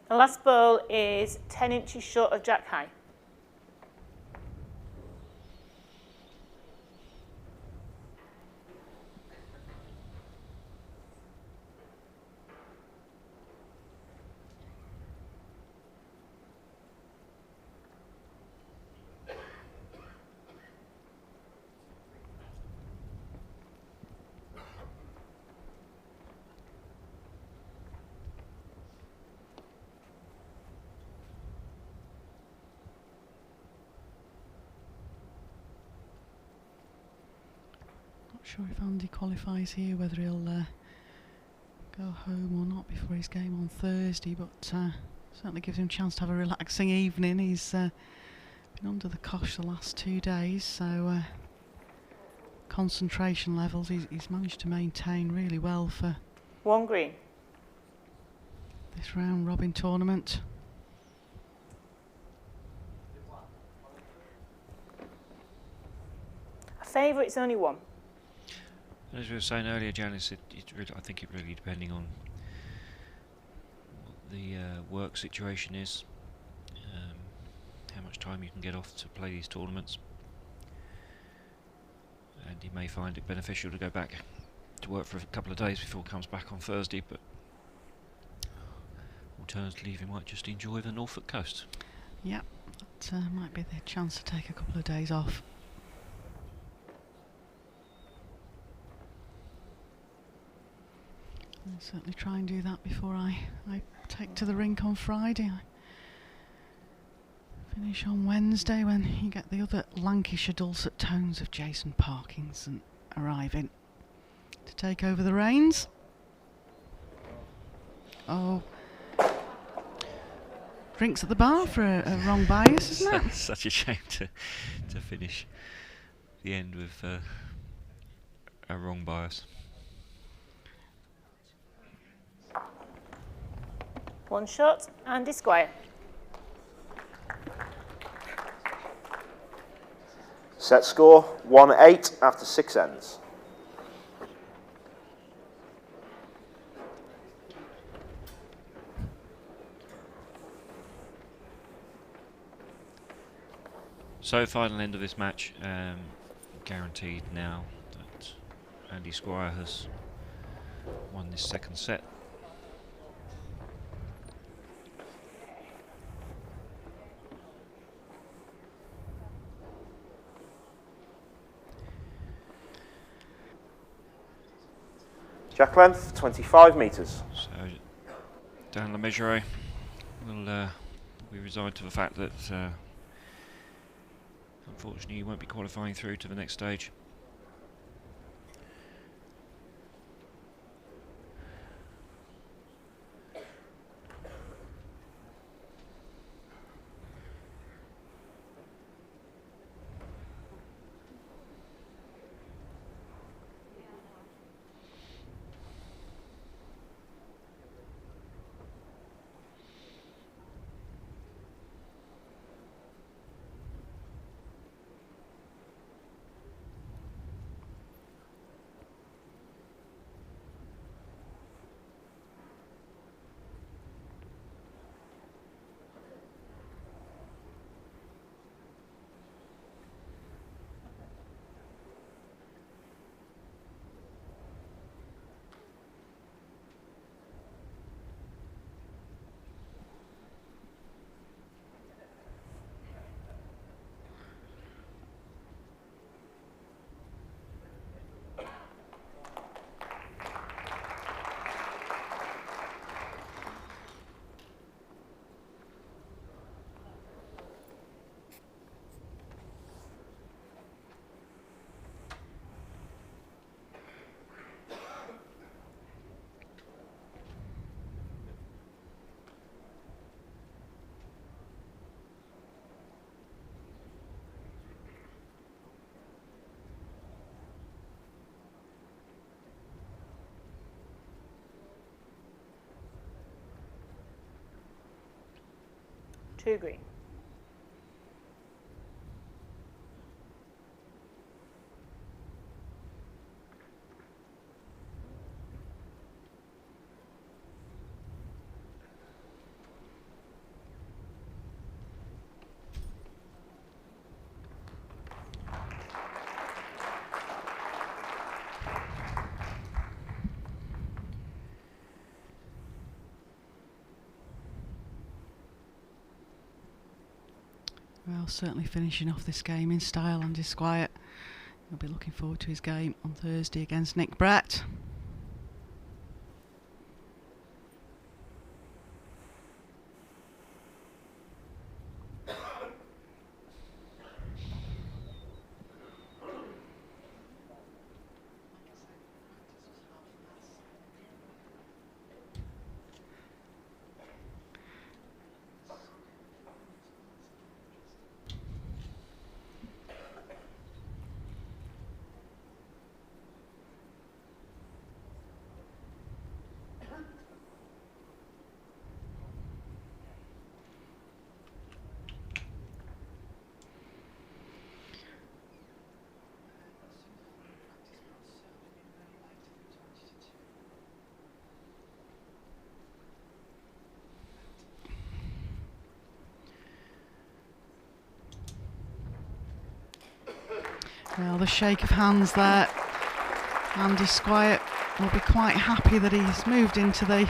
The last bowl is 10 inches short of Jack high. Not sure if Andy qualifies here, whether he'll go home or not before his game on Thursday, but certainly gives him a chance to have a relaxing evening. He's been under the cosh the last 2 days, so concentration levels he's managed to maintain really well for One green. this round robin tournament. A favourite's only one. As we were saying earlier, Janice, I think it really depending on what the work situation is, how much time you can get off to play these tournaments, and he may find it beneficial to go back to work for a couple of days before he comes back on Thursday, but alternatively he might just enjoy the Norfolk coast. Yeah, that might be the chance to take a couple of days off. I'll certainly try and do that before I take to the rink on Friday. I Finish on Wednesday when you get the other Lancashire dulcet tones of Jason Parkinson arriving to take over the reins. Oh, drinks at the bar for a wrong bias, isn't it? Such a shame to finish the end with a wrong bias. One shot, Andy Squire. Set score 1-8 after 6 ends. So final end of this match, guaranteed now that Andy Squire has won this second set. Jack length 25 metres. So Dan Lemessurier will be resigned to the fact that unfortunately he won't be qualifying through to the next stage. Two green. Well, certainly finishing off this game in style and disquiet. He'll be looking forward to his game on Thursday against Nick Brett. Well, the shake of hands there. Andy Squire will be quite happy that he's moved into the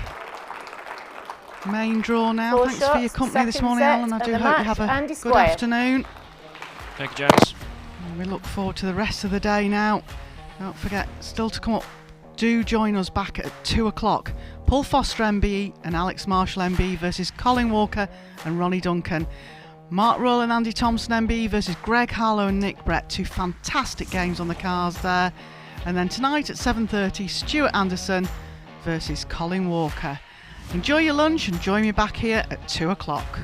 main draw now. Four Thanks for your shots, company this second morning, set Alan. I and do the hope you match, have a Andy good Squire. afternoon. Thank you, Janice. And we look forward to the rest of the day now. Don't forget, still to come up, do join us back at 2 o'clock. Paul Foster MBE and Alex Marshall MBE versus Colin Walker and Ronnie Duncan. Mark Roll and Andy Thompson MB versus Greg Harlow and Nick Brett. 2 fantastic games on the cards there. And then tonight at 7:30, Stuart Anderson versus Colin Walker. Enjoy your lunch and join me back here at 2 o'clock.